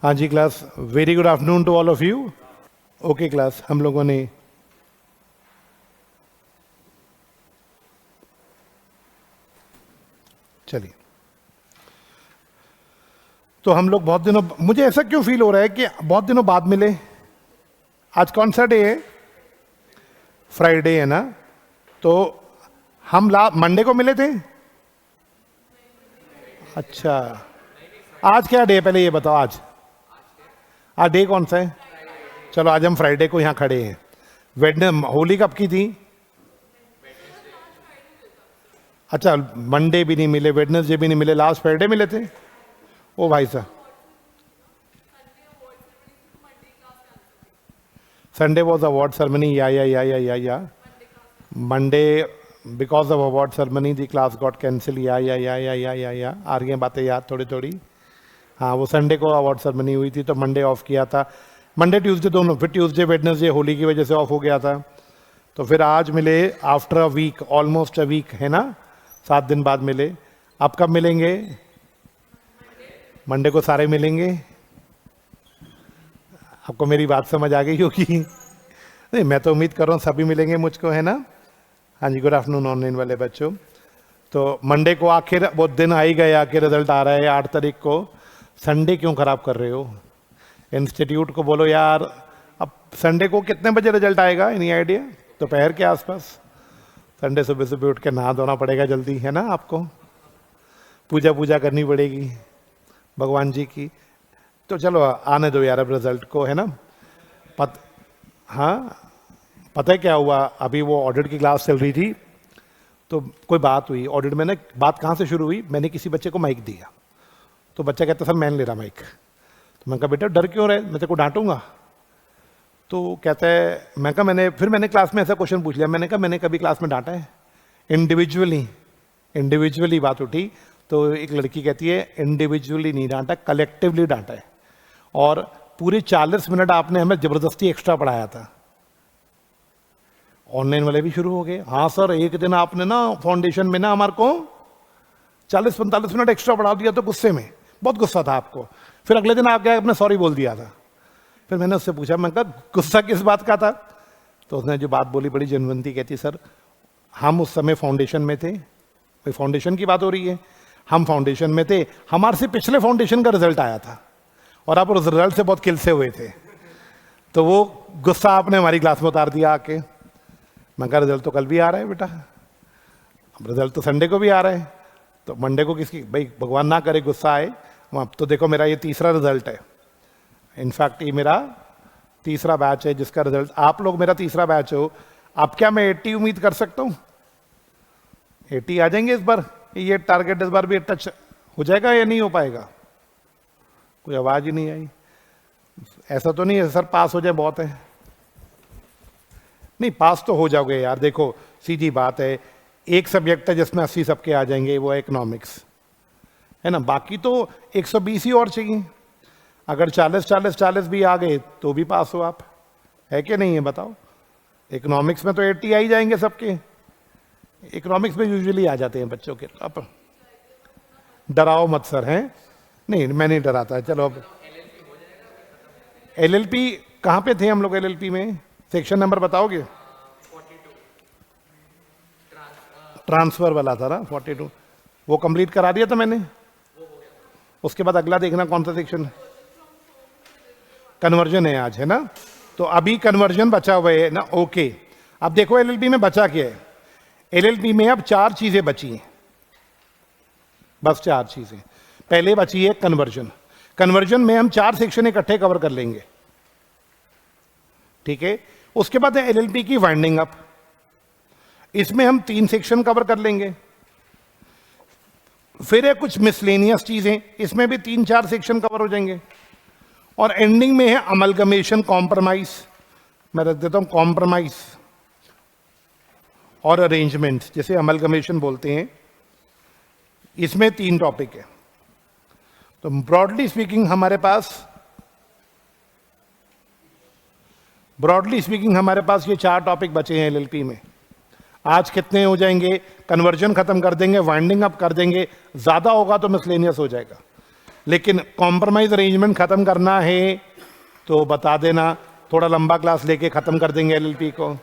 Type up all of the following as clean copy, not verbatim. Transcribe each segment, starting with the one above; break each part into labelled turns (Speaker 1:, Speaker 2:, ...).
Speaker 1: हाँ जी class, very good afternoon to all of you. Okay class, हम लोगों ने चलिए, तो हम लोग बहुत दिनों, मुझे ऐसा क्यों फील हो रहा है कि बहुत दिनों बाद मिले। आज कौन सा डे है? फ्राइडे है ना। तो हम मंडे को मिले थे। अच्छा, आज क्या डे है पहले ये बताओ। आज डे कौन सा है? चलो आज हम फ्राइडे को यहाँ खड़े हैं। होली कब की थी? अच्छा, मंडे भी नहीं मिले, वेडनेसडे भी नहीं मिले, लास्ट फ्राइडे मिले थे। ओ भाई साहब, संडे वॉज अवार्ड सेरेमनी, या Monday because of award ceremony the class got cancel, या आ रही हैं बातें याद थोड़ी थोड़ी। हाँ, वो संडे को अवार्ड सेरेमनी हुई थी तो मंडे ऑफ किया था। मंडे ट्यूसडे दोनों, फिर ट्यूसडे वेडनेसडे होली की वजह से ऑफ हो गया था। तो फिर आज मिले after a week, almost a week है ना, 7 दिन बाद मिले। अब कब मिलेंगे? मंडे को सारे मिलेंगे। आपको मेरी बात समझ आ गई होगी? नहीं, मैं तो उम्मीद कर रहा हूँ सभी मिलेंगे मुझको, है ना। हाँ जी, गुड आफ्टरनून ऑनलाइन वाले बच्चों। तो मंडे को आखिर वो दिन आ ही गया कि रिजल्ट आ रहा है 8 तारीख को। संडे क्यों खराब कर रहे हो? इंस्टीट्यूट को बोलो यार, अब संडे को कितने बजे रिजल्ट आएगा? Any idea? दोपहर के आसपास। संडे सुबह सुबह उठ के नहा धोना पड़ेगा जल्दी, है ना। आपको पूजा करनी पड़ेगी भगवान जी की। तो चलो आने दो यार अब रिजल्ट को, है ना। हाँ, पता है क्या हुआ? अभी वो ऑडिट की क्लास चल रही थी तो कोई बात हुई ऑडिट में ना। बात कहाँ से शुरू हुई? मैंने किसी बच्चे को माइक दिया तो बच्चा कहता सर मैं नहीं ले रहा माइक। तो मैंने कहा बेटा डर क्यों रहे, मैं तेरे को डांटूंगा। तो कहता है, मैंने क्लास में ऐसा क्वेश्चन पूछ लिया। मैंने कहा मैंने कभी क्लास में डांटा है? इंडिविजुअली बात उठी तो एक लड़की कहती है इंडिविजुअली नहीं डांटा, कलेक्टिवली डांटा है। और पूरे 40 मिनट आपने हमें जबरदस्ती एक्स्ट्रा पढ़ाया था। ऑनलाइन वाले भी शुरू हो गए, हाँ सर एक दिन आपने ना फाउंडेशन में ना हमारे को 40-45 मिनट एक्स्ट्रा पढ़ा दिया तो गुस्से में, बहुत गुस्सा था आपको। फिर अगले दिन आपके आपने सॉरी बोल दिया था। फिर मैंने उससे पूछा, मैं कहा गुस्सा किस बात का था? तो उसने जो बात बोली बड़ी जनवंती, कहती सर हम उस समय फाउंडेशन में थे। भाई फाउंडेशन की बात हो रही है, हम फाउंडेशन में थे, हमारे से पिछले फाउंडेशन का रिजल्ट आया था और आप उस रिजल्ट से बहुत किलसे हुए थे। तो वो गुस्सा आपने हमारी क्लास में उतार दिया आके। मैं कहा रिजल्ट तो कल भी आ रहा है बेटा, अब रिजल्ट तो संडे को भी आ रहा है, तो मंडे को किसकी, भाई भगवान ना करे गुस्सा आए। अब तो देखो मेरा ये तीसरा रिजल्ट है, इनफैक्ट ये मेरा तीसरा बैच है जिसका रिजल्ट, आप लोग मेरा तीसरा बैच हो। अब क्या मैं 80 उम्मीद कर सकता हूँ? 80 आ जाएंगे इस बार? ये टारगेट इस बार भी टच हो जाएगा या नहीं हो पाएगा? कोई आवाज ही नहीं आई। ऐसा तो नहीं है सर पास हो जाए बहुत है? नहीं, पास तो हो जाओगे यार। देखो सीधी बात है, एक सब्जेक्ट है जिसमें 80 सबके आ जाएंगे, वो है इकोनॉमिक्स, है ना। बाकी तो 120 ही और चाहिए। अगर 40 भी आ गए तो भी पास हो आप, है कि नहीं है बताओ। इकोनॉमिक्स में तो 80 आ ही जाएंगे सबके। इकोनॉमिक्स में यूजुअली आ जाते हैं बच्चों के। अब डराओ मत सर, हैं? नहीं मैं नहीं डराता। चलो अब LLP कहाँ पे थे हम लोग? LLP में सेक्शन नंबर बताओगे?
Speaker 2: 42
Speaker 1: ट्रांसफर वाला था ना 42, वो कंप्लीट करा दिया था मैंने। उसके बाद अगला देखना कौन सा सेक्शन है। कन्वर्जन है आज, है ना। तो अभी कन्वर्जन बचा हुआ है ना। ओके, अब देखो LLP में बचा क्या है। LLP में अब 4 चीजें बची हैं, बस 4 चीजें। पहले बची है कन्वर्जन। कन्वर्जन में हम 4 सेक्शन इकट्ठे कवर कर लेंगे, ठीक है। उसके बाद है LLP की वाइंडिंग अप, इसमें हम 3 सेक्शन कवर कर लेंगे। फिर है कुछ मिसलेनियस चीजें, इसमें भी 3-4 सेक्शन कवर हो जाएंगे। और एंडिंग में है अमलगमेशन कॉम्प्रोमाइज, मैं रख देता हूं कॉम्प्रोमाइज और अरेंजमेंट, जैसे अमलगमेशन बोलते हैं। इसमें 3 टॉपिक है। तो ब्रॉडली स्पीकिंग हमारे पास ये 4 टॉपिक बचे हैं LLP में। आज कितने हो जाएंगे? कन्वर्जन खत्म कर देंगे, वाइंडिंग अप कर देंगे, ज्यादा होगा तो मिसलेनियस हो जाएगा। लेकिन कॉम्प्रोमाइज अरेंजमेंट खत्म करना है तो बता देना, थोड़ा लंबा क्लास लेके खत्म कर देंगे एलएलपी को।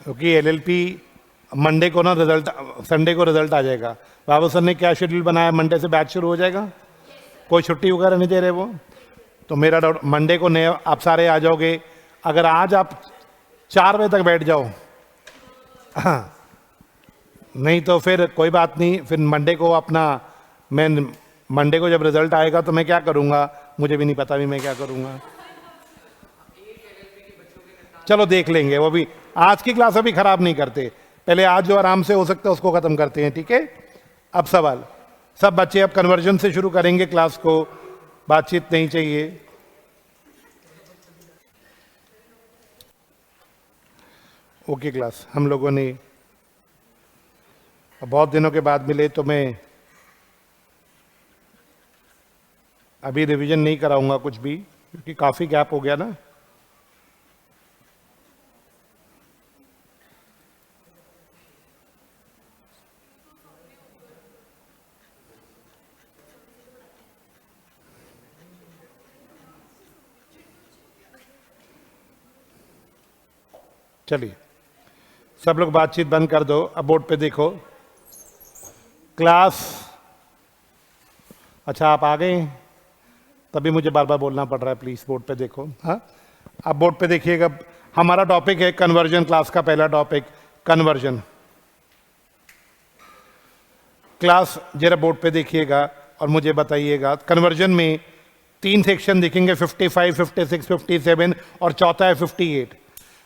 Speaker 1: क्योंकि एलएलपी मंडे को ना रिजल्ट, संडे को रिजल्ट आ जाएगा। बाबू सर ने क्या शेड्यूल बनाया, मंडे से बैच शुरू हो जाएगा, कोई छुट्टी वगैरह नहीं दे रहे वो। तो मेरा डाउट, मंडे को नए आप सारे आ जाओगे। अगर आज आप 4 बजे तक बैठ जाओ, हाँ, नहीं तो फिर कोई बात नहीं, फिर मंडे को अपना, मैं मंडे को जब रिजल्ट आएगा तो मैं क्या करूँगा, मुझे भी नहीं पता भी मैं क्या करूँगा। चलो देख लेंगे, वो भी आज की क्लास अभी खराब नहीं करते, पहले आज जो आराम से हो सकता है उसको खत्म करते हैं, ठीक है। अब सवाल, सब बच्चे अब कन्वर्जन से शुरू करेंगे क्लास को, बातचीत नहीं चाहिए। ओके क्लास, हम लोगों ने बहुत दिनों के बाद मिले तो मैं अभी रिवीजन नहीं कराऊंगा कुछ भी, क्योंकि काफी गैप हो गया ना। चलिए सब लोग बातचीत बंद कर दो, अब बोर्ड पे देखो क्लास। अच्छा आप आ गए, तभी मुझे बार बार बोलना पड़ रहा है, प्लीज बोर्ड पे देखो। हाँ, अब बोर्ड पे देखिएगा, हमारा टॉपिक है कन्वर्जन, क्लास का पहला टॉपिक कन्वर्जन। क्लास जरा बोर्ड पे देखिएगा और मुझे बताइएगा, कन्वर्जन में 3 सेक्शन दिखेंगे, 55, 56, 57 और चौथा है 58।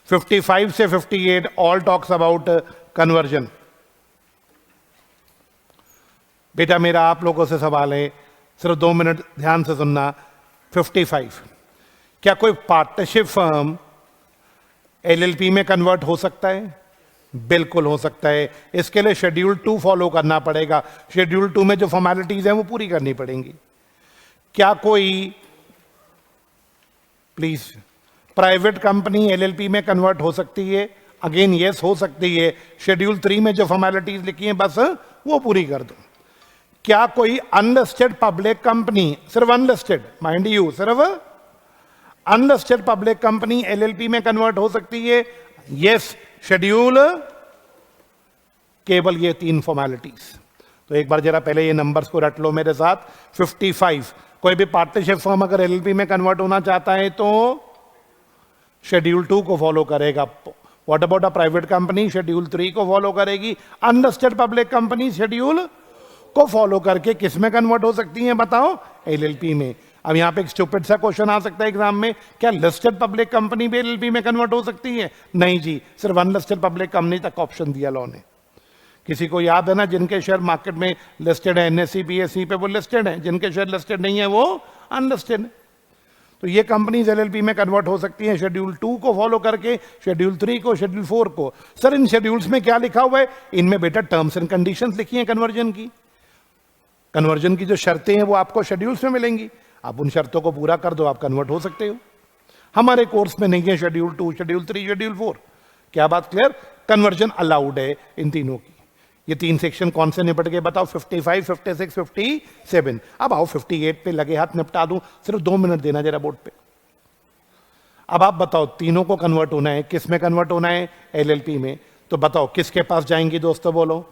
Speaker 1: 55 से 58 ऑल टॉक्स अबाउट कन्वर्जन। बेटा मेरा आप लोगों से सवाल है, सिर्फ 2 मिनट ध्यान से सुनना। 55, क्या कोई पार्टनरशिप फर्म एलएलपी में कन्वर्ट हो सकता है? बिल्कुल हो सकता है। इसके लिए शेड्यूल 2 फॉलो करना पड़ेगा। शेड्यूल 2 में जो फॉर्मेलिटीज हैं वो पूरी करनी पड़ेंगी। क्या कोई, प्लीज, प्राइवेट कंपनी एलएलपी में कन्वर्ट हो सकती है? अगेन यस, हो सकती है। शेड्यूल 3 में जो फॉर्मेलिटीज लिखी हैं बस वो पूरी कर दो। क्या कोई अनलिस्टेड पब्लिक कंपनी, सिर्फ अनलिस्टेड, माइंड यू, सिर्फ अनलिस्टेड पब्लिक कंपनी एलएलपी में कन्वर्ट हो सकती है? यस, शेड्यूल, केवल ये 3 फॉर्मेलिटीज। तो एक बार जरा पहले ये नंबर्स को रट लो मेरे साथ। 55, कोई भी पार्टनरशिप फर्म अगर एलएलपी में कन्वर्ट होना चाहता है तो शेड्यूल 2 को फॉलो करेगा। What about a private company? Schedule 3 को फॉलो करेगी। अनलिस्टेड पब्लिक कंपनी शेड्यूल को फॉलो करके किस में कन्वर्ट हो सकती हैं बताओ? एलएलपी में। अब यहां पे एक स्टूपिड सा क्वेश्चन आ सकता है एग्जाम में, क्या लिस्टेड पब्लिक कंपनी भी एलएलपी में कन्वर्ट हो सकती है? नहीं जी, सिर्फ अनलिस्टेड पब्लिक कंपनी तक ऑप्शन दिया लॉ ने। किसी को याद है ना, जिनके शेयर मार्केट में लिस्टेड है, एनएसई बीएसई पे, वो लिस्टेड है, जिनके शेयर लिस्टेड नहीं है वो अनलिस्टेड है। तो ये कंपनीज एलएलपी में कन्वर्ट हो सकती हैं शेड्यूल 2 को फॉलो करके, शेड्यूल 3 को, शेड्यूल 4 को। सर इन शेड्यूल्स में क्या लिखा हुआ है? इनमें बेटा टर्म्स एंड कंडीशंस लिखी हैं कन्वर्जन की। कन्वर्जन की जो शर्तें हैं वो आपको शेड्यूल्स में मिलेंगी, आप उन शर्तों को पूरा कर दो, आप कन्वर्ट हो सकते हो। हमारे कोर्स में नहीं है शेड्यूल 2, शेड्यूल 3, शेड्यूल 4। क्या बात क्लियर? कन्वर्जन अलाउड है इन तीनों की। ये 3 सेक्शन कौन से निपट गए बताओ? 55, 56, 57। अब आओ 58 पे लगे हाथ निपटा दूं, सिर्फ 2 मिनट देना जरा बोर्ड पे। अब आप बताओ, तीनों को कन्वर्ट होना है, किस में कन्वर्ट होना है? एलएलपी में। तो बताओ किसके पास जाएंगे दोस्तों, बोलो?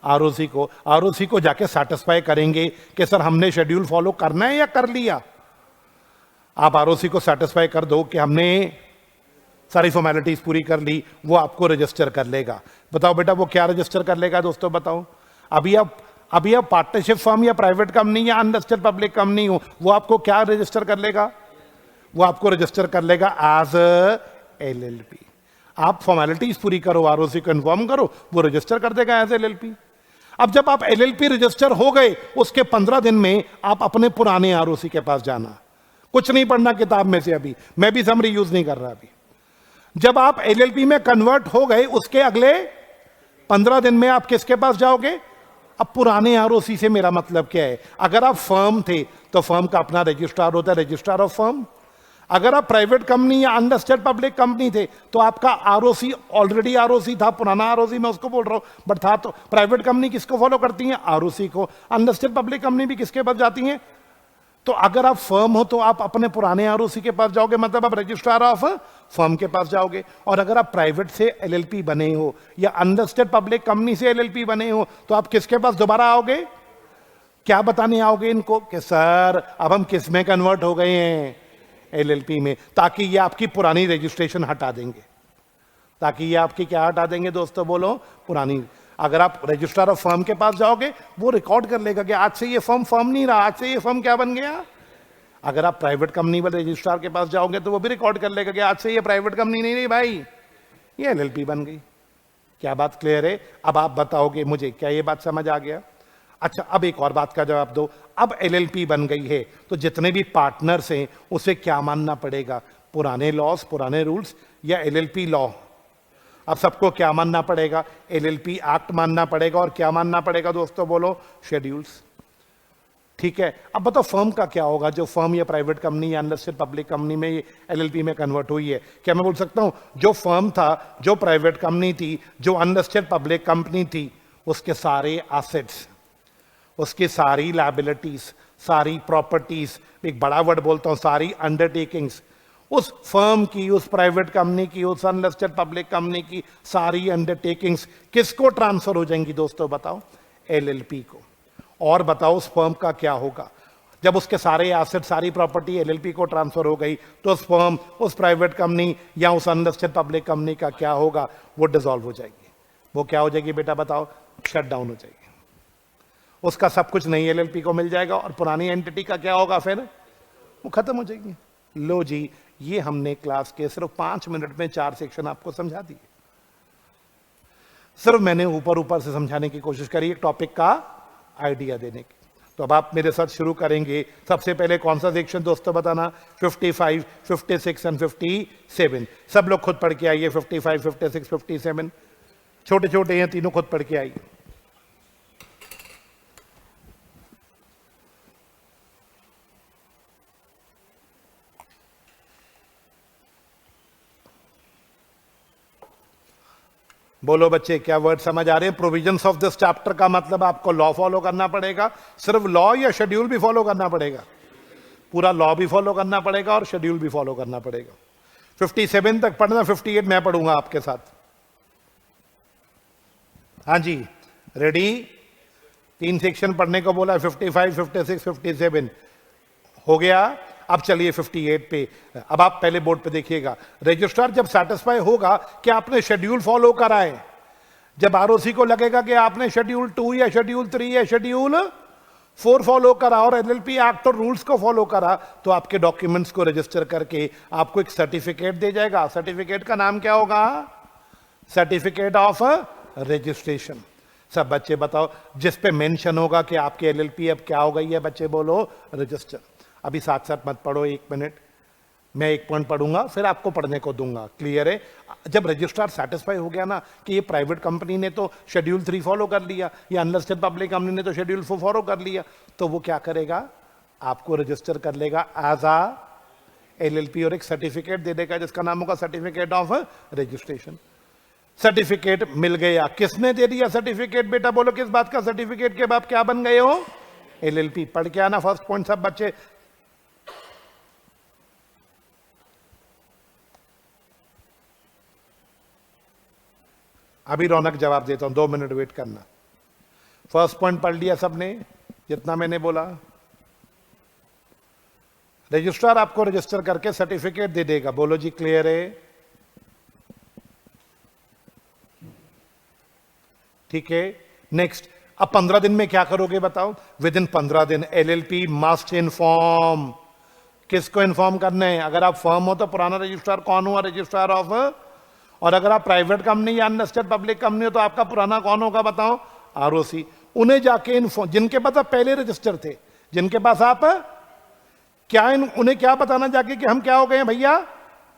Speaker 1: आरओसी को। आरओसी को जाके सेटिस्फाई करेंगे कि सर हमने शेड्यूल फॉलो करना है या कर लिया। आप आरओसी को सेटिस्फाई कर दो कि हमने सारी फॉर्मेलिटीज पूरी कर ली, वो आपको रजिस्टर कर लेगा। बताओ बेटा वो क्या रजिस्टर कर लेगा दोस्तों, बताओ? अभी आप पार्टनरशिप फर्म या प्राइवेट कंपनी या अनलिस्टेड पब्लिक कंपनी हो, वो आपको क्या रजिस्टर कर लेगा? वो आपको रजिस्टर कर लेगा एज एलएलपी। आप फॉर्मेलिटीज पूरी करो, आरओसी को इन्फॉर्म करो, वो रजिस्टर कर देगा एज एलएलपी। अब जब आप एलएलपी रजिस्टर हो गए, उसके 15 दिन में आप अपने पुराने आरओसी के पास जाना, कुछ नहीं पढ़ना किताब में से। अभी मैं भी समरी यूज नहीं कर रहा। अभी जब आप एलएलपी में कन्वर्ट हो गए, उसके अगले 15 दिन में आप किसके पास जाओगे? अब पुराने आरओसी से मेरा मतलब क्या है? अगर आप फर्म थे तो फर्म का अपना रजिस्ट्रार होता है, रजिस्ट्रार ऑफ फर्म। अगर आप प्राइवेट कंपनी या अनलिस्टेड पब्लिक कंपनी थे तो आपका आरओसी ऑलरेडी आरओसी था, पुराना आरओसी मैं उसको बोल रहा हूं, बट था तो प्राइवेट कंपनी किसको फॉलो करती है? आरओसी को। अनलिस्टेड पब्लिक कंपनी भी किसके पास जाती है? तो अगर आप फर्म हो तो आप अपने पुराने आरओसी के पास जाओगे, मतलब आप रजिस्ट्रार ऑफ फर्म के पास जाओगे। और अगर आप प्राइवेट से एलएलपी बने हो या अनलिस्टेड पब्लिक कंपनी से एलएलपी बने हो तो आप किसके पास दोबारा आओगे? क्या बताने आओगे इनको कि सर अब हम किस में कन्वर्ट हो गए हैं? एलएलपी में। ताकि ये आपकी पुरानी रजिस्ट्रेशन हटा देंगे, ताकि ये आपकी क्या हटा देंगे दोस्तों? बोलो, पुरानी। अगर आप रजिस्ट्रार ऑफ फर्म के पास जाओगे वो रिकॉर्ड कर लेगा कि आज से ये फर्म नहीं रहा, आज से ये फर्म क्या बन गया। अगर आप प्राइवेट कंपनी वाले रजिस्ट्रार के पास जाओगे तो वो भी रिकॉर्ड कर लेगा कि आज से ये प्राइवेट कंपनी नहीं रही भाई, ये एलएलपी बन गई। क्या बात क्लियर है? अब आप बताओगे मुझे, क्या ये बात समझ आ गया? अच्छा, अब एक और बात का जवाब दो। अब एलएलपी बन गई है तो जितने भी पार्टनर्स हैं उसे क्या मानना पड़ेगा? पुराने लॉस, पुराने रूल्स या एलएलपी लॉ? अब सबको क्या मानना पड़ेगा? एलएलपी एक्ट मानना पड़ेगा। और क्या मानना पड़ेगा दोस्तों? बोलो, शेड्यूल्स। ठीक है, अब बताओ फर्म का क्या होगा? जो फर्म या प्राइवेट कंपनी या अनलिस्टेड पब्लिक कंपनी में एलएलपी में कन्वर्ट हुई है, क्या मैं बोल सकता हूं जो फर्म था, जो प्राइवेट कंपनी थी, जो अनलिस्टेड पब्लिक कंपनी थी, उसके सारे एसेट्स, उसकी सारी लायबिलिटीज, सारी प्रॉपर्टीज, एक बड़ा वर्ड बोलता हूं, सारी अंडरटेकिंग्स, उस फर्म की, उस प्राइवेट कंपनी की, उस अनलिस्टेड पब्लिक कंपनी की सारी अंडरटेकिंग्स किसको ट्रांसफर हो जाएंगी दोस्तों? बताओ, एलएलपी को। और बताओ उस फर्म का क्या होगा जब उसके सारे एसेट, सारी प्रॉपर्टी एलएलपी को ट्रांसफर हो गई? तो उस फर्म, उस प्राइवेट कंपनी या उस अनलिस्टेड पब्लिक कंपनी का क्या होगा? वो डिसॉल्व हो जाएगी। वो क्या हो जाएगी बेटा? बताओ, शट डाउन हो जाएगी। उसका सब कुछ नई एलएलपी को मिल जाएगा और पुरानी एंटिटी का क्या होगा? फिर वो खत्म हो जाएगी। लो जी, ये हमने क्लास के सिर्फ 5 मिनट में 4 सेक्शन आपको समझा दिए। सिर्फ मैंने ऊपर ऊपर से समझाने की कोशिश करी, एक टॉपिक का आइडिया देने की। तो अब आप मेरे साथ शुरू करेंगे। सबसे पहले कौन सा सेक्शन दोस्तों बताना? 55, 56 एंड 57। सब लोग खुद पढ़ के आइए। 55, 56, 57 छोटे छोटे हैं तीनों, खुद पढ़ के आइए। बोलो बच्चे, क्या वर्ड समझ आ रहे हैं? प्रोविजंस ऑफ दिस चैप्टर का मतलब आपको लॉ फॉलो करना पड़ेगा। सिर्फ लॉ या शेड्यूल भी फॉलो करना पड़ेगा? पूरा लॉ भी फॉलो करना पड़ेगा और शेड्यूल भी फॉलो करना पड़ेगा। 57 तक पढ़ना, 58 मैं पढ़ूंगा आपके साथ। हाँ जी, रेडी? 3 सेक्शन पढ़ने को बोला, 55, 56, 57 हो गया। अब चलिए 58 पे। अब आप पहले बोर्ड पे देखिएगा। रजिस्ट्रार जब सेटिस्फाई होगा कि आपने शेड्यूल फॉलो करा है, जब आरओसी को लगेगा कि आपने शेड्यूल 2 या शेड्यूल 3 या शेड्यूल 4 फॉलो करा और एलएलपी एक्ट और रूल्स को फॉलो करा, तो आपके डॉक्यूमेंट्स को रजिस्टर करके आपको एक सर्टिफिकेट दे जाएगा। सर्टिफिकेट का नाम क्या होगा? Certificate of registration. सब बच्चे बताओ, जिस पे मेंशन होगा कि आपकी एलएलपी अब क्या हो गई है? बच्चे बोलो, रजिस्टर। अभी साथ साथ मत पढ़ो, 1 मिनट, मैं एक पॉइंट पढ़ूंगा फिर आपको पढ़ने को दूंगा। क्लियर है? जब रजिस्ट्रार सेटिस्फाई हो गया ना कि ये प्राइवेट कंपनी ने तो शेड्यूल 3 फॉलो कर लिया या अनलिस्टेड पब्लिक कंपनी ने तो शेड्यूल 4 फॉलो कर लिया, तो वो क्या करेगा? आपको रजिस्टर कर लेगा एज अ एलएलपी और एक सर्टिफिकेट दे देगा जिसका नाम होगा सर्टिफिकेट ऑफ रजिस्ट्रेशन। सर्टिफिकेट मिल गया। किसने दे दिया सर्टिफिकेट? बेटा बोलो, किस बात का सर्टिफिकेट के बाद क्या बन गए हो? एलएलपी। पढ़ के आना फर्स्ट पॉइंट सब बच्चे। अभी रौनक जवाब देता हूं, 2 मिनट वेट करना। फर्स्ट पॉइंट पढ़ लिया सबने जितना मैंने बोला? रजिस्ट्रार आपको रजिस्टर करके सर्टिफिकेट दे देगा। बोलो जी, क्लियर है? ठीक है, नेक्स्ट। अब 15 दिन में क्या करोगे बताओ? विद इन 15 दिन एलएलपी मस्ट इन्फॉर्म। किसको इन्फॉर्म करना है? अगर आप फर्म हो तो पुराना रजिस्ट्रार कौन हुआ? Registrar of. और अगर आप प्राइवेट कंपनी या अनलिस्टेड पब्लिक कंपनी हो तो आपका पुराना कौन होगा? बताओ, आरओसी। उन्हें जाके इन्फॉर्म, जिनके पास आप पहले रजिस्टर थे, जिनके पास आप क्या, उन्हें क्या बताना जाके कि हम क्या हो गए हैं भैया?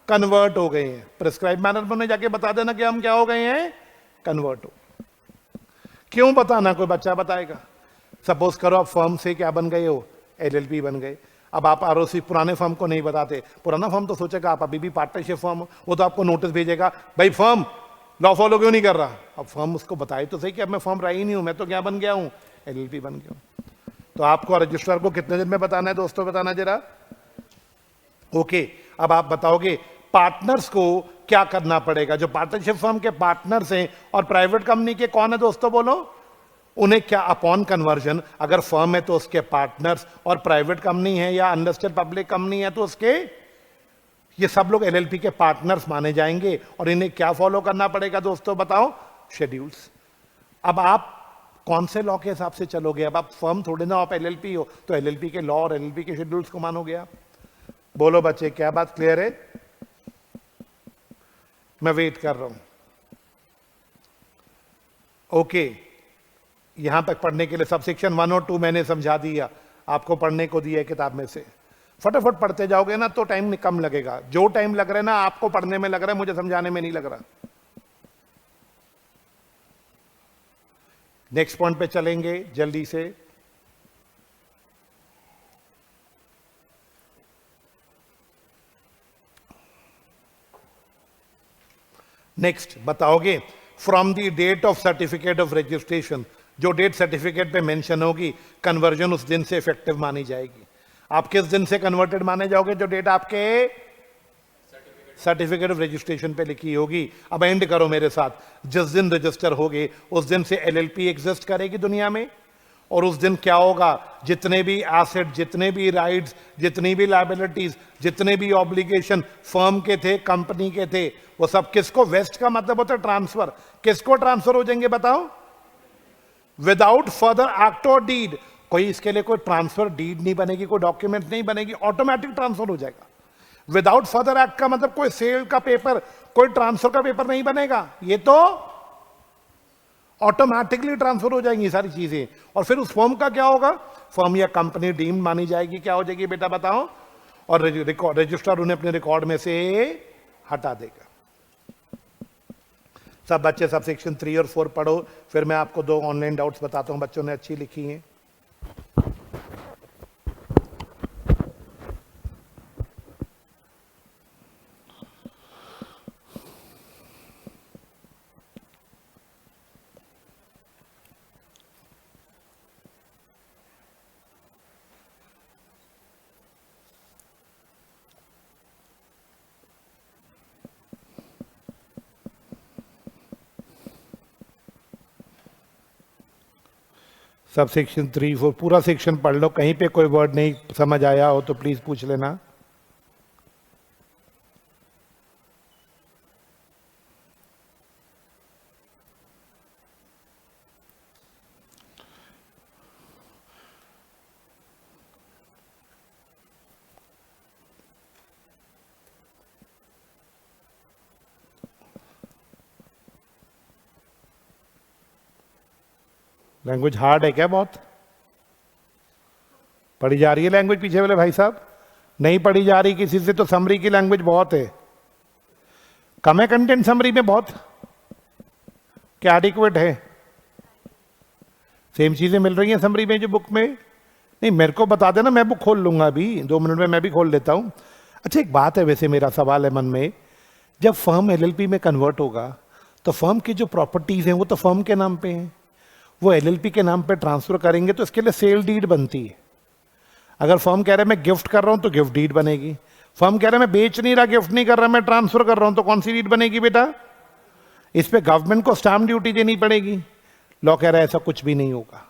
Speaker 1: कन्वर्ट हो गए हैं। प्रिस्क्राइब मैनर में उन्हें जाके बता देना कि हम क्या हो गए हैं? कन्वर्ट हो। क्यों बताना? कोई बच्चा बताएगा? सपोज करो आप फर्म से क्या बन गए हो? एलएलपी बन गए। अब आप आरओसी पुराने फर्म को नहीं बताते, पुराना फर्म तो सोचेगा आप अभी भी पार्टनरशिप फर्म हो, वो तो आपको नोटिस भेजेगा, भाई फर्म लॉ फॉलो क्यों नहीं कर रहा। अब फर्म उसको बताए तो सही कि अब मैं फर्म रहा ही नहीं हूं, मैं तो क्या बन गया हूं, एलएलपी बन गया हूं। तो आपको रजिस्ट्रार को कितने दिन में बताना है दोस्तों, बताना जरा। ओके, अब आप बताओगे पार्टनर्स को क्या करना पड़ेगा, जो पार्टनरशिप फर्म के पार्टनर्स हैं और प्राइवेट कंपनी के कौन है दोस्तों, बोलो उन्हें क्या अपॉन कन्वर्जन, अगर फर्म है तो उसके पार्टनर्स, और प्राइवेट कंपनी है या अनलिस्टेड पब्लिक कंपनी है तो उसके, ये सब लोग एलएलपी के पार्टनर्स माने जाएंगे। और इन्हें क्या फॉलो करना पड़ेगा दोस्तों, बताओ, शेड्यूल्स। अब आप कौन से लॉ के हिसाब से चलोगे, अब आप फर्म थोड़े ना, आप एलएलपी हो, तो एलएलपी के लॉ और एलएलपी के शेड्यूल्स को मानोगे आप। बोलो बच्चे, क्या बात क्लियर है? मैं वेट कर रहा हूं। ओके, यहां तक पढ़ने के लिए सब सेक्शन 1 और 2 मैंने समझा दिया, आपको पढ़ने को दिया है किताब में से। फटाफट पढ़ते जाओगे ना तो टाइम कम लगेगा, जो टाइम लग रहा है ना आपको पढ़ने में लग रहा है, मुझे समझाने में नहीं लग रहा। नेक्स्ट पॉइंट पे चलेंगे जल्दी से। नेक्स्ट बताओगे, from the date of certificate of registration, जो डेट सर्टिफिकेट पे मेंशन होगी, कन्वर्जन उस दिन से इफेक्टिव मानी जाएगी। आप किस दिन से कन्वर्टेड माने जाओगे, जो डेट आपके सर्टिफिकेट ऑफ रजिस्ट्रेशन पे लिखी होगी। अब एंड करो मेरे साथ, जिस दिन रजिस्टर होगे उस दिन से एलएलपी एग्जिस्ट करेगी दुनिया में, और उस दिन क्या होगा, जितने भी एसेट, जितने भी राइट्स, जितनी भी लायबिलिटीज, जितने भी ऑब्लिगेशन फर्म के थे, कंपनी के थे, वो सब किसको, वेस्ट का मतलब होता है ट्रांसफर, किसको ट्रांसफर हो जाएंगे बताओ, विदाउट फर्दर एक्ट और डीड। कोई इसके लिए कोई ट्रांसफर डीड नहीं बनेगी, कोई डॉक्यूमेंट नहीं बनेगी, ऑटोमेटिक ट्रांसफर हो जाएगा। विदाउट फर्दर एक्ट का मतलब कोई सेल का पेपर, कोई ट्रांसफर का पेपर नहीं बनेगा, ये तो ऑटोमेटिकली ट्रांसफर हो जाएंगी सारी चीजें। और फिर उस फर्म का क्या होगा, फर्म या कंपनी डीम्ड मानी जाएगी, क्या हो जाएगी बेटा बताओ, और रजिस्ट्रार उन्हें अपने रिकॉर्ड में से हटा देगा। सब बच्चे सब सेक्शन 3 और 4 पढ़ो, फिर मैं आपको 2 ऑनलाइन डाउट्स बताता हूं, बच्चों ने अच्छी लिखी हैं। सब सेक्शन 3, 4 पूरा सेक्शन पढ़ लो, कहीं पे कोई वर्ड नहीं समझ आया हो तो प्लीज पूछ लेना। लैंग्वेज हार्ड है क्या, बहुत पढ़ी जा रही है लैंग्वेज पीछे वाले भाई साहब, नहीं पढ़ी जा रही किसी से तो समरी की लैंग्वेज बहुत है, कम है कंटेंट समरी में बहुत, क्या एडिक्वेट है, सेम चीजें मिल रही हैं समरी में जो बुक में, नहीं मेरे को बता देना, मैं बुक खोल लूंगा अभी 2 मिनट में, मैं भी खोल लेता हूं। अच्छा एक बात है, वैसे मेरा सवाल है मन में, जब फर्म एलएलपी में कन्वर्ट होगा तो फर्म की जो प्रॉपर्टीज हैं वो तो फर्म के नाम पे हैं, वो एलएलपी के नाम पे ट्रांसफर करेंगे तो इसके लिए सेल डीड बनती है। अगर फर्म कह रहा है मैं गिफ्ट कर रहा हूं तो गिफ्ट डीड बनेगी, फर्म कह रहा है मैं बेच नहीं रहा, गिफ्ट नहीं कर रहा, मैं ट्रांसफर कर रहा हूं, तो कौन सी डीड बनेगी बेटा, इस पे गवर्नमेंट को स्टैम्प ड्यूटी देनी पड़ेगी। लॉ कह रहा है ऐसा कुछ भी नहीं होगा,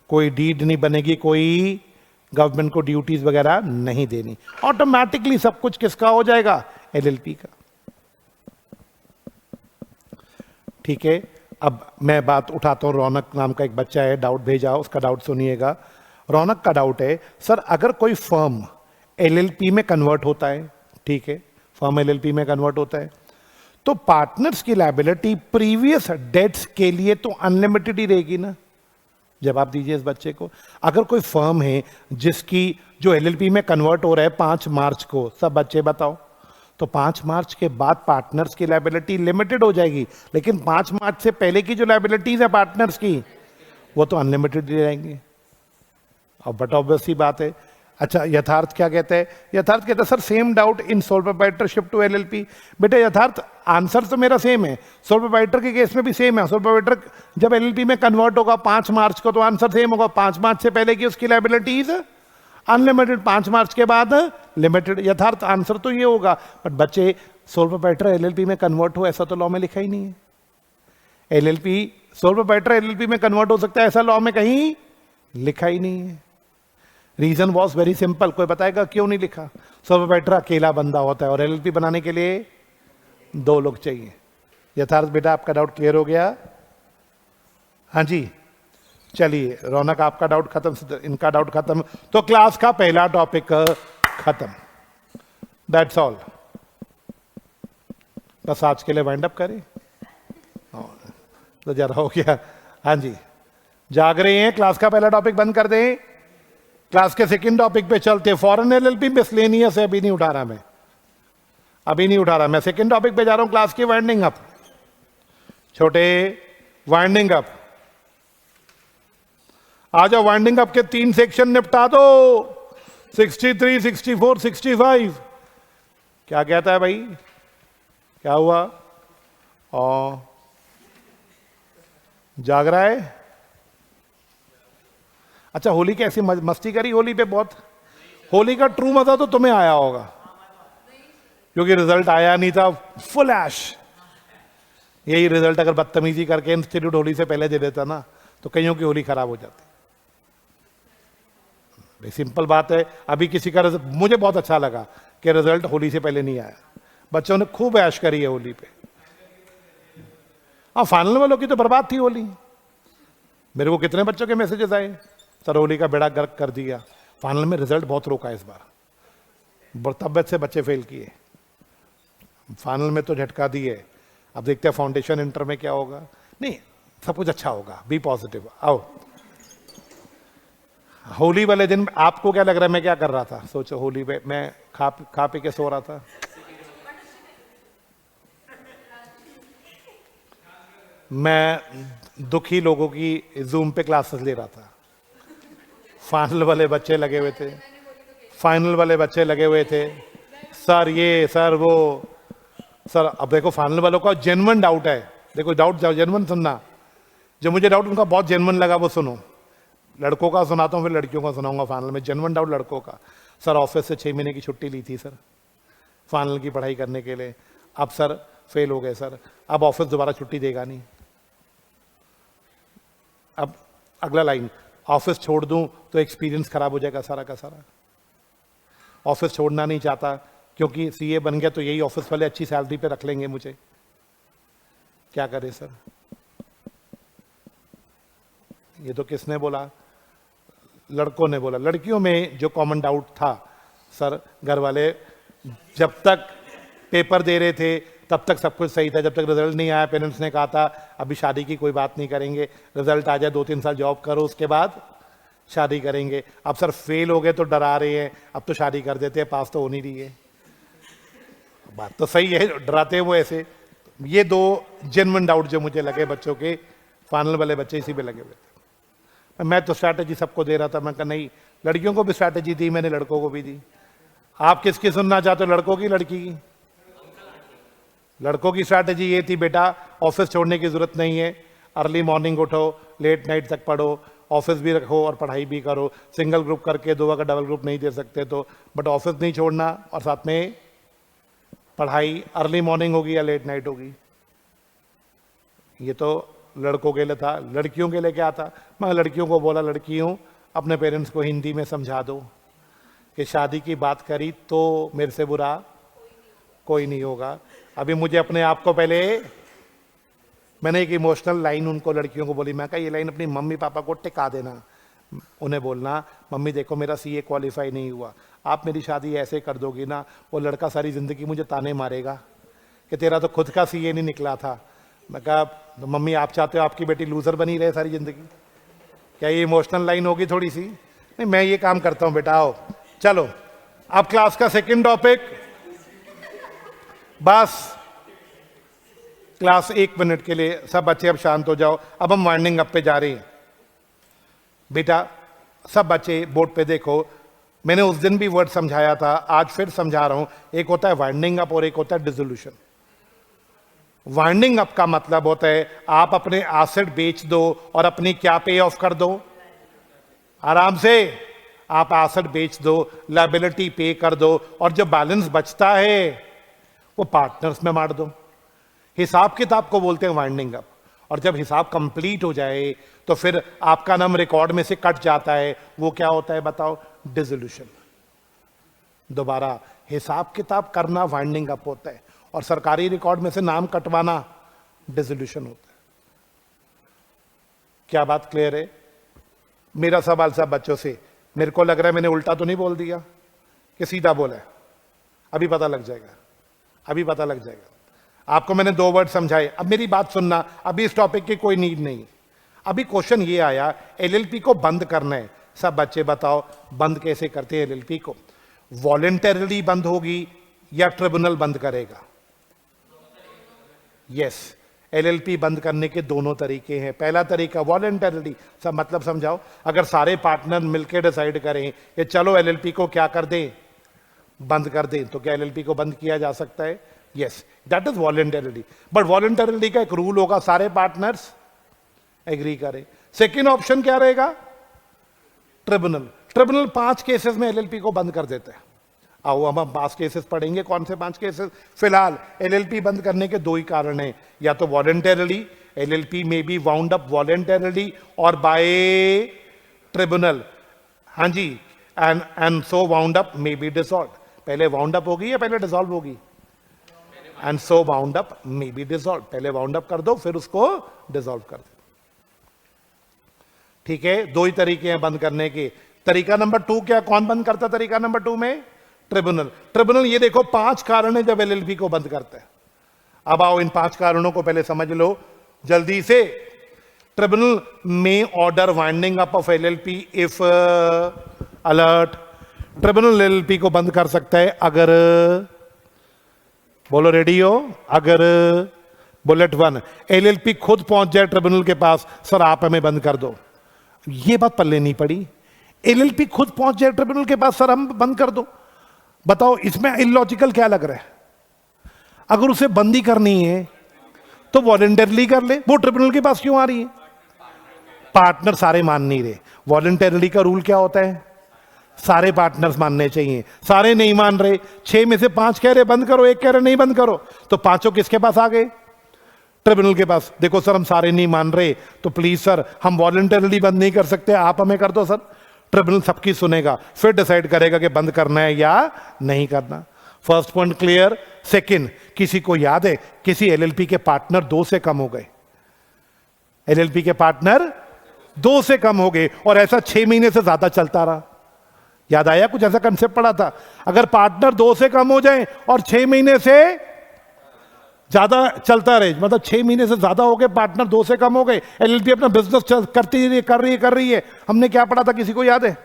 Speaker 1: कोई डीड नहीं बनेगी, कोई गवर्नमेंट को ड्यूटीज वगैरह नहीं देनी, ऑटोमेटिकली सब कुछ किसका हो जाएगा, एलएलपी का। ठीक है, अब मैं बात उठाता हूं, रौनक नाम का एक बच्चा है, डाउट भेजा, उसका डाउट सुनिएगा। रौनक का डाउट है, सर अगर कोई फर्म एलएलपी में कन्वर्ट होता है, ठीक है, फर्म एलएलपी में कन्वर्ट होता है, तो पार्टनर्स की लायबिलिटी प्रीवियस डेट्स के लिए तो अनलिमिटेड ही रहेगी ना। जवाब दीजिए इस बच्चे को। अगर कोई फर्म है जिसकी जो एलएलपी में कन्वर्ट हो रहा है 5 मार्च को, सब बच्चे बताओ, तो 5 मार्च के बाद पार्टनर्स की लायबिलिटी लिमिटेड हो जाएगी, लेकिन 5 मार्च से पहले की जो लायबिलिटीज है पार्टनर्स की वो तो अनलिमिटेड ही रहेंगे। अब बट ऑब्वियस सी बात है, अच्छा, यथार्थ क्या कहते हैं? यथार्थ कहते हैं sir same doubt in sole proprietorship to LLP. बेटे यथार्थ आंसर तो मेरा सेम है, सोल प्रोप्राइटर के केस में भी सेम है। सोल प्रोप्राइटर जब एलएलपी में कन्वर्ट होगा 5 मार्च को, तो आंसर सेम होगा। 5 मार्च से पहले की उसकी लायबिलिटीज अनलिमिटेड, 5 मार्च के बाद लिमिटेड। यथार्थ आंसर तो ये होगा। बट बच्चे सोल प्रोप्राइटर एलएलपी में कन्वर्ट हो ऐसा तो लॉ में लिखा ही नहीं है। एलएलपी सोल प्रोप्राइटर एलएलपी में कन्वर्ट हो सकता है ऐसा लॉ में कहीं लिखा ही नहीं है। Reason was very simple. कोई बताएगा क्यों नहीं लिखा? सोल प्रोप्राइटर अकेला बंदा होता है और एलएलपी बनाने के लिए 2 लोग चाहिए। यथार्थ बेटा आपका डाउट क्लियर हो गया? हाँ जी, चलिए रौनक आपका डाउट खत्म, इनका डाउट खत्म, तो क्लास का पहला टॉपिक खत्म। That's all. बस आज के लिए वाइंड अप करें तो जरा हो गया। हाँ जी, जाग रहे हैं? क्लास का पहला टॉपिक बंद कर दें, क्लास के सेकंड टॉपिक पे चलते। फॉरेन एलएलपी मिसलेनियस है, अभी नहीं उठा रहा मैं, अभी नहीं उठा रहा मैं। सेकंड टॉपिक पे जा रहा हूं, क्लास की वाइंडिंग अप। छोटे वाइंडिंग अप आ जाओ। वाइंडिंग अप के 3 सेक्शन निपटा दो, 63, 64, 65। क्या कहता है भाई? क्या हुआ? जाग रहा है? अच्छा, होली की ऐसी मस्ती करी होली पे बहुत? होली का ट्रू मजा तो तुम्हें आया होगा, क्योंकि रिजल्ट आया नहीं था, फुल ऐश। यही रिजल्ट अगर बदतमीजी करके इंस्टीट्यूट होली से पहले दे देता ना, तो कईयों की होली खराब हो जाती। सिंपल बात है। अभी किसी का मुझे बहुत अच्छा लगा कि रिजल्ट होली से पहले नहीं आया। बच्चों ने खूब ऐश करी है होली पे। हाँ, फाइनल वालों की तो बर्बाद थी होली। मेरे को कितने बच्चों के मैसेजेस आए, सर होली का बेड़ा गर्क कर दिया, फाइनल में रिजल्ट बहुत रोका इस बार, तबियत से बच्चे फेल किए, फाइनल में तो झटका दिए। अब देखते हैं फाउंडेशन इंटर में क्या होगा। नहीं, सब कुछ अच्छा होगा, बी पॉजिटिव। आओ, होली वाले दिन आपको क्या लग रहा है मैं क्या कर रहा था? सोचो, होली पे मैं खा पी के सो रहा था। मैं दुखी लोगों की जूम पे क्लासेस ले रहा था। फाइनल वाले बच्चे लगे हुए थे, फाइनल वाले बच्चे लगे हुए थे, सर ये सर वो। सर अब देखो, फाइनल वालों का जेन्युइन डाउट है। देखो डाउट जेन्युइन सुनना, जो मुझे डाउट उनका बहुत जेन्युइन लगा वो सुनो। लड़कों का सुनाता हूँ, फिर लड़कियों का सुनाऊंगा। फाइनल में जेन्युइन डाउट लड़कों का, सर ऑफिस से 6 महीने की छुट्टी ली थी सर फाइनल की पढ़ाई करने के लिए, अब सर फेल हो गए सर, अब ऑफिस दोबारा छुट्टी देगा नहीं। अब अगला लाइन, ऑफिस छोड़ दूं तो एक्सपीरियंस खराब हो जाएगा सारा का सारा। ऑफिस छोड़ना नहीं चाहता, क्योंकि सीए बन गया तो यही ऑफिस वाले अच्छी सैलरी पे रख लेंगे मुझे। क्या करे सर? ये तो किसने बोला? लड़कों ने बोला। लड़कियों में जो कॉमन डाउट था, सर घर वाले जब तक पेपर दे रहे थे तब तक सब कुछ सही था, जब तक रिजल्ट नहीं आया पेरेंट्स ने कहा था अभी शादी की कोई बात नहीं करेंगे, रिजल्ट आ जाए 2-3 साल जॉब करो उसके बाद शादी करेंगे। अब सर फेल हो गए तो डरा रहे हैं, अब तो शादी कर देते हैं, पास तो हो नहीं रही है। बात तो सही है, डराते हैं वो ऐसे। ये 2 जेन्युइन डाउट जो मुझे लगे बच्चों के, फाइनल वाले बच्चे इसी पे लगे हुए थे। मैं तो स्ट्रैटेजी सबको दे रहा था, मैं कहा नहीं, लड़कियों को भी स्ट्रैटेजी दी मैंने, लड़कों को भी दी। आप किसकी सुनना चाहते हो, लड़कों की लड़की की? लड़कों की स्ट्रैटेजी ये थी, बेटा ऑफिस छोड़ने की जरूरत नहीं है, अर्ली मॉर्निंग उठो, लेट नाइट तक पढ़ो, ऑफिस भी रखो और पढ़ाई भी करो, सिंगल ग्रुप करके दो, अगर डबल ग्रुप नहीं दे सकते तो, बट ऑफिस नहीं छोड़ना और साथ में पढ़ाई, अर्ली मॉर्निंग होगी या लेट नाइट होगी। ये तो लड़कों के लिए था। लड़कियों के लिए क्या था? मैं लड़कियों को बोला, लड़कियों अपने पेरेंट्स को हिंदी में समझा दो कि शादी की बात करी तो मेरे से बुरा कोई नहीं होगा। अभी मुझे अपने आप को पहले, मैंने एक इमोशनल लाइन उनको लड़कियों को बोली, मैं कहा ये लाइन अपनी मम्मी पापा को टिका देना, उन्हें बोलना मम्मी देखो मेरा सीए क्वालिफाई नहीं हुआ, आप मेरी शादी ऐसे कर दोगी ना, वो लड़का सारी ज़िंदगी मुझे ताने मारेगा कि तेरा तो खुद का सीए नहीं निकला था। मैं कहा तो मम्मी आप चाहते हो आपकी बेटी लूजर बनी रहे सारी ज़िंदगी? क्या ये इमोशनल लाइन होगी थोड़ी सी? नहीं, मैं ये काम करता हूँ बेटा। आओ चलो, अब क्लास का सेकंड टॉपिक, बस क्लास 1 मिनट के लिए सब बच्चे अब शांत हो जाओ। अब हम वाइंडिंग अप पे जा रहे हैं। बेटा सब बच्चे बोर्ड पे देखो, मैंने उस दिन भी वर्ड समझाया था, आज फिर समझा रहा हूं। एक होता है वाइंडिंग अप और एक होता है डिसोल्यूशन। वाइंडिंग अप का मतलब होता है आप अपने एसेट बेच दो और अपनी क्या पे ऑफ कर दो, आराम से आप एसेट बेच दो, लायबिलिटी पे कर दो, और जो बैलेंस बचता है वो पार्टनर्स में बांट दो। हिसाब किताब को बोलते हैं वाइंडिंग अप। और जब हिसाब कंप्लीट हो जाए तो फिर आपका नाम रिकॉर्ड में से कट जाता है, वो क्या होता है बताओ, डिसोल्यूशन। दोबारा हिसाब किताब करना वाइंडिंग अप होता है, और सरकारी रिकॉर्ड में से नाम कटवाना डिसोल्यूशन होता है। क्या बात क्लियर है? मेरा सवाल सब बच्चों से, मेरे को लग रहा है मैंने उल्टा तो नहीं बोल दिया कि सीधा बोला है? अभी पता लग जाएगा, अभी पता लग जाएगा। आपको मैंने 2 वर्ड समझाए, अब मेरी बात सुनना। अभी इस टॉपिक की कोई नीड नहीं। अभी क्वेश्चन ये आया, एलएलपी को बंद करना है। सब बच्चे बताओ बंद कैसे करते हैं एलएलपी को? वॉलेंटरली बंद होगी या ट्रिब्यूनल बंद करेगा? यस, एलएलपी बंद करने के दोनों तरीके हैं। पहला तरीका वॉलेंटरली, सब मतलब समझाओ। अगर सारे पार्टनर मिलकर डिसाइड करें कि चलो एलएलपी को क्या कर दें, बंद कर दें, तो क्या एलएलपी को बंद किया जा सकता है? Yes, that is voluntarily. But voluntarily का एक रूल होगा, सारे पार्टनर्स एग्री करें। सेकेंड ऑप्शन क्या रहेगा? ट्रिब्यूनल। ट्रिब्यूनल 5 केसेस में एलएलपी को बंद कर देता है। आओ हम 5 केसेस पढ़ेंगे। कौन से 5 केसेस? फिलहाल एलएलपी बंद करने के 2 ही कारण हैं, या तो वॉलेंटरली, एलएलपी में बी वाउंड अप वॉलेंटरली और बाय ट्रिब्यूनल। हाँ जी, and so wound up may be dissolve. पहले वाउंड अप होगी या पहले डिसॉल्व होगी? And so wound up may be dissolve. पहले वाउंड अप कर दो फिर उसको डिसॉल्व कर दो। ठीक है, 2 ही तरीके हैं बंद करने के। तरीका नंबर 2 क्या, कौन बंद करता है तरीका नंबर 2 में? ट्रिब्यूनल। ट्रिब्यूनल ये देखो 5 कारण है जब एलएलपी को बंद करता है। अब आओ इन 5 कारणों को पहले समझ लो जल्दी से। ट्रिब्यूनल में order winding up of LLP if alert. Tribunal LLP को बंद कर सकता है अगर, बोलो रेडी हो, अगर बुलेट 1 एलएलपी खुद पहुंच जाए ट्रिब्यूनल के पास, सर आप हमें बंद कर दो। ये बात पल्ले नहीं पड़ी। एलएलपी खुद पहुंच जाए ट्रिब्यूनल के पास, सर हम बंद कर दो। बताओ इसमें इलॉजिकल क्या लग रहा है? अगर उसे बंदी करनी है तो वॉलेंटरली कर ले, वो ट्रिब्यूनल के पास क्यों आ रही है? पार्टनर सारे मान नहीं रहे। वॉलेंटरली का रूल क्या होता है? सारे पार्टनर्स मानने चाहिए, सारे नहीं मान रहे। 6 में से 5 कह रहे बंद करो, 1 कह रहे नहीं बंद करो, तो पांचों किसके पास आ गए? ट्रिब्यूनल के पास। देखो सर हम सारे नहीं मान रहे, तो प्लीज सर हम वॉलेंटरली बंद नहीं कर सकते, आप हमें कर दो सर। ट्रिब्यूनल सबकी सुनेगा, फिर डिसाइड करेगा कि बंद करना है या नहीं करना। First point clear. सेकंड, किसी को याद है किसी एलएलपी के पार्टनर 2 से कम हो गए? एलएलपी के पार्टनर 2 से कम हो गए और ऐसा 6 महीने से ज्यादा चलता रहा। याद आया? कुछ ऐसा कंसेप्ट पढ़ा था। अगर पार्टनर 2 से कम हो जाए और 6 महीने से ज्यादा चलता रहे, मतलब 6 महीने से ज्यादा हो गए, पार्टनर 2 से कम हो गए, एलएलपी अपना बिजनेस कर रही है। हमने क्या पढ़ा था, किसी को याद है?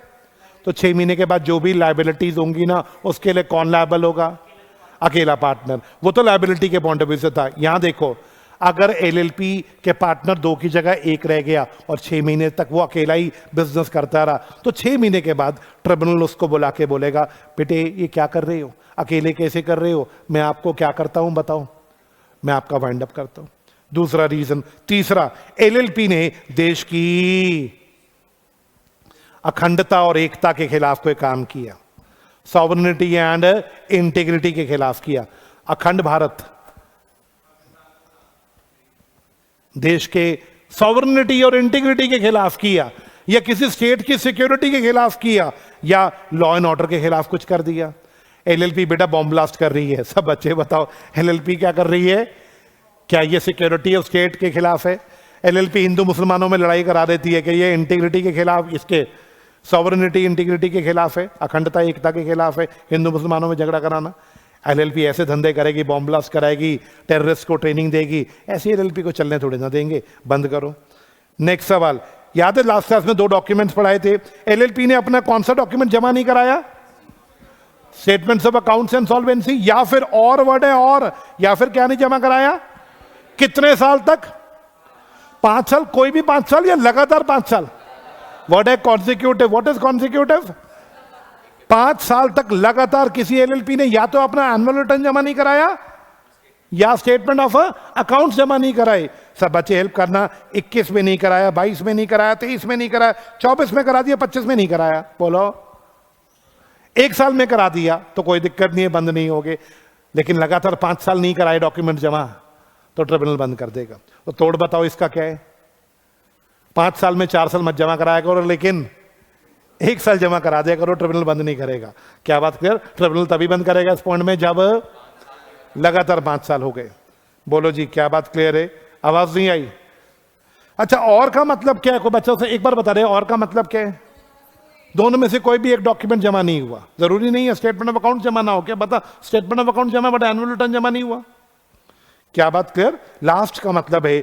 Speaker 1: तो 6 महीने के बाद जो भी लायबिलिटीज होंगी ना, उसके लिए कौन लायबल होगा? अकेला पार्टनर। वो तो लायबिलिटी के पॉइंट ऑफ व्यू से था। यहां देखो, अगर एलएलपी के पार्टनर 2 की जगह 1 रह गया और 6 महीने तक वो अकेला ही बिजनेस करता रहा, तो 6 महीने के बाद ट्रिब्यूनल उसको बुला के बोलेगा, बेटे ये क्या कर रहे हो, अकेले कैसे कर रहे हो, मैं आपको क्या करता हूं बताओ, मैं आपका वाइंड अप करता हूं। दूसरा रीजन। तीसरा, एलएलपी ने देश की अखंडता और एकता के खिलाफ कोई काम किया, सॉवरेनिटी एंड इंटीग्रिटी के खिलाफ किया। अखंड भारत, देश के सॉवरेनिटी और इंटीग्रिटी के खिलाफ किया, या किसी स्टेट की सिक्योरिटी के खिलाफ किया, या लॉ एंड ऑर्डर के खिलाफ कुछ कर दिया। एलएलपी बेटा बॉम्ब ब्लास्ट कर रही है। सब बच्चे बताओ एलएलपी क्या कर रही है? क्या ये सिक्योरिटी ऑफ स्टेट के खिलाफ है? एलएलपी हिंदू मुसलमानों में लड़ाई करा देती है कि ये इंटीग्रिटी के खिलाफ, इसके सॉवरेनिटी इंटीग्रिटी के खिलाफ है, अखंडता एकता के खिलाफ है, हिंदू मुसलमानों में झगड़ा कराना। एलएलपी ऐसे धंधे करेगी, बॉम्ब ब्लास्ट कराएगी, टेररिस्ट को ट्रेनिंग देगी, ऐसे एलएलपी को चलने थोड़ी ना देंगे, बंद करो। नेक्स्ट सवाल, याद है लास्ट क्लास में 2 डॉक्यूमेंट्स पढ़ाए थे। एलएलपी ने अपना कौन सा डॉक्यूमेंट जमा नहीं कराया? Statements of accounts and solvency, या फिर और वर्ड है और, या फिर क्या नहीं जमा कराया? कितने साल तक? 5 साल, कोई भी 5 साल या लगातार 5 साल? वर्ड है कॉन्सिक्यूटिव। What is consecutive? 5 साल तक लगातार किसी एलएलपी ने या तो अपना एनुअल रिटर्न जमा नहीं कराया या स्टेटमेंट ऑफ अकाउंट जमा नहीं कराए। सब बच्चे हेल्प करना, 21 में नहीं कराया, 22 में नहीं कराया, 23 में नहीं कराया, 24 में करा दिया, 25 में नहीं कराया। बोलो, 1 साल में करा दिया तो कोई दिक्कत नहीं है, बंद नहीं होगे। लेकिन लगातार 5 साल नहीं कराए डॉक्यूमेंट जमा तो ट्रिब्यूनल बंद कर देगा। तो तोड़ बताओ इसका क्या है? 5 साल में 4 साल मत जमा कराया करो, लेकिन 1 साल जमा करा दिया करो, ट्रिब्यूनल बंद नहीं करेगा। क्या बात क्लियर? ट्रिब्यूनल तभी बंद करेगा इस पॉइंट में जब लगातार 5 साल हो गए। बोलो जी, क्या बात क्लियर है? आवाज नहीं आई? अच्छा, और का मतलब क्या है? कोई बच्चों से एक बार बता रहे, और का मतलब क्या है? दोनों में से कोई भी एक डॉक्यूमेंट जमा नहीं हुआ। जरूरी नहीं है स्टेटमेंट ऑफ अकाउंट जमा ना हो। क्या बता, स्टेटमेंट ऑफ अकाउंट जमा बट एनुअल रिटर्न जमा नहीं हुआ। क्या बात क्लियर? लास्ट का मतलब है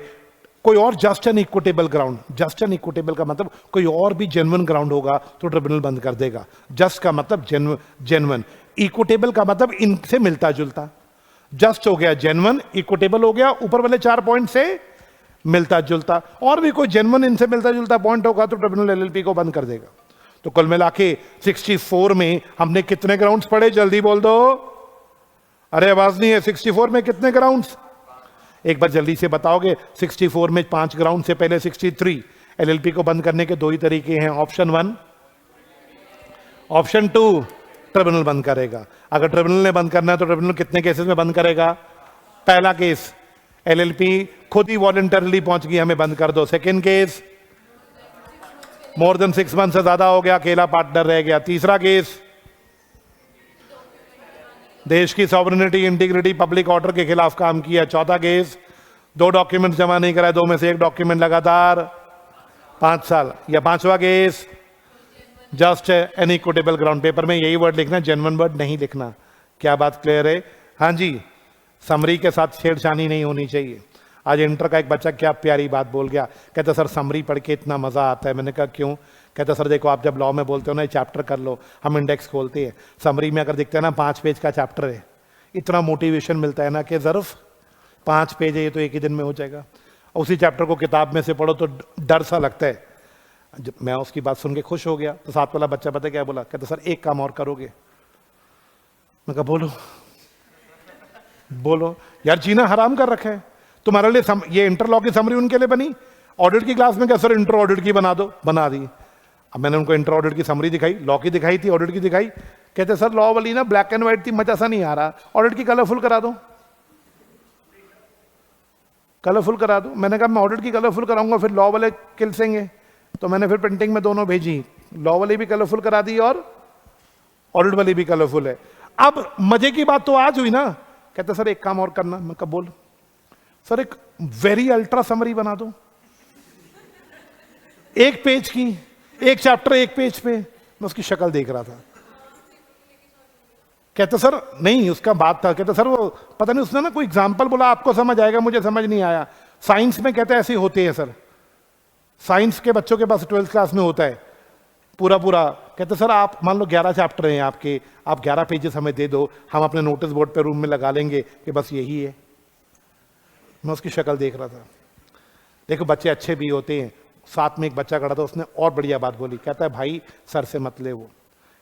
Speaker 1: कोई और just an equitable ground. Just an equitable का मतलब कोई और भी जेन्युइन ग्राउंड होगा तो ट्रिब्यूनल बंद कर देगा। जस्ट का मतलब जेन्युइन, इक्विटेबल का मतलब इनसे मिलता जुलता। जस्ट हो गया जेन्युइन, इक्विटेबल हो गया ऊपर वाले 4 पॉइंट से मिलता जुलता। और भी कोई जेन्युइन इनसे मिलता जुलता पॉइंट होगा तो ट्रिब्यूनल एलएलपी को बंद कर देगा। तो कुल मिला के 64 में हमने कितने ग्राउंड्स पढ़े? जल्दी बोल दो। अरे आवाज नहीं है। 64 में कितने ग्राउंड्स? एक बार जल्दी से बताओगे। 64 में 5 ग्राउंड से पहले 63। एलएलपी को बंद करने के 2 ही तरीके हैं, ऑप्शन 1, ऑप्शन 2, ट्रिब्यूनल बंद करेगा। अगर ट्रिब्यूनल ने बंद करना है तो ट्रिब्यूनल कितने केसेस में बंद करेगा? पहला केस, एलएलपी खुद ही वॉलंटरली पहुंच गई, हमें बंद कर दो। Second case, more than 6 month से ज्यादा हो गया, अकेला पार्टनर रह गया। तीसरा केस, देश की सॉवरेनिटी, इंटीग्रिटी, पब्लिक ऑर्डर के खिलाफ काम किया। चौथा केस, 2 डॉक्यूमेंट जमा नहीं कराए, 2 में से 1 डॉक्यूमेंट लगातार 5 साल। या 5वां case, just an equitable ground. Paper में यही वर्ड लिखना, जेन्युइन वर्ड नहीं लिखना। क्या बात क्लियर है? हाँ जी, समरी के साथ छेड़छानी नहीं होनी चाहिए। आज इंटर का एक बच्चा क्या प्यारी बात बोल गया, कहता सर समरी पढ़ के इतना मजा आता है। मैंने कहा क्यों? कहता सर देखो, आप जब लॉ में बोलते हो ना ये चैप्टर कर लो, हम इंडेक्स खोलते हैं, समरी में अगर दिखता है ना 5 पेज का चैप्टर है, इतना मोटिवेशन मिलता है ना कि ज़रूफ 5 पेज है, ये तो एक ही दिन में हो जाएगा। उसी चैप्टर को किताब में से पढ़ो तो डर सा लगता है। जब मैं उसकी बात सुन के खुश हो गया तो साथ वाला बच्चा पता क्या बोला? कहता सर एक काम और करोगे? मैं कहा बोलो। बोलो यार, जीना हराम कर रखा है तुम्हारे लिए। ये इंटर लॉ की समरी उनके लिए बनी। ऑडिट की क्लास में क्या सर इंटर ऑडिट की बना दो, बना दी। अब मैंने उनको इंटर ऑडिट की समरी दिखाई, लॉ की दिखाई थी, ऑडिट की दिखाई। कहते सर लॉ वाली ना ब्लैक एंड व्हाइट थी, मजा सा नहीं आ रहा, ऑडिट की कलरफुल करा दो, कलरफुल करा दो। मैंने कहा मैं ऑडिट की कलरफुल कराऊंगा, फिर लॉ वाले किलसेंगे। तो मैंने फिर प्रिंटिंग में दोनों भेजी, लॉ वाली भी कलरफुल करा दी और ऑडिट वाली भी कलरफुल है। अब मजे की बात तो आज हुई ना। कहते सर एक काम और करना। मैं कब? बोल सर, एक वेरी अल्ट्रा समरी बना दो, 1 पेज की, 1 चैप्टर 1 पेज पे। मैं उसकी शक्ल देख रहा था। कहते सर नहीं, उसका बात था। कहते सर वो पता नहीं उसने ना कोई एग्जाम्पल बोला, आपको समझ आएगा, मुझे समझ नहीं आया। साइंस में कहते ऐसे होते हैं सर, साइंस के बच्चों के पास 12th क्लास में होता है पूरा पूरा। कहते सर आप मान लो 11 चैप्टर हैं आपके, आप 11 पेजेस हमें दे दो, हम अपने नोटिस बोर्ड पे रूम में लगा लेंगे कि बस यही है। मैं उसकी शक्ल देख रहा था। देखो बच्चे अच्छे भी होते हैं। साथ में एक बच्चा खड़ा था, उसने और बढ़िया बात बोली। कहता है भाई सर से मत ले वो,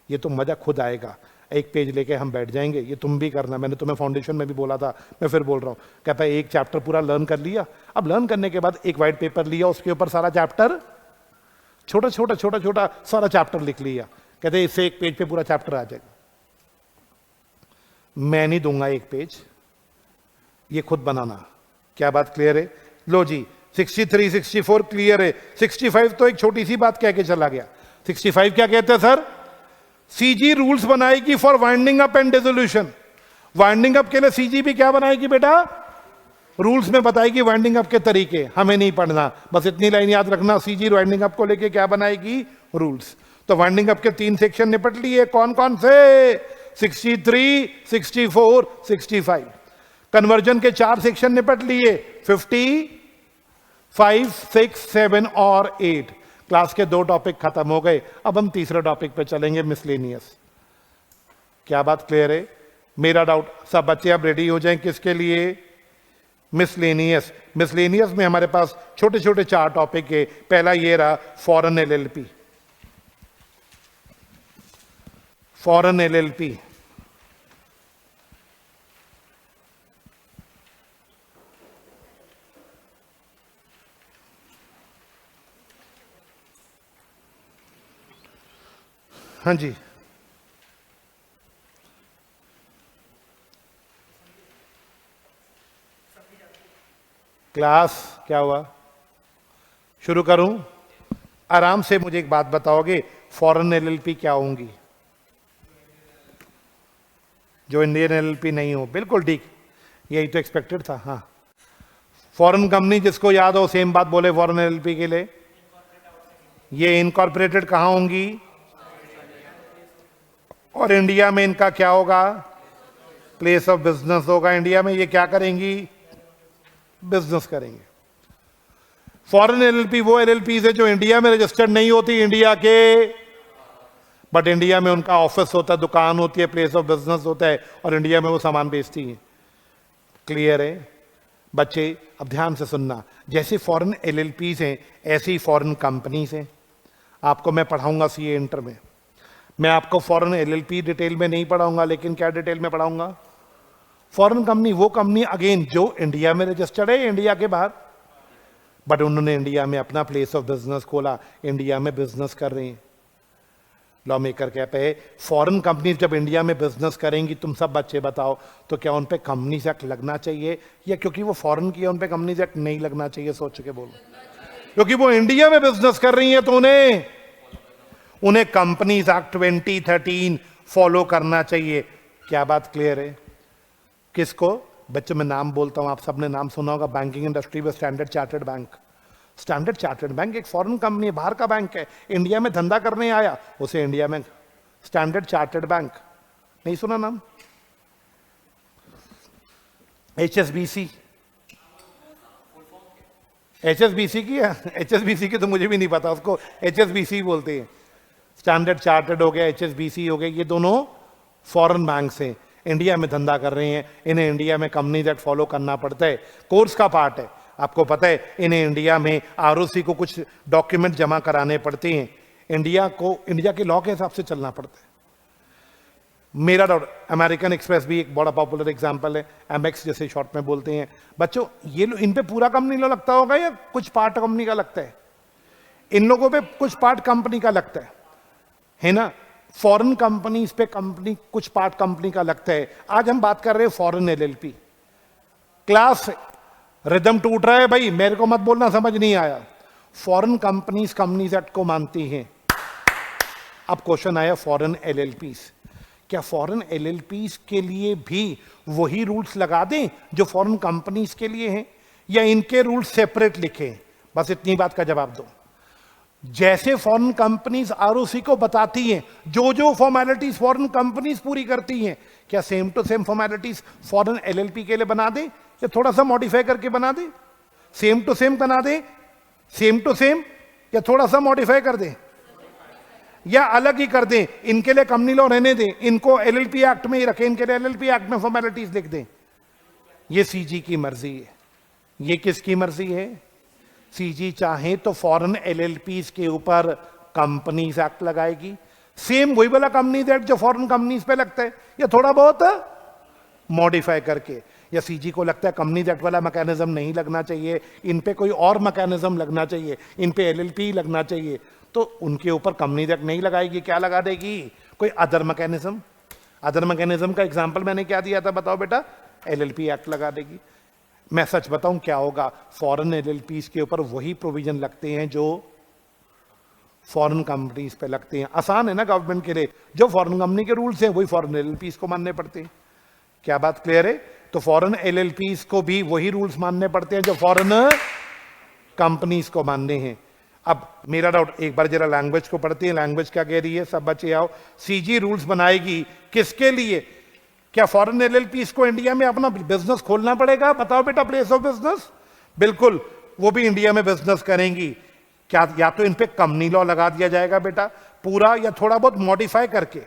Speaker 1: ये तो मजा खुद आएगा, 1 पेज लेके हम बैठ जाएंगे, ये तुम भी करना। मैंने तुम्हें फाउंडेशन में भी बोला था, मैं फिर बोल रहा हूँ। कहता है 1 चैप्टर पूरा लर्न कर लिया, अब लर्न करने के बाद एक वाइट पेपर लिया, उसके ऊपर सारा चैप्टर छोटा छोटा छोटा छोटा सारा चैप्टर लिख लिया। कहते इससे 1 पेज पे पूरा चैप्टर आ जाएगा। मैं नहीं दूंगा 1 पेज, ये खुद बनाना। क्या बात क्लियर है? लो जी 63 64 क्लियर है। 65 तो एक छोटी सी बात कह के चला गया। 65 क्या कहते हैं सर? सीजी रूल्स बनाएगी for winding up and dissolution. Winding up के लिए सीजी भी क्या बनाएगी बेटा? रूल्स में बताएगी वाइंडिंग अप के तरीके। हमें नहीं पढ़ना, बस इतनी लाइन याद रखना, सीजी वाइंडिंग अप को लेके क्या बनाएगी? रूल्स। तो वाइंडिंग अप के 3 सेक्शन निपट लिए। कौन कौन से? 63 64 65। कन्वर्जन के 4 सेक्शन निपट लिए, 50 5 6 7 और 8। क्लास के 2 टॉपिक खत्म हो गए। अब हम तीसरे टॉपिक पे चलेंगे, मिसलेनियस। क्या बात क्लियर है? मेरा डाउट, सब बच्चे अब रेडी हो जाएं किसके लिए? मिसलेनियस। मिसलेनियस में हमारे पास छोटे छोटे 4 टॉपिक है। पहला ये रहा फॉरेन एलएलपी। फॉरेन एलएलपी, हाँ जी, क्लास क्या हुआ? शुरू करूं? आराम से मुझे एक बात बताओगे, फॉरेन एलएलपी क्या होंगी? जो इंडियन एलएलपी नहीं हो। बिल्कुल ठीक, यही तो एक्सपेक्टेड था। हाँ, फॉरेन कंपनी जिसको याद हो सेम बात बोले फॉरेन एलएलपी के लिए। ये इनकॉर्पोरेटेड कहां होंगी? और इंडिया में इनका क्या होगा? प्लेस ऑफ बिजनेस होगा। इंडिया में ये क्या करेंगी? बिजनेस करेंगे। फॉरेन एलएलपी वो एलएलपी है जो इंडिया में रजिस्टर्ड नहीं होती, इंडिया के, बट इंडिया में उनका ऑफिस होता है, दुकान होती है, प्लेस ऑफ बिजनेस होता है, और इंडिया में वो सामान बेचती है। क्लियर है बच्चे? अब ध्यान से सुनना, जैसे फॉरेन एलएलपीज हैं ऐसी फॉरेन कंपनीज हैं। आपको मैं पढ़ाऊंगा सीए इंटर में, मैं आपको फॉरेन एलएलपी डिटेल में नहीं पढ़ाऊंगा, लेकिन क्या डिटेल में पढ़ाऊंगा? फॉरेन कंपनी वो कंपनी अगेन जो इंडिया में रजिस्टर्ड है, इंडिया के बाहर, बट उन्होंने इंडिया में अपना प्लेस ऑफ बिजनेस खोला, इंडिया में बिजनेस कर रहे हैं। लॉ मेकर कहते हैं फॉरेन कंपनीज जब इंडिया में बिजनेस करेंगी, तुम सब बच्चे बताओ, तो क्या उन पे कंपनीज एक्ट लगना चाहिए, या क्योंकि वो फॉरेन की है उन पे कंपनीज एक्ट नहीं लगना चाहिए? सोच के बोलो। क्योंकि वो इंडिया में बिजनेस कर रही है तो उन्हें कंपनीज एक्ट 2013 फॉलो करना चाहिए। क्या बात क्लियर है? किसको? बच्चों में नाम बोलता हूं, आप सबने नाम सुना होगा बैंकिंग इंडस्ट्री में, standard chartered bank. Standard chartered bank एक फॉरेन कंपनी है, बाहर का बैंक है, इंडिया में धंधा करने आया, उसे इंडिया में स्टैंडर्ड चार्टर्ड बैंक। नहीं सुना नाम? एचएसबीसी, एचएसबीसी की है, एचएसबीसी की तो मुझे भी नहीं पता, उसको एचएसबीसी बोलते हैं। स्टैंडर्ड चार्टर्ड हो गया, एचएसबीसी हो गया, ये दोनों फॉरेन बैंक्स हैं, इंडिया में धंधा कर रहे हैं, इन्हें इंडिया में कंपनीज एक्ट फॉलो करना पड़ता है, कोर्स का पार्ट है। आपको पता है इन्हें इंडिया में आरओसी को कुछ डॉक्यूमेंट जमा कराने पड़ते हैं, इंडिया को इंडिया के लॉ के हिसाब से चलना पड़ता है। मेरा डॉट अमेरिकन एक्सप्रेस भी एक बड़ा पॉपुलर एग्जांपल है, एमएक्स जैसे शॉर्ट में बोलते हैं। बच्चों ये इन पे पूरा कंपनी लॉ लगता होगा या कुछ पार्ट कंपनी का लगता है? इन लोगों पे कुछ पार्ट कंपनी का लगता है ना? फॉरेन कंपनीज पे कंपनी कुछ पार्ट कंपनी का लगता है। आज हम बात कर रहे हैं फॉरेन एलएलपी। क्लास रिदम टूट रहा है भाई, मेरे को मत बोलना समझ नहीं आया। फॉरेन कंपनीज कंपनीज एक्ट को मानती हैं। अब क्वेश्चन आया फॉरेन एलएलपीज, क्या फॉरेन एलएलपीज के लिए भी वही रूल्स लगा दें जो फॉरेन कंपनीज के लिए हैं, या इनके रूल्स सेपरेट लिखे? बस इतनी बात का जवाब दो। जैसे फॉरेन कंपनीज आरओसी को बताती हैं जो जो फॉर्मेलिटीज फॉरेन कंपनीज पूरी करती हैं, क्या same to same formalities foreign LLP के लिए बना दें, या थोड़ा सा मॉडिफाई करके बना दें? सेम टू सेम बना दें, सेम टू सेम, या थोड़ा सा मॉडिफाई कर दें, या अलग ही कर दें? इनके लिए कंपनी लॉ रहने दें, इनको एलएलपी एक्ट में ही रखें, इनके लिए एलएलपी एक्ट में फॉर्मेलिटीज लिख दें। ये सीजी की मर्जी है। ये किसकी मर्जी है? सीजी चाहे तो फॉरेन एलएलपीज के ऊपर कंपनीज एक्ट लगाएगी, सेम वही वाला कंपनीज एक्ट जो फॉरेन कंपनीज पे लगता है, या थोड़ा बहुत मॉडिफाई करके। या सीजी को लगता है कंपनीज एक्ट वाला मैकेनिज्म नहीं लगना चाहिए, इन पे कोई और मैकेनिज्म लगना चाहिए, इन पे एलएलपी लगना चाहिए, तो उनके ऊपर कंपनीज एक्ट नहीं लगाएगी, क्या लगा देगी? कोई अदर मैकेनिज्म। अदर मैकेनिज्म का एग्जांपल मैंने क्या दिया था बताओ बेटा? एलएलपी एक्ट लगा देगी। मैं सच बताऊं क्या होगा, फॉरेन एलएलपीज के ऊपर वही प्रोविजन लगते हैं जो फॉरेन कंपनीज पे लगते हैं। आसान है ना गवर्नमेंट के लिए, जो फॉरेन कंपनी के रूल्स हैं वही फॉरेन एलएलपीज को मानने पड़ते हैं। क्या बात क्लियर है? तो फॉरेन एलएलपीज को भी वही रूल्स मानने पड़ते हैं जो फॉरेन कंपनीज को मानने हैं। अब मेरा डाउट, एक बार जरा लैंग्वेज को पढ़ते हैं, लैंग्वेज क्या कह रही है? सब बच्चे आओ। सीजी रूल्स बनाएगी किसके लिए? क्या फॉरेन एलएलपीज को इंडिया में अपना बिजनेस खोलना पड़ेगा? बताओ बेटा, प्लेस ऑफ बिजनेस। बिल्कुल, वो भी इंडिया में बिजनेस करेंगी। क्या या तो इन पे कंपनी लॉ लगा दिया जाएगा बेटा पूरा, या थोड़ा बहुत मॉडिफाई करके?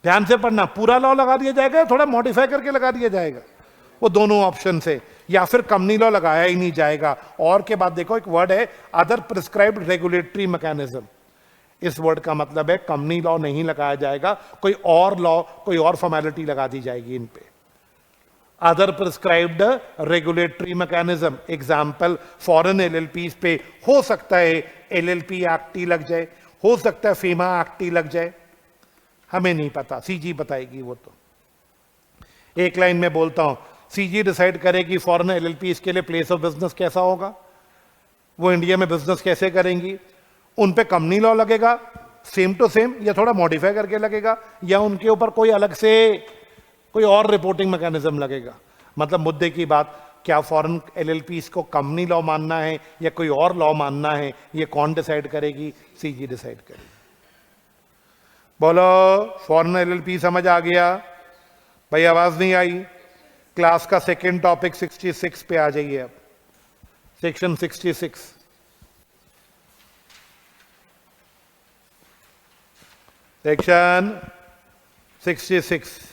Speaker 1: ध्यान से पढ़ना, पूरा लॉ लगा दिया जाएगा या थोड़ा मॉडिफाई करके लगा दिया जाएगा? वो दोनों ऑप्शन से, या फिर कंपनी लॉ लगाया ही नहीं जाएगा। और के बाद देखो एक वर्ड है अदर प्रिस्क्राइब्ड रेगुलेटरी मैकेनिज्म। इस वर्ड का मतलब है कंपनी लॉ नहीं लगाया जाएगा, कोई और लॉ, कोई और फॉर्मेलिटी लगा दी जाएगी इन पे। Other prescribed regulatory mechanism, example foreign LLP पे हो सकता है एलएलपी एक्ट ही लग जाए, हो सकता है फीमा एक्ट ही लग जाए, हमें नहीं पता, सीजी बताएगी वो। तो एक लाइन में बोलता हूं, सीजी डिसाइड करेगी फॉरेन एलएलपी के लिए प्लेस ऑफ बिजनेस कैसा होगा, वो इंडिया में बिजनेस कैसे करेंगी, उन पे कंपनी लॉ लगेगा सेम टू सेम या थोड़ा मॉडिफाई करके लगेगा, या उनके ऊपर कोई अलग से कोई और रिपोर्टिंग मैकेनिज्म लगेगा। मतलब मुद्दे की बात, क्या फॉरेन एलएलपीज को कंपनी लॉ मानना है या कोई और लॉ मानना है, ये कौन डिसाइड करेगी, सीजी डिसाइड करेगी। बोलो फॉरेन एलएलपी समझ आ गया भाई? आवाज नहीं आई? क्लास का सेकंड टॉपिक 66 पे आ जाइए अब, सेक्शन 66। सेक्शन 66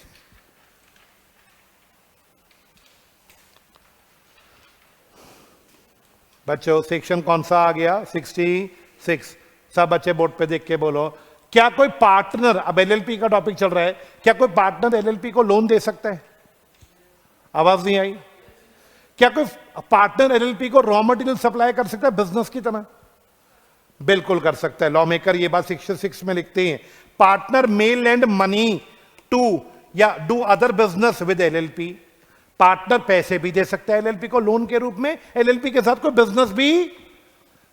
Speaker 1: बच्चों, सेक्शन कौन सा आ गया? 66। सब बच्चे बोर्ड पे देख के बोलो, क्या कोई पार्टनर, अब एलएलपी का टॉपिक चल रहा है, क्या कोई पार्टनर एलएलपी को लोन दे सकता है? आवाज नहीं आई? क्या कोई पार्टनर एलएलपी को रॉ मटेरियल सप्लाई कर सकता है बिजनेस की तरह? बिल्कुल कर सकता है। लॉ मेकर ये बात 66 में लिखते हैं, partner may lend money to या do other business with LLP. Partner पैसे भी दे सकता है एलएलपी को लोन के रूप में, एलएलपी के साथ कोई बिजनेस भी।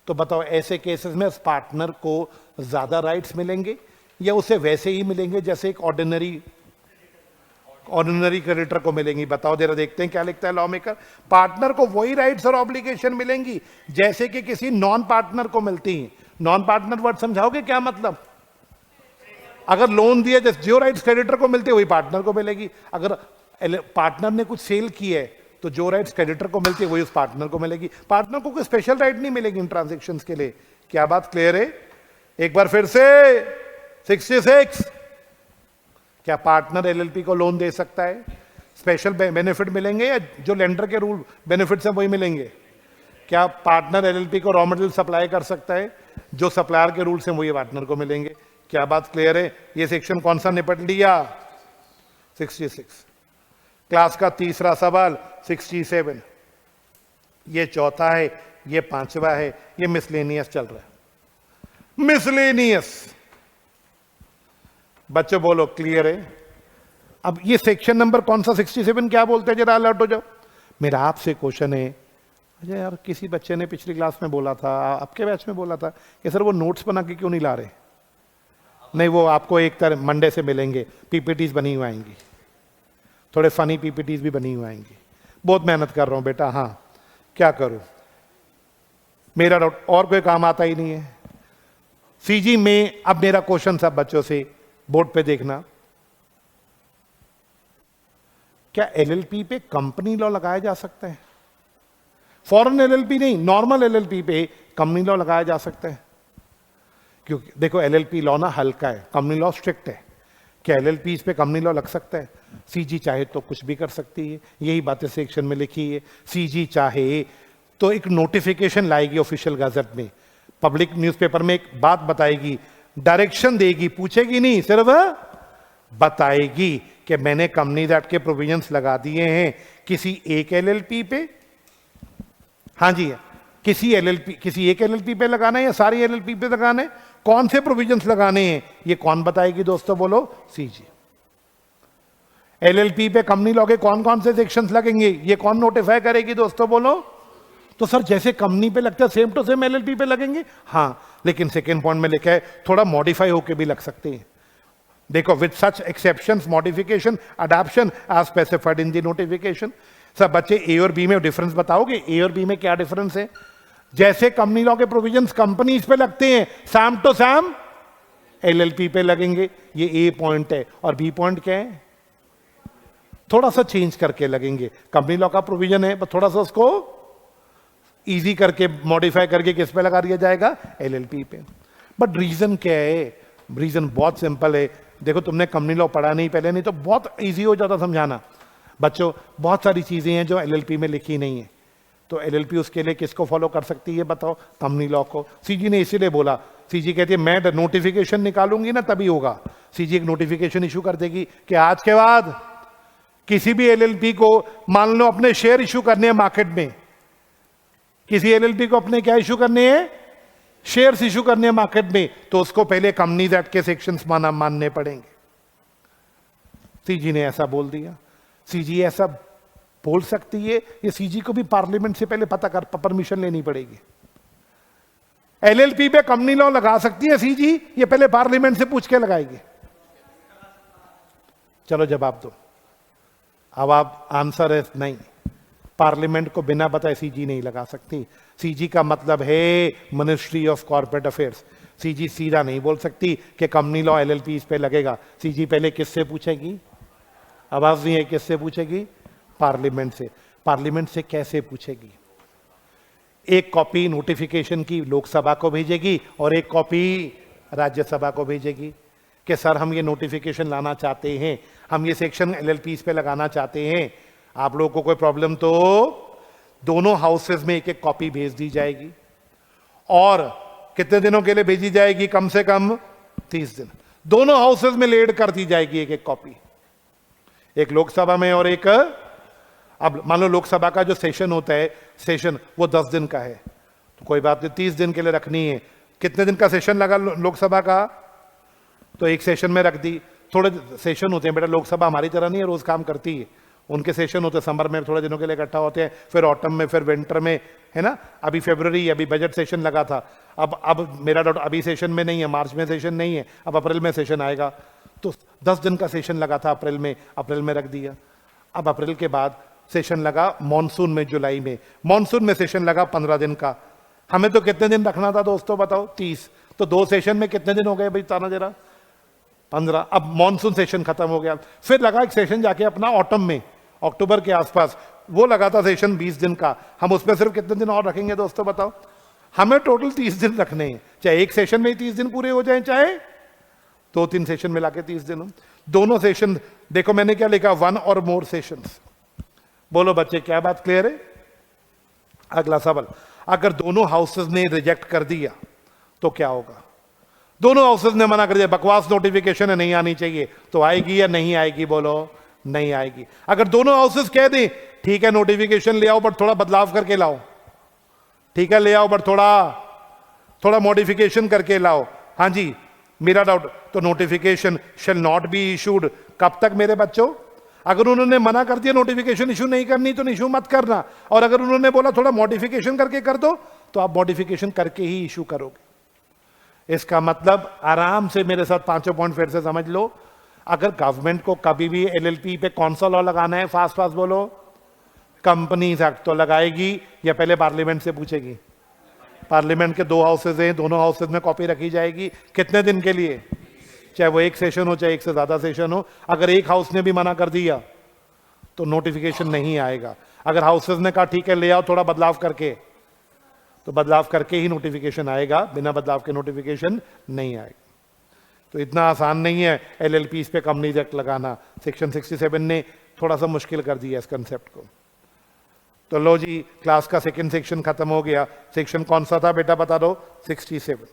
Speaker 1: तो बताओ ऐसे केसेस में उस पार्टनर को ज्यादा राइट्स मिलेंगे या उसे वैसे ही मिलेंगे जैसे एक ऑर्डिनरी क्रेडिटर को मिलेंगी? बताओ जरा, देखते हैं क्या लिखता है लॉ मेकर। पार्टनर को वही राइट्स और ऑब्लिगेशन मिलेंगी जैसे कि किसी नॉन पार्टनर को मिलती हैं। नॉन पार्टनर वर्ड समझाओगे क्या मतलब? अगर लोन दिया जैसे जो राइट्स क्रेडिटर को मिलती है वही पार्टनर को मिलेगी। अगर पार्टनर ने कुछ सेल की है तो जो राइट्स क्रेडिटर को मिलती है वही उस पार्टनर को मिलेगी। पार्टनर को कोई स्पेशल राइट नहीं मिलेगी इन ट्रांजैक्शंस के लिए। क्या बात क्लियर है? एक बार फिर से 66, क्या पार्टनर एलएलपी को लोन दे सकता है? स्पेशल बेनिफिट मिलेंगे या जो लेंडर के रूल बेनिफिट्स हैं वही मिलेंगे? क्या पार्टनर एलएलपी को रॉ मटेरियल सप्लाई कर सकता है? जो सप्लायर के रूल्स हैं वही पार्टनर को मिलेंगे। क्या बात क्लियर है? ये सेक्शन कौन सा निपट लिया? 66। क्लास का तीसरा सवाल 67, ये चौथा है, ये पांचवा है, ये मिसलेनियस चल रहा है। मिसलेनियस बच्चों बोलो क्लियर है? अब ये सेक्शन नंबर कौन सा 67 क्या बोलते हैं, जरा अलर्ट हो जाओ। मेरा आपसे क्वेश्चन है, अच्छा यार किसी बच्चे ने पिछली क्लास में बोला था, आपके बैच में बोला था कि सर वो नोट्स बना के क्यों नहीं ला रहे? नहीं, वो आपको एक तरह मंडे से मिलेंगे, पीपीटीज बनी हुई आएंगी, थोड़े फनी पीपीटीज भी बनी हुई आएंगी। बहुत मेहनत कर रहा हूं बेटा, हाँ क्या करूं, मेरा और कोई काम आता ही नहीं है। सीजी में अब मेरा क्वेश्चन सब बच्चों से बोर्ड पे देखना, क्या एलएलपी पे कंपनी लॉ लगाया जा सकता है? फॉरेन एलएलपी नहीं, नॉर्मल एलएलपी पे कंपनी लॉ लगाया जा सकता है? क्योंकि देखो एलएलपी लॉ ना हल्का है, कंपनी लॉ स्ट्रिक्ट है। क्या एलएलपी पे कंपनी लॉ लग सकता है? सीजी चाहे तो कुछ भी कर सकती है, यही बातें सेक्शन में लिखी है। सीजी चाहे तो एक नोटिफिकेशन लाएगी ऑफिशियल गजट में, पब्लिक न्यूज़पेपर में एक बात बताएगी, डायरेक्शन देगी, पूछेगी नहीं, सिर्फ बताएगी कि मैंने कंपनीज एक्ट के प्रोविजंस लगा दिए हैं किसी एक एलएलपी पे। हाँ जी, किसी एक एलएलपी पे लगाना है या सारी एलएलपी पे लगाना है, कौन से प्रोविजंस लगाने हैं ये कौन बताएगी दोस्तों? बोलो सीजी। एलएलपी पे कंपनी लॉ के कौन कौन से सेक्शंस लगेंगे ये कौन नोटिफाई करेगी दोस्तों? बोलो। तो सर जैसे कंपनी पे लगता है सेम टू सेम एलएलपी पे लगेंगे? हाँ, लेकिन सेकेंड पॉइंट में लिखा है थोड़ा मॉडिफाई होकर भी लग सकते हैं। देखो, with such exceptions modification adoption as specified in the notification. सब बच्चे ए और बी में डिफरेंस बताओगे? ए और बी में क्या डिफरेंस है? जैसे कंपनी लॉ के प्रोविजंस कंपनीज पे लगते हैं, सैम टू सैम एलएलपी पे लगेंगे। ये ए पॉइंट है। और बी पॉइंट क्या है? थोड़ा सा चेंज करके लगेंगे। कंपनी लॉ का प्रोविजन है, बस थोड़ा सा उसको इजी करके मॉडिफाई करके किस पे लगा दिया जाएगा? एलएलपी पे। बट रीजन क्या है? रीजन बहुत सिंपल है। देखो, तुमने कंपनी लॉ पढ़ा नहीं पहले, नहीं तो बहुत इजी हो जाता समझाना। बच्चों, बहुत सारी चीजें हैं जो एलएलपी में लिखी नहीं है, तो एलएलपी उसके लिए किसको फॉलो कर सकती है बताओ? कंपनी लॉ को। सीजी ने इसीलिए बोला सीजी कहती है मैं नोटिफिकेशन निकालूंगी ना तभी होगा। सीजी एक नोटिफिकेशन इशू कर देगी कि आज के बाद किसी भी एलएलपी को मान लो अपने शेयर इशू करने हैं मार्केट में, किसी एलएलपी को अपने क्या इशू करने हैं, शेयर्स इशू करने हैं मार्केट में, तो उसको पहले कंपनीज एक्ट के सेक्शंस मानने पड़ेंगे। सीजी ने ऐसा बोल दिया। सीजी ऐसा बोल सकती है, ये सीजी को भी पार्लियामेंट से पहले पता कर परमिशन लेनी पड़ेगी। एलएलपी पे कंपनी लॉ लगा सकती है सीजी, ये पहले पार्लियामेंट से पूछ के लगाएगी। चलो जवाब दो। अब आप आंसर है नहीं, पार्लियामेंट को बिना बताए सीजी नहीं लगा सकती। सीजी का मतलब है ministry of corporate affairs. CG सीधा नहीं बोल सकती कि कंपनी लॉ एलएलपी इस पे लगेगा। सीजी पहले किससे पूछेगी? आवाज नहीं है, किससे पूछेगी? पार्लियामेंट से। पार्लियामेंट से कैसे पूछेगी? एक कॉपी नोटिफिकेशन की लोकसभा को भेजेगी और एक कॉपी राज्यसभा को भेजेगी कि सर हम ये नोटिफिकेशन लाना चाहते हैं, हम ये सेक्शन एलएलपी पे लगाना चाहते हैं, आप लोगों को कोई प्रॉब्लम तो? दोनों हाउसेस में एक एक कॉपी भेज दी जाएगी। और कितने दिनों के लिए भेजी जाएगी? कम से कम 30 दिन। दोनों हाउसेस में लेड कर दी जाएगी एक एक कॉपी, एक लोकसभा में और एक, अब मान लो लोकसभा का जो सेशन होता है, सेशन वो 10 दिन का है, तो कोई बात नहीं, 30 दिन के लिए रखनी है। कितने दिन का सेशन लगा लोकसभा का? तो एक सेशन में रख दी। थोड़े सेशन होते हैं बेटा, लोकसभा हमारी तरह नहीं है रोज काम करती है, उनके सेशन होते हैं समर में थोड़े दिनों के लिए इकट्ठा होते हैं, फिर ऑटम में, फिर विंटर में, है ना। अभी फरवरी, अभी बजट सेशन लगा था, अब मेरा डाउट अभी सेशन में नहीं है, मार्च में सेशन नहीं है, अब अप्रैल में सेशन आएगा। तो 10 दिन का सेशन लगा था अप्रैल में रख दिया। अब अप्रैल के बाद सेशन लगा मॉनसून में, जुलाई में, मॉनसून में सेशन लगा 15 दिन का। हमें तो कितने दिन रखना था दोस्तों बताओ? 30। तो 2 सेशन में कितने दिन हो गए भाई, ताना जरा? 15। अब मॉनसून सेशन खत्म हो गया, फिर लगा एक सेशन जाके अपना ऑटम में, अक्टूबर के आसपास, वो लगा था सेशन 20 दिन का। हम उसमें सिर्फ कितने दिन और रखेंगे दोस्तों बताओ? हमें टोटल 30 दिन रखने हैं, चाहे एक सेशन में ही 30 दिन पूरे हो जाए, चाहे 2-3 सेशन मिला के 30 दिन हो। दोनों सेशन, देखो मैंने क्या लिखा, 1 और मोर सेशंस। बोलो बच्चे क्या बात क्लियर है? अगला सवाल, अगर दोनों हाउसेस ने रिजेक्ट कर दिया तो क्या होगा? दोनों हाउसेस ने मना कर दिया, बकवास नोटिफिकेशन है, नहीं आनी चाहिए, तो आएगी या नहीं आएगी? बोलो नहीं आएगी। अगर दोनों हाउसेस कह दें ठीक है नोटिफिकेशन ले आओ बट थोड़ा बदलाव करके लाओ, ठीक है ले आओ बट थोड़ा मॉडिफिकेशन करके लाओ, हाँ जी मेरा डाउट, तो notification shall not be issued. कब तक मेरे बच्चों? अगर उन्होंने मना कर दिया नोटिफिकेशन इशू नहीं करनी तो इशू मत करना, और अगर उन्होंने बोला थोड़ा मॉडिफिकेशन करके कर दो तो आप मॉडिफिकेशन करके ही इशू करोगे। इसका मतलब आराम से मेरे साथ 5 पॉइंट फिर से समझ लो। अगर गवर्नमेंट को कभी भी एलएलपी पे कौन सा लॉ लगाना है, फास्ट बोलो, कंपनीज एक्ट तो लगाएगी या पहले पार्लियामेंट से पूछेगी? पार्लियामेंट के 2 हाउसेज हैं, दोनों हाउसेज में कॉपी रखी जाएगी। कितने दिन के लिए? चाहे वो एक सेशन हो चाहे एक से ज्यादा सेशन हो। अगर एक हाउस ने भी मना कर दिया तो नोटिफिकेशन नहीं आएगा। अगर हाउसेज ने कहा ठीक है ले आओ थोड़ा बदलाव करके, तो बदलाव करके ही नोटिफिकेशन आएगा, बिना बदलाव के नोटिफिकेशन नहीं आएगा। तो इतना आसान नहीं है एलएलपी पे कंपनीज एक्ट लगाना। सेक्शन 67 ने थोड़ा सा मुश्किल कर दिया इस कंसेप्ट को। तो लो जी, क्लास का सेकंड सेक्शन खत्म हो गया। सेक्शन कौन सा था बेटा बता दो? 67।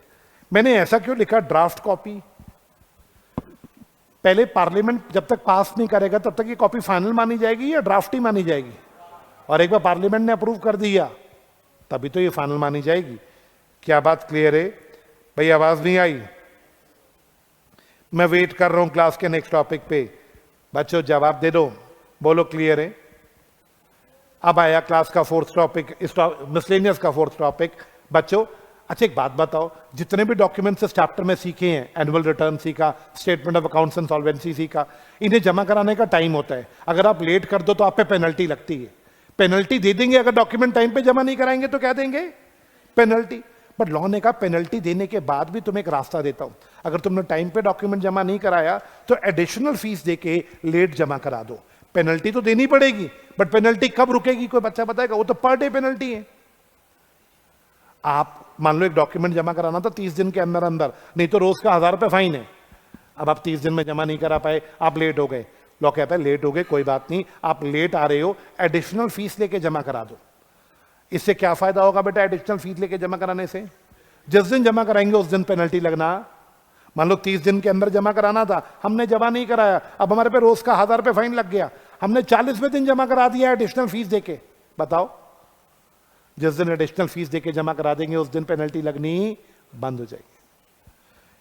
Speaker 1: मैंने ऐसा क्यों लिखा ड्राफ्ट कॉपी? पहले पार्लियामेंट जब तक पास नहीं करेगा तब तक ये कॉपी फाइनल मानी जाएगी या ड्राफ्ट ही मानी जाएगी? और एक बार पार्लियामेंट ने अप्रूव कर दिया तभी तो ये फाइनल मानी जाएगी। क्या बात क्लियर है भाई? आवाज नहीं आई? मैं वेट कर रहा हूं क्लास के नेक्स्ट टॉपिक पे, बच्चों जवाब दे दो, बोलो क्लियर है? अब आया क्लास का 4th टॉपिक, मिसलेनियस का 4th टॉपिक। बच्चों अच्छा एक बात बताओ, जितने भी डॉक्यूमेंट्स इस चैप्टर में सीखे हैं, एनुअल रिटर्न सीखा, statement of accounts and solvency सीखा, इन्हें जमा कराने का टाइम होता है। अगर आप लेट कर दो तो आप पे पेनल्टी लगती है। पेनल्टी दे देंगे अगर डॉक्यूमेंट टाइम पे जमा नहीं कराएंगे तो क्या देंगे? पेनल्टी। बट लॉ ने कहा पेनल्टी देने के बाद भी तुम्हें एक रास्ता देता हूं, अगर तुमने टाइम पे डॉक्यूमेंट जमा नहीं कराया तो एडिशनल फीस देके लेट जमा करा दो। पेनल्टी तो देनी पड़ेगी, बट पेनल्टी कब रुकेगी कोई बच्चा बताएगा? वो तो पर डे पेनल्टी है। आप मान लो एक डॉक्यूमेंट जमा कराना था 30 दिन के अंदर अंदर, नहीं तो रोज का 1000 रुपए फाइन है। अब आप 30 दिन में जमा नहीं करा पाए, आप लेट हो गए, लॉ कहता है लेट हो गए कोई बात नहीं, आप लेट आ रहे हो एडिशनल फीस लेके जमा करा दो। इससे क्या फायदा होगा बेटा एडिशनल फीस लेके जमा कराने से? जिस दिन जमा कराएंगे उस दिन पेनल्टी लगना। मान लो 30 दिन के अंदर जमा कराना था, हमने जमा नहीं कराया, अब हमारे पे रोज का 1000 रुपये फाइन लग गया, हमने 40वें दिन जमा करा दिया एडिशनल फीस देके, बताओ जिस दिन एडिशनल फीस देके जमा करा देंगे उस दिन पेनल्टी लगनी बंद हो जाएगी।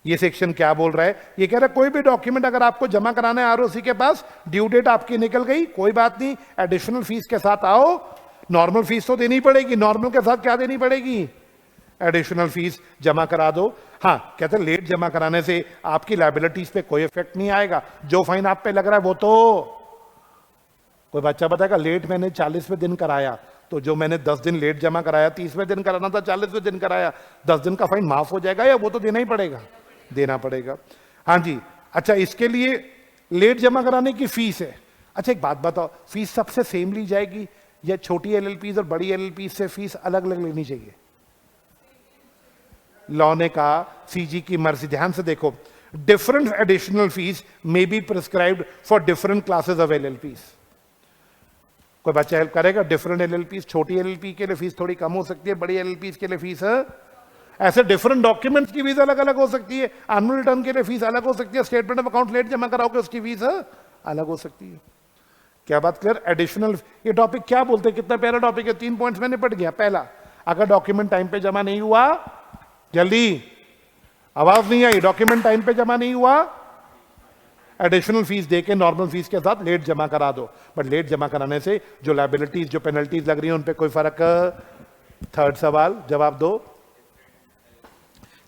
Speaker 1: ये सेक्शन क्या बोल रहा है? ये कह रहा है कोई भी डॉक्यूमेंट अगर आपको जमा कराना है आरओसी के पास, ड्यू डेट आपकी निकल गई, कोई बात नहीं, एडिशनल फीस के साथ आओ, नॉर्मल फीस तो देनी पड़ेगी, नॉर्मल के साथ क्या देनी पड़ेगी? एडिशनल फीस जमा करा दो। हाँ, कहते हैं लेट जमा कराने से आपकी लायबिलिटीज पे कोई इफेक्ट नहीं आएगा, जो फाइन आप पे लग रहा है वो तो कोई बच्चा बताएगा लेट मैंने 40वें दिन कराया, तो जो मैंने 10 दिन लेट जमा कराया 30वें दिन कराना था, 40वें दिन कराया, 10 दिन का फाइन माफ हो जाएगा या वो तो देना ही पड़ेगा? देना पड़ेगा। हाँ जी, अच्छा इसके लिए लेट जमा कराने की फीस है। अच्छा एक बात बताओ, फीस सबसे सेम ली जाएगी या छोटी एलएलपीज और बड़ी एलएलपीज से फीस अलग अलग लेनी चाहिए? लॉ ने कहा सीजी की मर्जी, ध्यान से देखो, different additional fees may be prescribed for different classes of एलएलपीज। कोई बच्चा हेल्प करेगा? डिफरेंट एलएलपीज, छोटी एलएलपी के लिए फीस थोड़ी कम हो सकती है, बड़ी एलएलपीज के लिए फीस ऐसे डिफरेंट डॉक्यूमेंट्स की फीस अलग अलग हो सकती है, एनुअल रिटर्न के लिए फीस अलग हो सकती है, स्टेटमेंट ऑफ अकाउंट लेट जमा कराओगे उसकी फीस अलग हो सकती है। क्या बात क्लियर? एडिशनल, ये टॉपिक क्या बोलते हैं, कितना प्यारा टॉपिक है, 3 पॉइंट्स में निपट गया। पहला, अगर डॉक्यूमेंट टाइम पे जमा नहीं हुआ, जल्दी आवाज नहीं आई, डॉक्यूमेंट टाइम पे जमा नहीं हुआ, एडिशनल फीस देके नॉर्मल फीस के साथ लेट जमा करा दो। बट लेट जमा कराने से जो लायबिलिटीज, जो पेनल्टीज लग रही है उन पे कोई फर्क? थर्ड सवाल जवाब दो,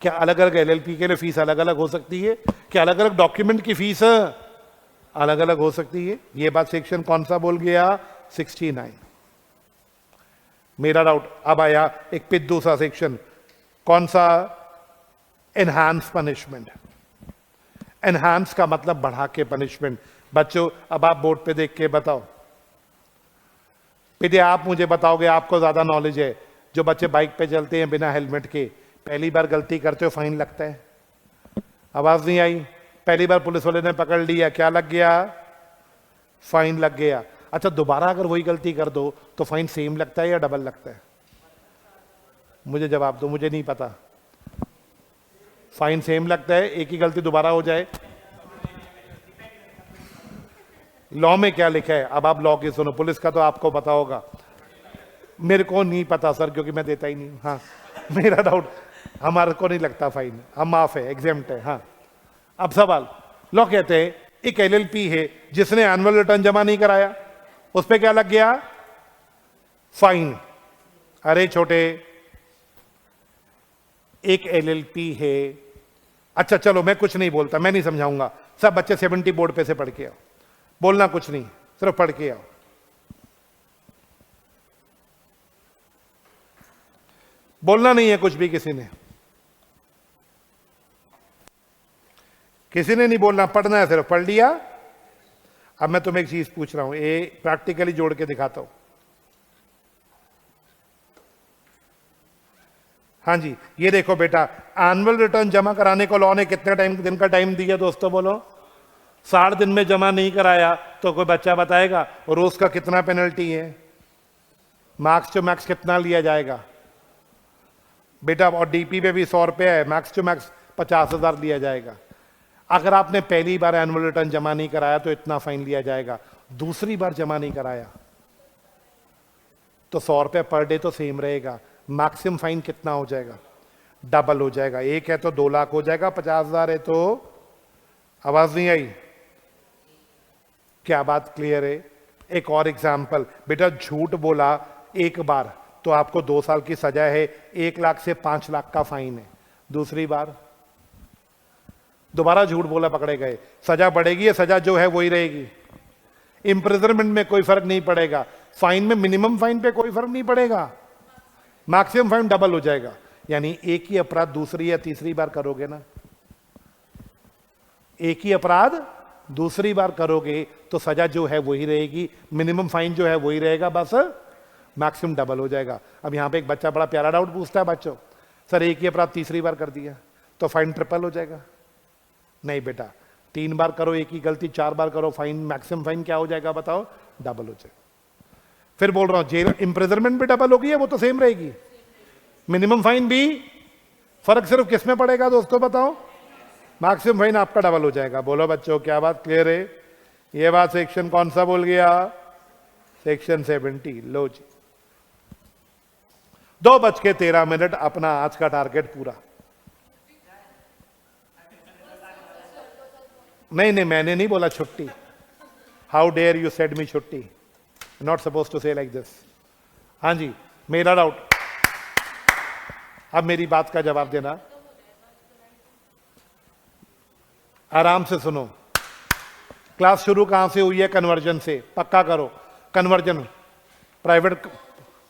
Speaker 1: क्या अलग अलग एलएलपी के लिए फीस अलग अलग हो सकती है? क्या अलग अलग डॉक्यूमेंट की फीस अलग अलग हो सकती है? ये बात सेक्शन कौन सा बोल गया? 69। मेरा डाउट अब आया एक पिद्दू सा सेक्शन, कौन सा? Enhance punishment. एनहांस का मतलब बढ़ा के पनिशमेंट। बच्चों अब आप बोर्ड पे देख के बताओ, पिता आप मुझे बताओगे, आपको ज्यादा नॉलेज है, जो बच्चे बाइक पे चलते हैं बिना हेलमेट के, पहली बार गलती करते हो फाइन लगता है? आवाज नहीं आई। पहली बार पुलिस वाले ने पकड़ लिया, क्या लग गया? फाइन लग गया। अच्छा दोबारा अगर वही गलती कर दो तो फाइन सेम लगता है या डबल लगता है? मुझे जवाब दो, मुझे नहीं पता। फाइन सेम लगता है, एक ही गलती दोबारा हो जाए। लॉ में क्या लिखा है? अब आप लॉ की सुनो, पुलिस का तो आपको पता होगा, मेरे को नहीं पता सर, क्योंकि मैं देता ही नहीं। हाँ मेरा डाउट, हमारे को नहीं लगता फाइन, हम माफ है, एग्जेम्प्ट है। हाँ अब सवाल, लॉ कहते हैं एक एलएलपी है जिसने एनुअल रिटर्न जमा नहीं कराया, उस पर क्या लग गया? फाइन। अरे छोटे, एक एलएलपी है, अच्छा चलो मैं कुछ नहीं बोलता, मैं नहीं समझाऊंगा, सब बच्चे 70 बोर्ड पे से पढ़ के आओ, बोलना कुछ नहीं, सिर्फ पढ़ के आओ। बोलना नहीं है कुछ भी, किसी ने नहीं बोलना, पढ़ना है, सिर्फ पढ़ लिया। अब मैं तुम्हें एक चीज पूछ रहा हूं, ये प्रैक्टिकली जोड़ के दिखाता हूं। हाँ जी, ये देखो बेटा, एनुअल रिटर्न जमा कराने को लॉ ने कितने दिन का टाइम दिया दोस्तों, बोलो? 60 दिन में जमा नहीं कराया तो कोई बच्चा बताएगा रोज का कितना पेनल्टी है? मैक्स टू मैक्स कितना लिया जाएगा बेटा? और डीपी पे भी 100 रुपये है, मैक्स टू मैक्स 50,000 लिया जाएगा। अगर आपने पहली बार एनुअल रिटर्न जमा नहीं कराया तो इतना फाइन लिया जाएगा, दूसरी बार जमा नहीं कराया तो 100 रुपये पर डे तो सेम रहेगा, मैक्सिमम फाइन कितना हो जाएगा? डबल हो जाएगा। एक है तो 2 लाख हो जाएगा, 50,000 है तो, आवाज नहीं आई, क्या बात क्लियर है? एक और एग्जाम्पल बेटा, झूठ बोला एक बार तो आपको 2 साल की सजा है, 1 लाख से 5 लाख का फाइन है। दूसरी बार दोबारा झूठ बोला, पकड़े गए, सजा बढ़ेगी या सजा जो है वही रहेगी? इंप्रिजनमेंट में कोई फर्क नहीं पड़ेगा, फाइन में मिनिमम फाइन पे कोई फर्क नहीं पड़ेगा, मैक्सिमम फाइन डबल हो जाएगा। यानी एक ही अपराध दूसरी या तीसरी बार करोगे ना, एक ही अपराध दूसरी बार करोगे तो सजा जो है वही रहेगी, मिनिमम फाइन जो है वही रहेगा, बस मैक्सिमम डबल हो जाएगा। अब यहां पे एक बच्चा बड़ा प्यारा डाउट पूछता है, बच्चों सर एक ही अपराध तीसरी बार कर दिया तो फाइन ट्रिपल हो जाएगा? नहीं बेटा, 3 बार करो एक ही गलती, 4 बार करो, फाइन मैक्सिमम फाइन क्या हो जाएगा बताओ? डबल हो जाएगा। फिर बोल रहा हूं, जेल इंप्रिजनमेंट भी डबल होगी, वो तो सेम रहेगी, मिनिमम फाइन भी फर्क सिर्फ किस में पड़ेगा दोस्तों बताओ? मैक्सिमम फाइन आपका डबल हो जाएगा। बोलो बच्चों, क्या बात क्लियर है? ये बात सेक्शन कौन सा बोल गया? सेक्शन 70। लो जी, 2:13 अपना आज का टारगेट पूरा। नहीं, मैंने नहीं बोला छुट्टी। हाउ डेयर यू सेड मी छुट्टी? नॉट सपोज टू से लाइक दिस। हाँ जी, मेरा डाउट। अब मेरी बात का जवाब देना, आराम से सुनो। क्लास शुरू कहां से हुई है? कन्वर्जन से। पक्का करो। कन्वर्जन, प्राइवेट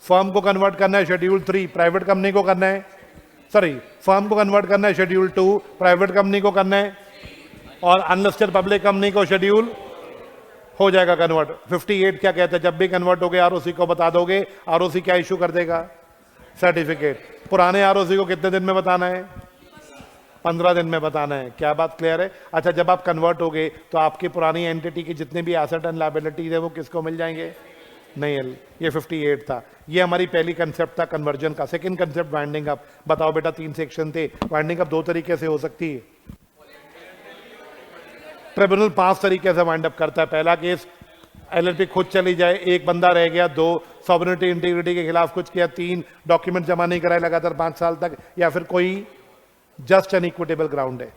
Speaker 1: फर्म को कन्वर्ट करना है शेड्यूल 3, प्राइवेट कंपनी को करना है, सॉरी फर्म को कन्वर्ट करना है शेड्यूल 2, प्राइवेट कंपनी को करना है, और अनलिस्टेड पब्लिक कंपनी को शेड्यूल हो जाएगा कन्वर्ट। 58 क्या कहता है? जब भी कन्वर्ट हो गए आरओसी को बता दोगे, आरओसी क्या इशू कर देगा? सर्टिफिकेट। पुराने आरओसी को कितने दिन में बताना है? 15 दिन में बताना है। क्या बात क्लियर है? अच्छा, जब आप कन्वर्ट हो गए तो आपकी पुरानी एंटिटी की जितने भी एसेट एंड लायबिलिटीज है वो किसको मिल जाएंगे? नहीं, ये 58 था। ये हमारी पहली कंसेप्ट था कन्वर्जन का। Second concept winding up. बताओ बेटा, 3 सेक्शन थे। वाइंडिंग अप 2 तरीके से हो सकती है। ट्रिब्यूनल 5 तरीके से वाइंड अप करता है। पहला केस, एलएलपी खुद चली जाए, एक बंदा रह गया, 2 सॉवरेनिटी इंटीग्रिटी के खिलाफ कुछ किया, 3 डॉक्यूमेंट जमा नहीं कराए लगातार 5 साल तक, या फिर कोई जस्ट एन इक्विटेबल ग्राउंड है।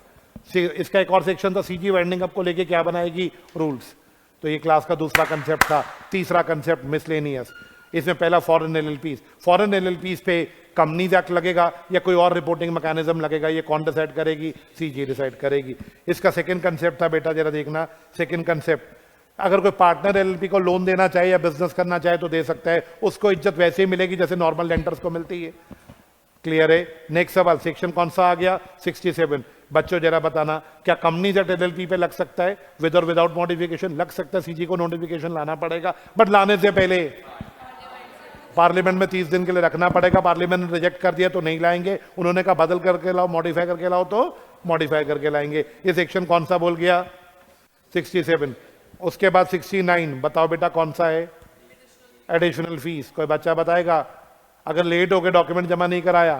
Speaker 1: इसका एक और सेक्शन था सीजी वाइंडिंग अप को लेके क्या बनाएगी? रूल्स। तो ये क्लास का दूसरा कंसेप्ट था। तीसरा कंसेप्ट मिसलेनियस। इसमें पहला फॉरेन एलएलपीज। फॉरेन एलएलपीज पे कंपनीज एक्ट लगेगा या कोई और रिपोर्टिंग मैकेनिज्म लगेगा? ये कौन डिसाइड करेगी? सीजी डिसाइड करेगी। इसका सेकंड कंसेप्ट था बेटा, जरा देखना सेकंड कंसेप्ट, अगर कोई पार्टनर एलएलपी को लोन देना चाहे या बिजनेस करना चाहे तो दे सकता है, उसको इज्जत वैसे ही मिलेगी जैसे नॉर्मल लेंडर्स को मिलती है। क्लियर है? नेक्स्ट सवाल, सेक्शन कौन सा आ गया? 67। बच्चों जरा बताना, क्या कंपनीज एट एलएलपी पे लग सकता है? विद और विदाउट नोटिफिकेशन लग सकता है। सीजी को नोटिफिकेशन लाना पड़ेगा, बट लाने से पहले पार्लियामेंट में 30 दिन के लिए रखना पड़ेगा। पार्लियामेंट ने रिजेक्ट कर दिया तो नहीं लाएंगे। उन्होंने कहा बदल करके लाओ, मॉडिफाई करके लाओ, तो मॉडिफाई करके लाएंगे। ये सेक्शन कौन सा बोल गया? 67। उसके बाद 69, बताओ बेटा कौन सा है? Additional fees. कोई बच्चा बताएगा? अगर लेट हो गए डॉक्यूमेंट जमा नहीं कराया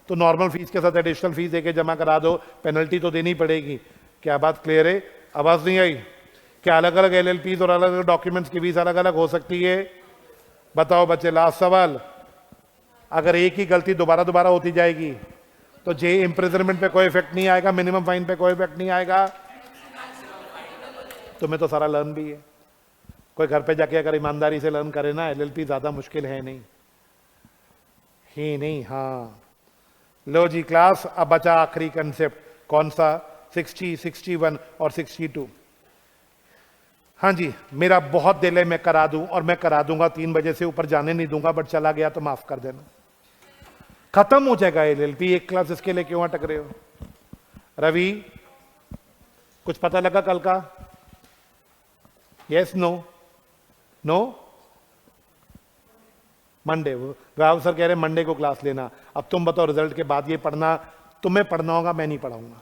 Speaker 1: तो नॉर्मल फीस के साथ एडिशनल फीस देके जमा करा दो, पेनल्टी तो देनी पड़ेगी। क्या बात क्लियर है? आवाज नहीं आई? क्या अलग अलग एलएलपीज और अलग अलग डॉक्यूमेंट्स की फीस अलग अलग हो सकती है? बताओ बच्चे, लास्ट सवाल। अगर एक ही गलती दोबारा होती जाएगी तो जे इंप्रिजनमेंट पे कोई इफेक्ट नहीं आएगा, मिनिमम फाइन पे कोई इफेक्ट नहीं आएगा। तुम्हें तो सारा लर्न भी है। कोई घर पे जाके अगर ईमानदारी से लर्न करे ना, एलएलपी ज्यादा मुश्किल है नहीं, ही नहीं। हाँ, लो जी क्लास, अब बचा आखिरी कंसेप्ट। कौन सा? 60, 61 और 62। हाँ जी, मेरा बहुत दिल है मैं करा दूं, और मैं करा दूंगा। 3 बजे से ऊपर जाने नहीं दूंगा, बट चला गया तो माफ कर देना। खत्म हो जाएगा एलएलपी। एक क्लास इसके लिए क्यों अटक रहे हो? रवि, कुछ पता लगा कल का? Yes, no? No? Monday, Rao sir कह रहे हैं मंडे को क्लास लेना। अब तुम बताओ, रिजल्ट के बाद ये पढ़ना, तुम्हें पढ़ना होगा, मैं नहीं पढ़ाऊंगा।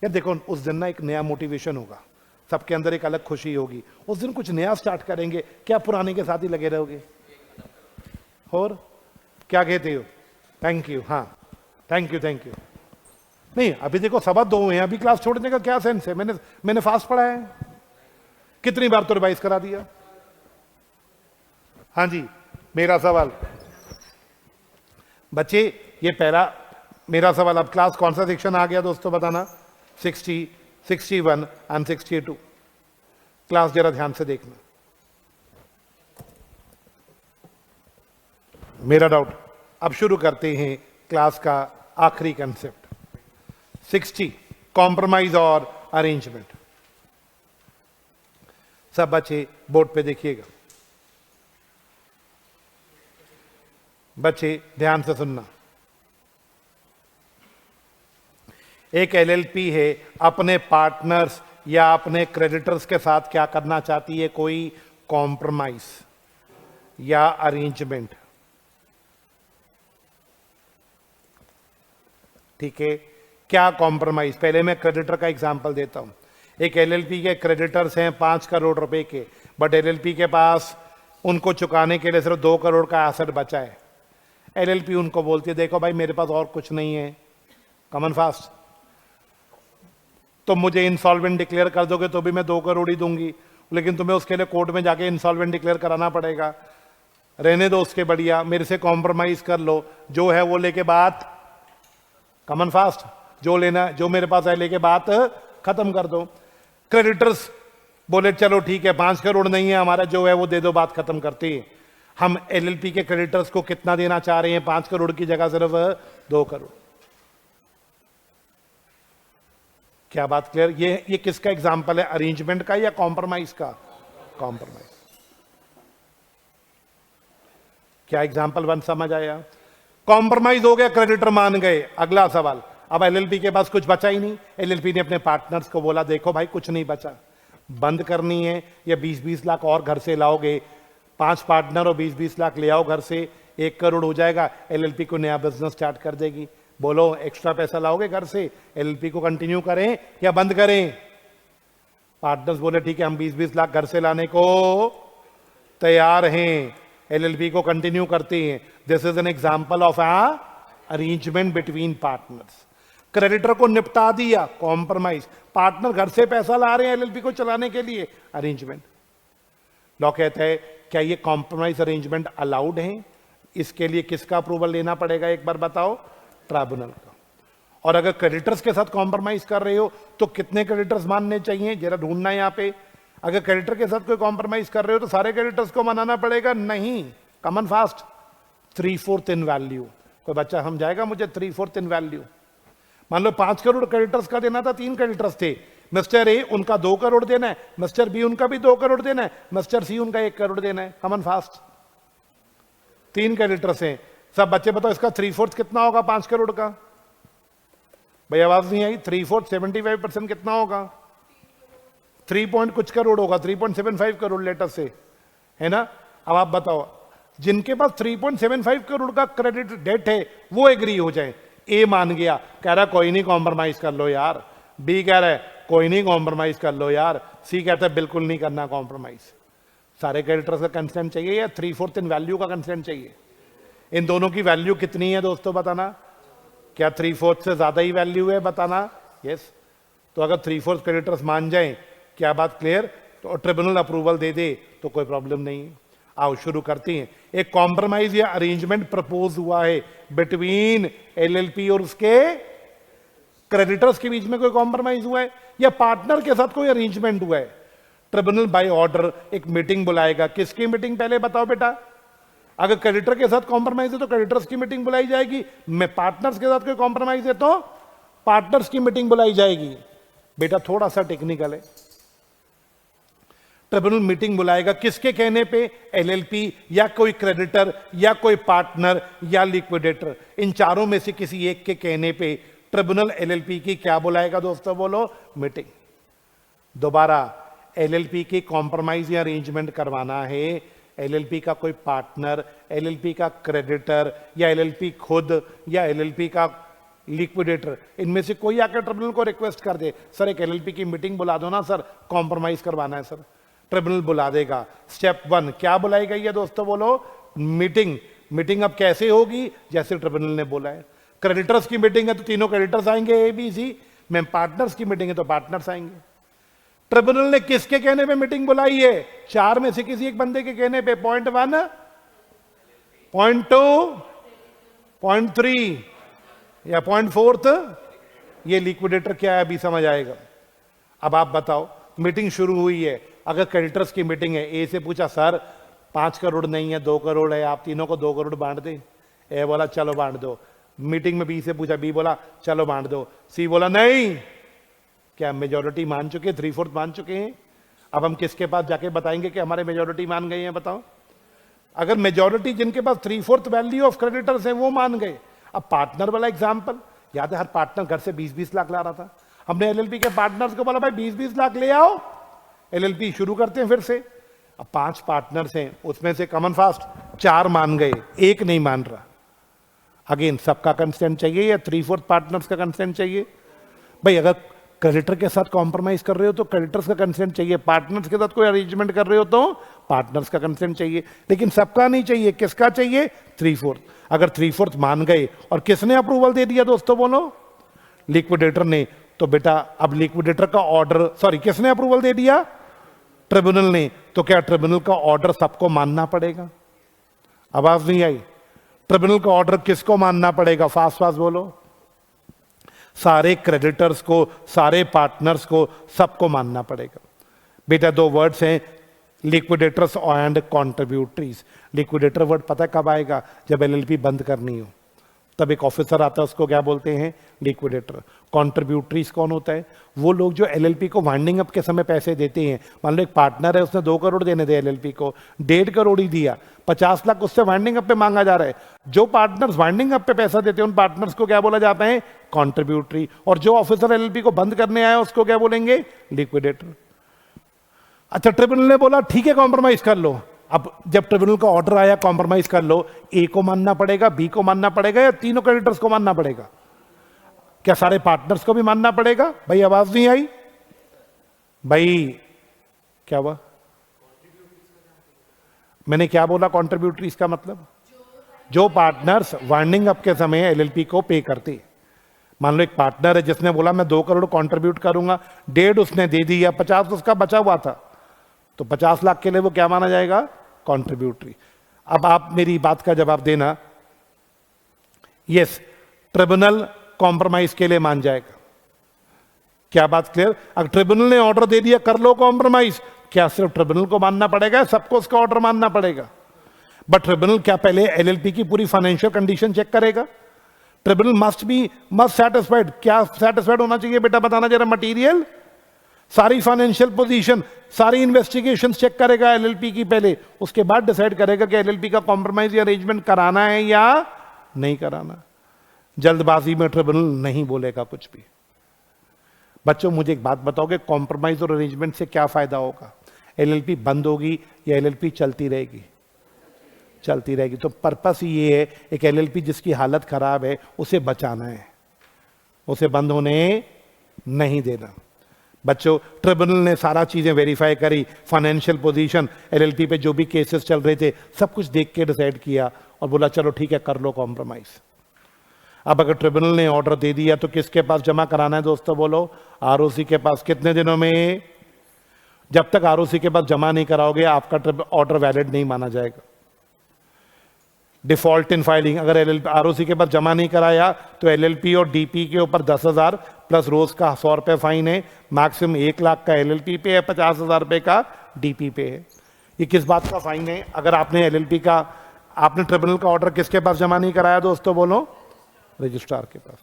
Speaker 1: यार देखो, उस दिन ना एक नया मोटिवेशन होगा, सबके अंदर एक अलग खुशी होगी। उस दिन कुछ नया स्टार्ट करेंगे। क्या पुराने के साथ ही लगे रहोगे? और क्या कहते हो? Thank you. हाँ, थैंक यू, थैंक यू। नहीं, अभी देखो 2:15 हुए हैं, अभी क्लास छोड़ने का क्या सेंस है? मैंने फास्ट पढ़ा है। कितनी बार तो रिवाइज करा दिया। हाँ जी, मेरा सवाल बच्चे, ये पहला मेरा सवाल। अब क्लास कौन सा सेक्शन आ गया दोस्तों बताना? 60, 61 एंड 62। क्लास जरा ध्यान से देखना। मेरा डाउट, अब शुरू करते हैं क्लास का आखिरी कंसेप्ट। 60, कॉम्प्रोमाइज और अरेंजमेंट। सब बच्चे बोर्ड पे देखिएगा। बच्चे ध्यान से सुनना। एक एलएलपी है, अपने पार्टनर्स या अपने क्रेडिटर्स के साथ क्या करना चाहती है? कोई कॉम्प्रोमाइज या अरेंजमेंट। ठीक है, क्या कॉम्प्रोमाइज? पहले मैं क्रेडिटर का एग्जांपल देता हूं। एक एलएलपी के क्रेडिटर्स हैं 5 करोड़ रुपए के, बट एलएलपी के पास उनको चुकाने के लिए सिर्फ 2 करोड़ का एसेट बचा है। एलएलपी उनको बोलती है देखो भाई मेरे पास और कुछ नहीं है, कमन फास्ट, तुम मुझे इंसॉल्वेंट डिक्लेयर कर दोगे तो भी मैं 2 करोड़ ही दूंगी, लेकिन तुम्हें उसके लिए कोर्ट में जाके इंसॉल्वेंट डिक्लेयर कराना पड़ेगा। रहने दो उसके बढ़िया, मेरे से कॉम्प्रोमाइज कर लो, जो है वो लेके बात, कमन फास्ट, जो लेना जो मेरे पास है लेके बात खत्म कर दो। क्रेडिटर्स बोले चलो ठीक है 5 करोड़ नहीं है हमारा, जो है वो दे दो, बात खत्म करती है। हम एलएलपी के क्रेडिटर्स को कितना देना चाह रहे हैं? 5 करोड़ की जगह सिर्फ 2 करोड़। क्या बात क्लियर? ये किसका एग्जाम्पल है, अरेंजमेंट का या कॉम्प्रोमाइज का? कॉम्प्रोमाइज। क्या एग्जाम्पल 1 समझ आया? कॉम्प्रोमाइज हो गया, क्रेडिटर मान गए। अगला सवाल, अब एलएलपी के पास कुछ बचा ही नहीं। एलएलपी ने अपने पार्टनर्स को बोला देखो भाई कुछ नहीं बचा, बंद करनी है या 20-20 लाख और घर से लाओगे, 5 पार्टनर और 20-20 लाख ले आओ घर से, 1 करोड़ हो जाएगा, एलएलपी को नया बिजनेस स्टार्ट कर देगी। बोलो एक्स्ट्रा पैसा लाओगे घर से, एलएलपी को कंटिन्यू करें या बंद करें? पार्टनर्स बोले ठीक है हम 20-20 लाख घर से लाने को तैयार हैं, एलएलपी को कंटिन्यू करते हैं। This is an example of arrangement between partners. Creditor को निपटा दिया, कॉम्प्रोमाइज। पार्टनर घर से पैसा ला रहे हैं एलएलपी को चलाने के लिए, अरेंजमेंट। लॉ कहता है क्या ये कॉम्प्रोमाइज अरेंजमेंट अलाउड है? इसके लिए किसका अप्रूवल लेना पड़ेगा एक बार बताओ? ट्राइब्यूनल का। और अगर क्रेडिटर्स के साथ कॉम्प्रोमाइज कर रहे हो तो कितने क्रेडिटर्स मानने चाहिए जरा ढूंढना है यहां पे। अगर क्रेडिटर के साथ कोई कॉम्प्रोमाइज कर रहे हो तो सारे क्रेडिटर्स को मनाना पड़ेगा? नहीं, कमन फास्ट 3/4 इन वैल्यू। कोई बच्चा समझाएगा मुझे 3/4 इन वैल्यू? मान लो 5 करोड़ क्रेडिटर्स का देना था, 3 क्रेडिटर्स थे, मिस्टर ए उनका 2 करोड़ देना है, मिस्टर बी उनका भी 2 करोड़ देना है, मिस्टर सी उनका 1 करोड़ देना है, कमन फास्ट। 3 क्रेडिटर्स हैं। सब बच्चे बताओ इसका 3/4 कितना होगा 5 करोड़ का? भाई आवाज नहीं आई। 3/4 75% कितना होगा? 3 पॉइंट कुछ करोड़ होगा, 3.75 करोड़ लेटर से, है ना? अब आप बताओ जिनके पास 3.75 करोड़ का क्रेडिट डेट है वो एग्री हो जाए। ए मान गया, कह रहा कोई नहीं कॉम्प्रोमाइज कर लो यार, बी कह रहा है कोई नहीं कॉम्प्रोमाइज कर लो यार, सी कहता है बिल्कुल नहीं करना कॉम्प्रोमाइज। सारे क्रेडिटर्स का कंसेंट चाहिए या 3/4 इन वैल्यू का कंसेंट चाहिए? इन दोनों की वैल्यू कितनी है दोस्तों बताना? क्या 3/4 से ज्यादा ही वैल्यू है बताना? यस। तो अगर 3/4 क्रेडिटर्स मान जाए, क्या बात क्लियर? तो ट्रिब्यूनल अप्रूवल दे दे तो कोई प्रॉब्लम नहीं है। आओ शुरू करते हैं। एक कॉम्प्रोमाइज या अरेंजमेंट प्रपोज हुआ है बिटवीन एलएलपी और उसके क्रेडिटर्स के बीच में कोई कॉम्प्रोमाइज हुआ है या पार्टनर के साथ कोई अरेंजमेंट हुआ है। ट्रिब्यूनल बाय ऑर्डर एक मीटिंग बुलाएगा। किसकी मीटिंग पहले बताओ बेटा? अगर क्रेडिटर के साथ कॉम्प्रोमाइज है तो क्रेडिटर्स की मीटिंग बुलाई जाएगी, मैं पार्टनर्स के साथ कोई कॉम्प्रोमाइज है तो पार्टनर्स की मीटिंग बुलाई जाएगी। बेटा थोड़ा सा टेक्निकल है। ट्रिब्यूनल मीटिंग बुलाएगा किसके कहने पे? एलएलपी या कोई क्रेडिटर या कोई पार्टनर या लिक्विडेटर, इन चारों में से किसी एक के कहने पे ट्रिब्यूनल एलएलपी की क्या बुलाएगा दोस्तों बोलो? मीटिंग। दोबारा एलएलपी की कॉम्प्रोमाइज या अरेंजमेंट करवाना है, एलएलपी का कोई पार्टनर, एलएलपी का क्रेडिटर या एलएलपी खुद या एलएलपी का लिक्विडेटर, इनमें से कोई आकर ट्रिब्यूनल को रिक्वेस्ट कर दे सर एक एलएलपी की मीटिंग बुला दो ना सर, कॉम्प्रोमाइज करवाना है सर। ट्रिब्यूनल बुला देगा। स्टेप 1 क्या बुलाई गई है दोस्तों बोलो? मीटिंग। मीटिंग अब कैसे होगी? जैसे ट्रिब्यूनल ने बोला है। क्रेडिटर्स की मीटिंग है तो तीनों क्रेडिटर्स आएंगे ए बी सी, मैं पार्टनर्स की मीटिंग है तो पार्टनर्स आएंगे। ट्रिब्यूनल ने किसके कहने पे मीटिंग बुलाई है? 4 में से किसी एक बंदे के कहने पे। पॉइंट 1, पॉइंट 2, पॉइंट 3 या पॉइंट 4। ये लिक्विडेटर क्या है अभी समझ आएगा। अब आप बताओ मीटिंग शुरू हुई है, अगर क्रेडिटर्स की मीटिंग है, ए से पूछा सर 5 करोड़ नहीं है 2 करोड़ है, आप तीनों को 2 करोड़ बांट दे। ए बोला चलो बांट दो। मीटिंग में बी से पूछा, बी बोला चलो बांट दो। सी बोला नहीं। क्या मेजॉरिटी मान चुके? 3/4 मान चुके हैं। अब हम किसके पास जाके बताएंगे कि हमारे मेजॉरिटी मान गए हैं? बताओ। अगर मेजॉरिटी जिनके पास 3/4 वैल्यू ऑफ क्रेडिटर्स है वो मान गए। अब पार्टनर वाला एग्जाम्पल याद है, हर पार्टनर घर से 20-20 लाख ला रहा था। हमने एलएलपी के पार्टनर्स को बोला भाई 20-20 लाख ले आओ, एलएलपी शुरू करते हैं फिर से। अब 5 पार्टनर्स हैं, उसमें से कमन फास्ट 4 मान गए, 1 नहीं मान रहा। अगेन सबका कंसेंट चाहिए या 3/4 पार्टनर्स का कंसेंट चाहिए? भाई अगर क्रेडिटर के साथ कॉम्प्रोमाइज कर रहे हो तो क्रेडिटर्स का कंसेंट चाहिए, पार्टनर्स के साथ कोई अरेंजमेंट कर रहे हो तो पार्टनर्स का कंसेंट चाहिए, लेकिन सबका नहीं चाहिए। किसका चाहिए? 3/4। अगर 3/4 मान गए और किसने अप्रूवल दे दिया दोस्तों बोलो? लिक्विडेटर ने। तो बेटा अब लिक्विडेटर का ऑर्डर, सॉरी किसने अप्रूवल दे दिया? ट्रिब्यूनल ने। तो क्या ट्रिब्यूनल का ऑर्डर सबको मानना पड़ेगा? आवाज नहीं आई। ट्रिब्यूनल का ऑर्डर किसको मानना पड़ेगा? फास्ट फास्ट बोलो। सारे क्रेडिटर्स को, सारे पार्टनर्स को, सबको मानना पड़ेगा। बेटा दो वर्ड्स हैं, liquidators and contributories. Liquidator word पता कब आएगा? जब एलएलपी बंद करनी हो, तब एक ऑफिसर आता है, उसको क्या बोलते हैं? लिक्विडेटर। कॉन्ट्रीब्यूटरीज कौन होता है? वो लोग जो एलएलपी को वाइंडिंग अप के समय पैसे देते हैं। मान लो एक पार्टनर है, उसने 2 करोड़ देने थे एलएलपी को, 1.5 करोड़ ही दिया, 50 लाख उससे वाइंडिंग अप पे मांगा जा रहा है। जो पार्टनर्स वाइंडिंग अप पे पैसा देते हैं उन पार्टनर्स को क्या बोला जाता है? कॉन्ट्रीब्यूटरी। और जो ऑफिसर एलएलपी को बंद करने आया उसको क्या बोलेंगे? लिक्विडेटर। अच्छा, ट्रिब्यूनल ने बोला ठीक है कॉम्प्रोमाइज कर लो। अब जब ट्रिब्यूनल का ऑर्डर आया कॉम्प्रोमाइज कर लो, ए को मानना पड़ेगा, बी को मानना पड़ेगा, या तीनों क्रेडिटर्स को मानना पड़ेगा? क्या सारे पार्टनर्स को भी मानना पड़ेगा? भाई आवाज नहीं आई भाई, क्या हुआ? मैंने क्या बोला? कॉन्ट्रीब्यूटरीज का मतलब जो पार्टनर्स वाइंडिंग अप के समय एलएलपी को पे करते। मान लो एक पार्टनर है जिसने बोला मैं 2 करोड़ कॉन्ट्रीब्यूट करूंगा, 1.5 उसने दे दिया, 50 उसका बचा हुआ था, तो 50 लाख के लिए वो क्या माना जाएगा? कॉन्ट्रीब्यूटरी। अब आप मेरी बात का जवाब देना। यस, ट्रिब्यूनल कॉम्प्रोमाइज के लिए मान जाएगा। क्या बात क्लियर? अगर ट्रिब्यूनल ने ऑर्डर दे दिया कर लो कॉम्प्रोमाइज, क्या सिर्फ ट्रिब्यूनल को मानना पड़ेगा? सबको उसका ऑर्डर मानना पड़ेगा? बट ट्रिब्यूनल क्या पहले एलएलपी की पूरी फाइनेंशियल कंडीशन चेक करेगा? Tribunal must satisfied. क्या सेटिस्फाइड होना चाहिए बेटा? बताना जरा। मटीरियल, सारी फाइनेंशियल पोजीशन, सारी इन्वेस्टिगेशन चेक करेगा एलएलपी की पहले, उसके बाद डिसाइड करेगा कि एलएलपी का कॉम्प्रोमाइज या अरेंजमेंट कराना है या नहीं कराना। जल्दबाजी में ट्रिब्यूनल नहीं बोलेगा कुछ भी। बच्चों मुझे एक बात बताओगे, कॉम्प्रोमाइज और अरेंजमेंट से क्या फायदा होगा? एलएलपी बंद होगी या एलएलपी चलती रहेगी? चलती रहेगी। तो पर्पस ये है, एक एलएलपी जिसकी हालत खराब है उसे बचाना है, उसे बंद होने नहीं देना। बच्चों ट्रिब्यूनल ने सारा चीजें वेरीफाई करी, फाइनेंशियल पोजीशन, एलएलपी पे जो भी केसेस चल रहे थे सब कुछ देख के डिसाइड किया और बोला चलो ठीक है कर लो कॉम्प्रोमाइज। अब अगर ट्रिब्यूनल ने ऑर्डर दे दिया तो किसके पास जमा कराना है दोस्तों बोलो? आरओसी के पास। कितने दिनों में? जब तक आरओसी के पास जमा नहीं कराओगे आपका ऑर्डर वैलिड नहीं माना जाएगा। डिफॉल्ट इन फाइलिंग, अगर एलएलपी आरओसी के पास जमा नहीं कराया तो एलएलपी और डीपी के ऊपर 10,000 प्लस रोज का 100 रुपये फाइन है। मैक्सिमम 1 लाख का एलएलपी पे है, 50,000 रुपये का डीपी पे है। ये किस बात का फाइन है? अगर आपने एलएलपी का, आपने ट्रिब्यूनल का ऑर्डर किसके पास जमा नहीं कराया दोस्तों बोलो? रजिस्ट्रार के पास।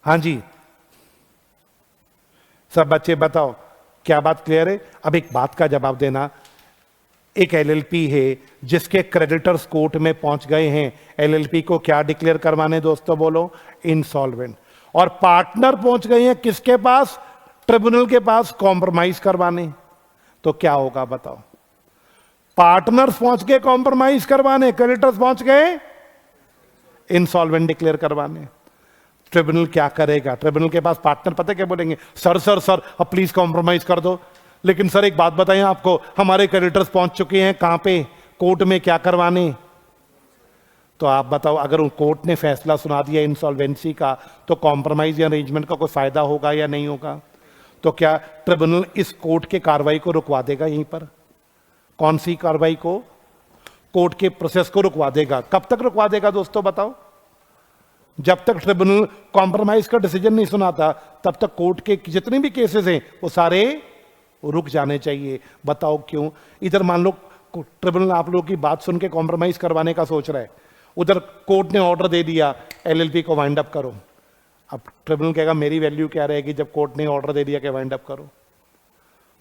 Speaker 1: हाँ जी सब बच्चे बताओ, क्या बात क्लियर है? अब एक बात का जवाब देना। एक एलएलपी है जिसके क्रेडिटर्स कोर्ट में पहुंच गए हैं, एलएलपी को क्या डिक्लेयर करवाने दोस्तों बोलो? इंसॉल्वेंट। और पार्टनर पहुंच गए हैं किसके पास? ट्रिब्यूनल के पास, कॉम्प्रोमाइज करवाने। तो क्या होगा बताओ? पार्टनर्स पहुंच गए कॉम्प्रोमाइज करवाने, क्रेडिटर्स पहुंच गए इंसॉल्वेंट डिक्लेयर करवाने। ट्रिब्यूनल क्या करेगा? ट्रिब्यूनल के पास पार्टनर पता क्या बोलेंगे? सर सर सर अब प्लीज कॉम्प्रोमाइज कर दो। लेकिन सर एक बात बताएं आपको, हमारे क्रेडिटर्स पहुंच चुके हैं कहां पे? कोर्ट में। क्या करवाने? तो आप बताओ, अगर उन कोर्ट ने फैसला सुना दिया इंसॉल्वेंसी का तो कॉम्प्रोमाइज या अरेंजमेंट का कोई फायदा होगा या नहीं होगा? तो क्या ट्रिब्यूनल इस कोर्ट के कार्रवाई को रुकवा देगा? यहीं पर कौन सी कार्रवाई को? कोर्ट के प्रोसेस को रुकवा देगा। कब तक रुकवा देगा दोस्तों बताओ? जब तक ट्रिब्यूनल कॉम्प्रोमाइज का डिसीजन नहीं सुनाता तब तक कोर्ट के जितने भी केसेस हैं वो सारे रुक जाने चाहिए। बताओ क्यों? इधर मान लो ट्रिब्यूनल आप लोगों की बात सुन के कॉम्प्रोमाइज करवाने का सोच रहा है, उधर कोर्ट ने ऑर्डर दे दिया एलएलपी को वाइंड अप करो। अब ट्रिब्यूनल कहेगा मेरी वैल्यू क्या रहेगी जब कोर्ट ने ऑर्डर दे दिया कि वाइंड अप करो?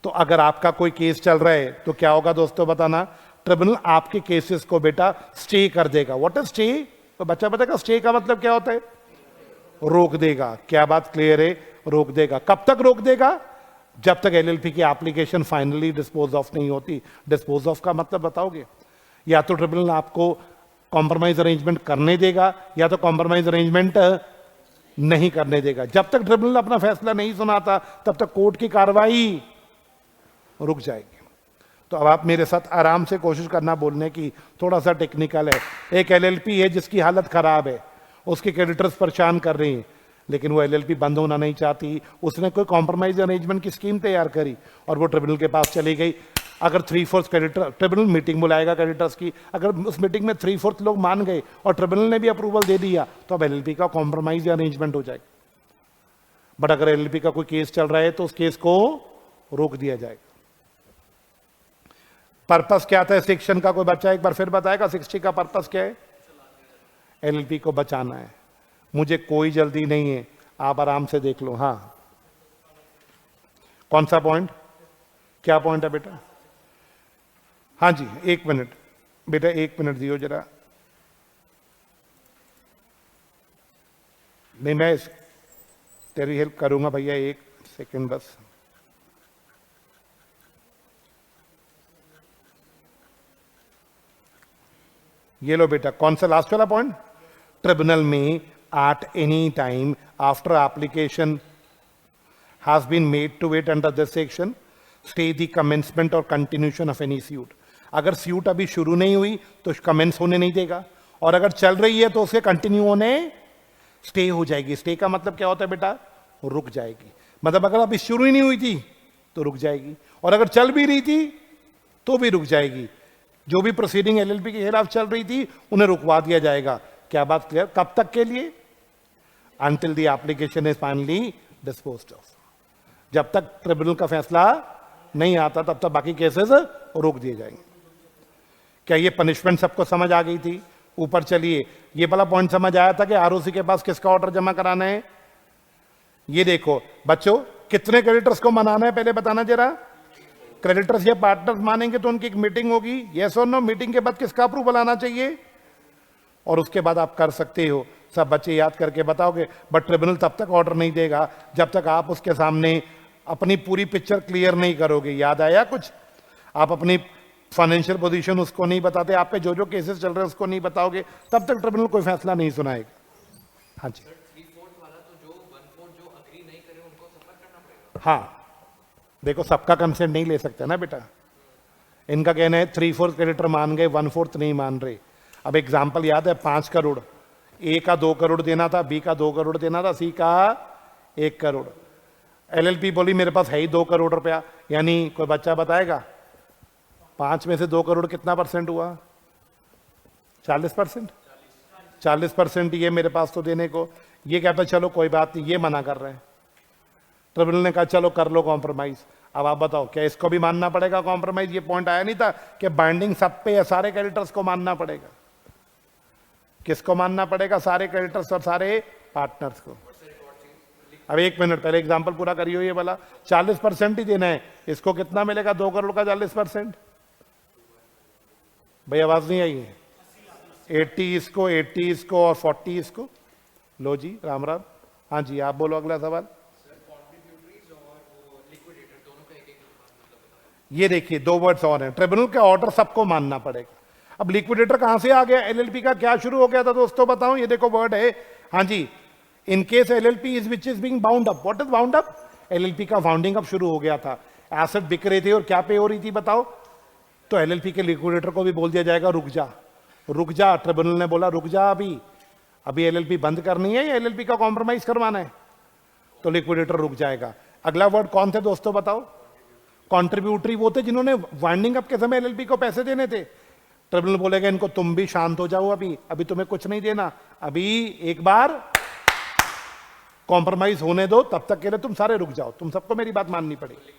Speaker 1: तो अगर आपका कोई केस चल रहा है तो क्या होगा दोस्तों बताना? ट्रिब्यूनल आपके केसेस को बेटा स्टे कर देगा। What is stay? तो बच्चा बताएगा स्टे का मतलब क्या होता है? रोक देगा। क्या बात क्लियर है? रोक देगा। कब तक रोक देगा? जब तक एलएलपी की एप्लीकेशन फाइनली डिस्पोज ऑफ नहीं होती। डिस्पोज ऑफ का मतलब बताओगे? या तो ट्रिब्यूनल आपको कॉम्प्रोमाइज अरेंजमेंट करने देगा या तो कॉम्प्रोमाइज अरेंजमेंट नहीं करने देगा। जब तक ट्रिब्यूनल अपना फैसला नहीं सुनाता तब तक कोर्ट की कार्रवाई रुक जाएगी। तो अब आप मेरे साथ आराम से कोशिश करना बोलने की, थोड़ा सा टेक्निकल है। एक एलएलपी है जिसकी हालत खराब है, उसके क्रेडिटर्स परेशान कर रही हैं, लेकिन वो एलएलपी बंद होना नहीं चाहती। उसने कोई कॉम्प्रोमाइज अरेंजमेंट की स्कीम तैयार करी और वो ट्रिब्यूनल के पास चली गई। अगर 3/4 क्रेडिटर, ट्रिब्यूनल मीटिंग बुलाएगा क्रेडिटर्स की, अगर उस मीटिंग में 3/4 लोग मान गए और ट्रिब्यूनल ने भी अप्रूवल दे दिया तो अब एलएलपी का कॉम्प्रोमाइज अरेंजमेंट हो जाएगा। बट अगर एलएलपी का कोई केस चल रहा है तो उस केस को रोक दिया जाएगा। पर्पस क्या था सेक्शन का, कोई बच्चा एक बार फिर बताएगा? 60 का पर्पस क्या है? एलएलपी को बचाना है। मुझे कोई जल्दी नहीं है, आप आराम से देख लो। हाँ, कौन सा पॉइंट? क्या पॉइंट है बेटा? हाँ जी, 1 मिनट बेटा, 1 मिनट दियो जरा। नहीं, मैं तेरी हेल्प करूंगा भैया, 1 सेकंड बस। ये लो बेटा, कौन सा लास्ट वाला पॉइंट? ट्रिब्यूनल में at any time after application has been made to it under this section stay the commencement or continuation of any suit। अगर सूट अभी शुरू नहीं हुई तो कमेंस होने नहीं देगा, और अगर चल रही है तो उसे कंटिन्यू होने स्टे हो जाएगी। स्टे का मतलब क्या होता है बेटा? रुक जाएगी। मतलब अगर अभी शुरू ही नहीं हुई थी तो रुक जाएगी, और अगर चल भी रही थी तो भी रुक जाएगी। जो भी प्रोसीडिंग एलएलपी के खिलाफ चल रही थी उन्हें रुकवा दिया जाएगा। क्या बात क्लियर? कब तक के लिए? Until the application is finally disposed of। जब तक ट्रिब्यूनल का फैसला नहीं आता तब तक बाकी केसेस रोक दिए जाएंगे। क्या ये पनिशमेंट सबको समझ आ गई थी? ऊपर चलिए, ये वाला पॉइंट समझ आया था कि आरओसी के पास किसका ऑर्डर जमा कराना है? ये देखो बच्चों, कितने क्रेडिटर्स को मनाना है पहले बताना जरा। क्रेडिटर्स या पार्टनर्स मानेंगे तो उनकी एक मीटिंग होगी, यस और नो। मीटिंग के बाद किसका अप्रूवल आना चाहिए? और उसके बाद आप कर सकते हो। सब बच्चे याद करके बताओगे। बट ट्रिब्यूनल तब तक ऑर्डर नहीं देगा जब तक आप उसके सामने अपनी पूरी पिक्चर क्लियर नहीं करोगे। याद आया कुछ? आप अपनी फाइनेंशियल पोजीशन उसको नहीं बताते, आप पे जो जो केसेस चल रहे हैं उसको नहीं बताओगे, तब तक ट्रिब्यूनल कोई फैसला नहीं सुनाएगा। हाँ जी, हाँ देखो, सबका कंसेंट नहीं ले सकते ना बेटा। इनका कहना है 3/4 क्रेडिटर मान गए, 1/4 नहीं मान रहे। अब एग्जाम्पल याद है, 5 करोड़, ए का 2 करोड़ देना था, बी का 2 करोड़ देना था, सी का 1 करोड़। एलएलपी बोली मेरे पास है ही 2 करोड़ रुपया, यानी कोई बच्चा बताएगा 5 में से 2 करोड़ कितना परसेंट हुआ? 40%। 40% ये मेरे पास तो देने को। ये कहता चलो कोई बात नहीं, ये मना कर रहे हैं। ट्रिब्यूनल ने कहा चलो कर लो कॉम्प्रोमाइज। अब आप बताओ, क्या इसको भी मानना पड़ेगा कॉम्प्रोमाइज? ये पॉइंट आया नहीं था कि बाइंडिंग सब पे या सारे क्रेडिटर्स को मानना पड़ेगा? किसको मानना पड़ेगा? सारे क्रेडिटर्स और सारे पार्टनर्स को। अब 1 मिनट पहले एग्जांपल पूरा करिए। ये वाला 40% ही देना है, इसको कितना मिलेगा? 2 करोड़ का 40%। भाई आवाज नहीं आई है? 80 इसको, 80 इसको और 40 इसको। लो जी, राम राम। हाँ जी, आप बोलो अगला सवाल। ये देखिए 2 वर्ड्स और हैं। ट्रिब्यूनल का ऑर्डर सबको मानना पड़ेगा। अब लिक्विडेटर कहां से आ गया? एलएलपी का क्या शुरू हो गया था दोस्तों बताओ? ये देखो वर्ड है, हाँ जी, in case LLP is which is being bound up. What is bound up? LLP का बाउंडिंग अप शुरू हो गया था। एसेट बिक रहे थे और क्या पे हो रही थी बताओ? तो एलएलपी के लिक्विडेटर को भी बोल दिया जाएगा रुक जा, रुक जा। ट्रिब्यूनल ने बोला रुक जा, अभी एलएलपी बंद करनी है या एलएलपी का कॉम्प्रोमाइज करवाना है? तो लिक्विडेटर रुक जाएगा। अगला वर्ड कौन थे दोस्तों बताओ? कॉन्ट्रीब्यूटरी वो थे जिन्होंने वाइंडिंग अप के समय एलएलपी को पैसे देने थे। ट्रिब्यूनल बोलेगा इनको तुम भी शांत हो जाओ, अभी तुम्हें कुछ नहीं देना, अभी एक बार कॉम्प्रोमाइज होने दो, तब तक के लिए तुम सारे रुक जाओ। तुम सबको मेरी बात माननी पड़ेगी।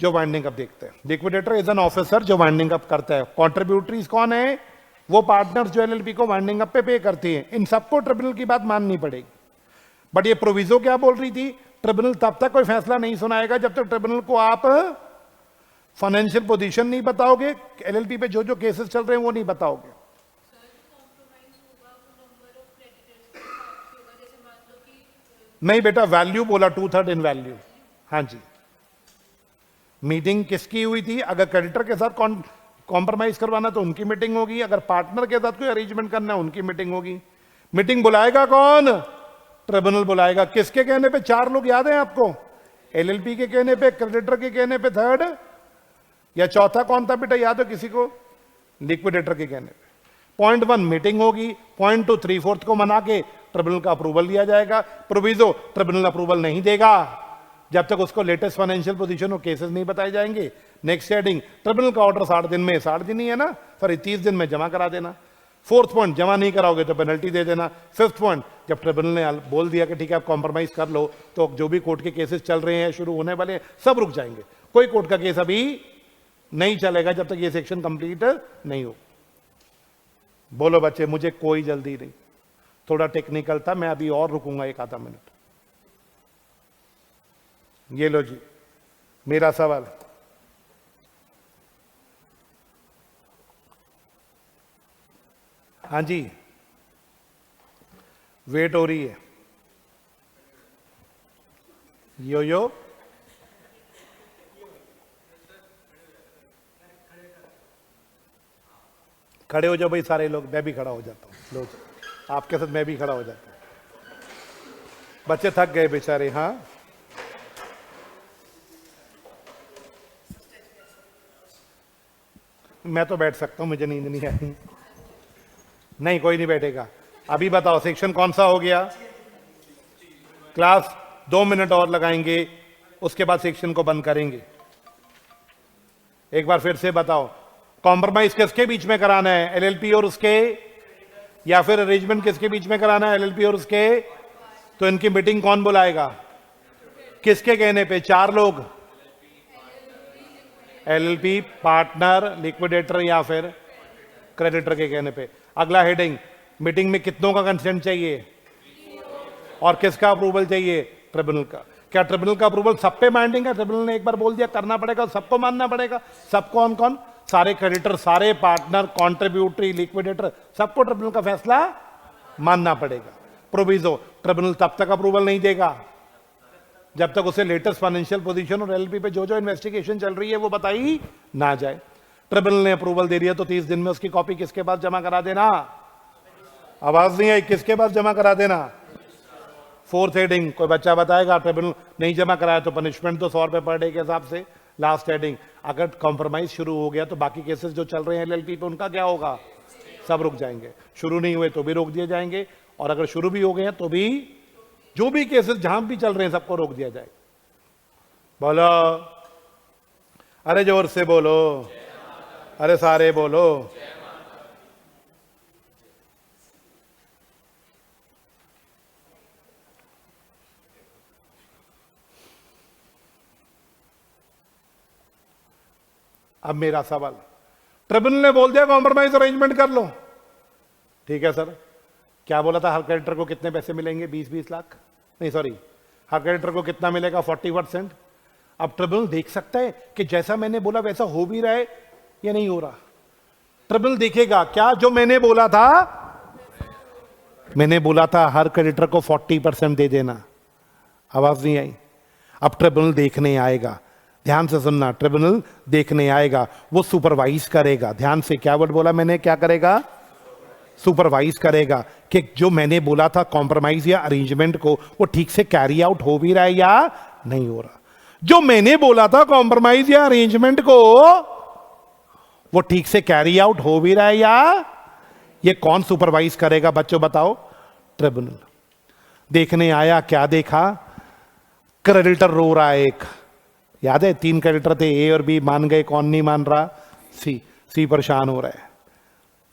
Speaker 1: जो वाइंडिंग अप देखते हैं, लिक्विडेटर इज एन ऑफिसर जो वाइंडिंग अप करता है। कॉन्ट्रीब्यूटरीज कौन है? वो पार्टनर्स जो एलएलपी को वाइंडिंग अप पे करती हैं। इन सबको ट्रिब्यूनल की बात माननी पड़ेगी। बट ये प्रोविजो क्या बोल रही थी? ट्रिब्यूनल तब तक कोई फैसला नहीं सुनाएगा जब तक ट्रिब्यूनल को आप फाइनेंशियल पोजीशन नहीं बताओगे, एलएलपी पे जो जो केसेस चल रहे हैं वो नहीं बताओगे। नहीं बेटा, वैल्यू बोला, 2/3 इन वैल्यू। हाँ जी, मीटिंग किसकी हुई थी? अगर क्रेडिटर के साथ कॉम्प्रोमाइज करवाना तो उनकी मीटिंग होगी, अगर पार्टनर के साथ कोई अरेंजमेंट करना है उनकी मीटिंग होगी। मीटिंग बुलाएगा कौन? ट्रिब्यूनल बुलाएगा। किसके कहने पे? 4 लोग याद हैं आपको? एलएलपी के कहने पे, क्रेडिटर के कहने पे, थर्ड या चौथा कौन था बेटा, याद हो किसी को? लिक्विडेटर के कहने पे। पॉइंट 1 मीटिंग होगी, पॉइंट 2 3/4 को मना के ट्रिब्यूनल का अप्रूवल लिया जाएगा। प्रोविजो, ट्रिब्यूनल अप्रूवल नहीं देगा जब तक उसको लेटेस्ट फाइनेंशियल पोजीशन और केसेस नहीं बताए जाएंगे। नेक्स्ट हेडिंग, ट्रिब्यूनल का ऑर्डर 60 दिन में, 60 दिन ही है ना, सॉरी 30 दिन में जमा करा देना। 4th पॉइंट, जमा नहीं कराओगे तो पेनल्टी दे देना। 5th पॉइंट, जब ट्रिब्यूनल ने बोल दिया कि ठीक है आप कॉम्प्रोमाइज कर लो, तो जो भी कोर्ट के केसेस चल रहे हैं, शुरू होने वाले हैं, सब रुक जाएंगे। कोई कोर्ट का केस अभी नहीं चलेगा जब तक ये सेक्शन कंप्लीट नहीं हो। बोलो बच्चे, मुझे कोई जल्दी नहीं, थोड़ा टेक्निकल था, मैं अभी और रुकूंगा 1 आधा मिनट। ये लो जी मेरा सवाल। हाँ जी, वेट हो रही है। यो खड़े हो जाओ भाई सारे लोग, मैं भी खड़ा हो जाता हूँ। लो आपके साथ मैं भी खड़ा हो जाता हूँ। बच्चे थक गए बेचारे। हाँ मैं तो बैठ सकता हूं, मुझे नींद नहीं आई। नहीं कोई नहीं बैठेगा। अभी बताओ सेक्शन कौन सा हो गया? क्लास 2 मिनट और लगाएंगे, उसके बाद सेक्शन को बंद करेंगे। एक बार फिर से बताओ, कॉम्प्रोमाइज किसके बीच में कराना है? एलएलपी और उसके, या फिर अरेंजमेंट किसके बीच में कराना है? एलएलपी और उसके। तो इनकी मीटिंग कौन बुलाएगा? किसके कहने पे? 4 लोग, एलएलपी, पार्टनर, लिक्विडेटर या फिर क्रेडिटर के कहने पे। अगला हेडिंग, मीटिंग में कितनों का कंसेंट चाहिए और किसका अप्रूवल चाहिए? ट्रिब्यूनल का। क्या ट्रिब्यूनल का अप्रूवल सब पे बाइंडिंग है? ट्रिब्यूनल ने एक बार बोल दिया करना पड़ेगा, सबको मानना पड़ेगा। सब कौन कौन? सारे क्रेडिटर, सारे पार्टनर, कॉन्ट्रीब्यूटरी, लिक्विडेटर, सबको ट्रिब्यूनल का फैसला मानना पड़ेगा। प्रोविजो, ट्रिब्यूनल तब तक अप्रूवल नहीं देगा जब तक उसे लेटेस्ट फाइनेंशियल पोजीशन और एलएलपी पे जो जो इन्वेस्टिगेशन चल रही है वो बताई ना जाए। ट्रिब्यूनल ने अप्रूवल दे दिया तो 30 दिन में उसकी कॉपी किसके पास जमा करा देना? आवाज नहीं आई, किसके पास जमा करा देना? 4th हेडिंग, कोई बच्चा बताएगा? ट्रिब्यूनल नहीं जमा कराया तो पनिशमेंट तो 100 रुपए पर डे के हिसाब से। लास्ट हेडिंग, अगर कॉम्प्रोमाइज शुरू हो गया तो बाकी केसेस जो चल रहे हैं एलएलपी पे उनका क्या होगा? सब रुक जाएंगे। शुरू नहीं हुए तो भी रोक दिए जाएंगे, और अगर शुरू भी हो गए हैं तो भी जो भी केसेस जहां भी चल रहे हैं सबको रोक दिया जाए। बोलो, अरे जोर से बोलो, अरे सारे बोलो। अब मेरा सवाल, ट्रिब्यूनल ने बोल दिया कॉम्प्रोमाइज अरेंजमेंट कर लो, ठीक है सर, क्या बोला था? हर क्रेडिटर को कितने पैसे मिलेंगे? 20-20 लाख, नहीं सॉरी, हर क्रेडिटर को कितना मिलेगा? 40%। अब ट्रिब्यूनल देख सकता है कि जैसा मैंने बोला वैसा हो भी रहा है या नहीं हो रहा। ट्रिब्यूनल देखेगा क्या जो मैंने बोला था? मैंने बोला था हर क्रेडिटर को 40% दे देना। आवाज नहीं आई। अब ट्रिब्यूनल देखने आएगा, ध्यान से सुनना, ट्रिब्यूनल देखने आएगा, वो सुपरवाइज करेगा। ध्यान से, क्या वर्ड बोला मैंने? क्या करेगा? सुपरवाइज करेगा कि जो मैंने बोला था कॉम्प्रोमाइज या अरेंजमेंट को, वो ठीक से कैरी आउट हो भी रहा है या नहीं हो रहा। जो मैंने बोला था कॉम्प्रोमाइज या अरेंजमेंट को, वो ठीक से कैरी आउट हो भी रहा है या? ये कौन सुपरवाइज करेगा बच्चों बताओ? ट्रिब्यूनल। देखने आया, क्या देखा? क्रेडिटर रो रहा है एक, याद है 3 क्रेडिटर थे, ए और बी मान गए, कौन नहीं मान रहा? सी परेशान हो रहा है।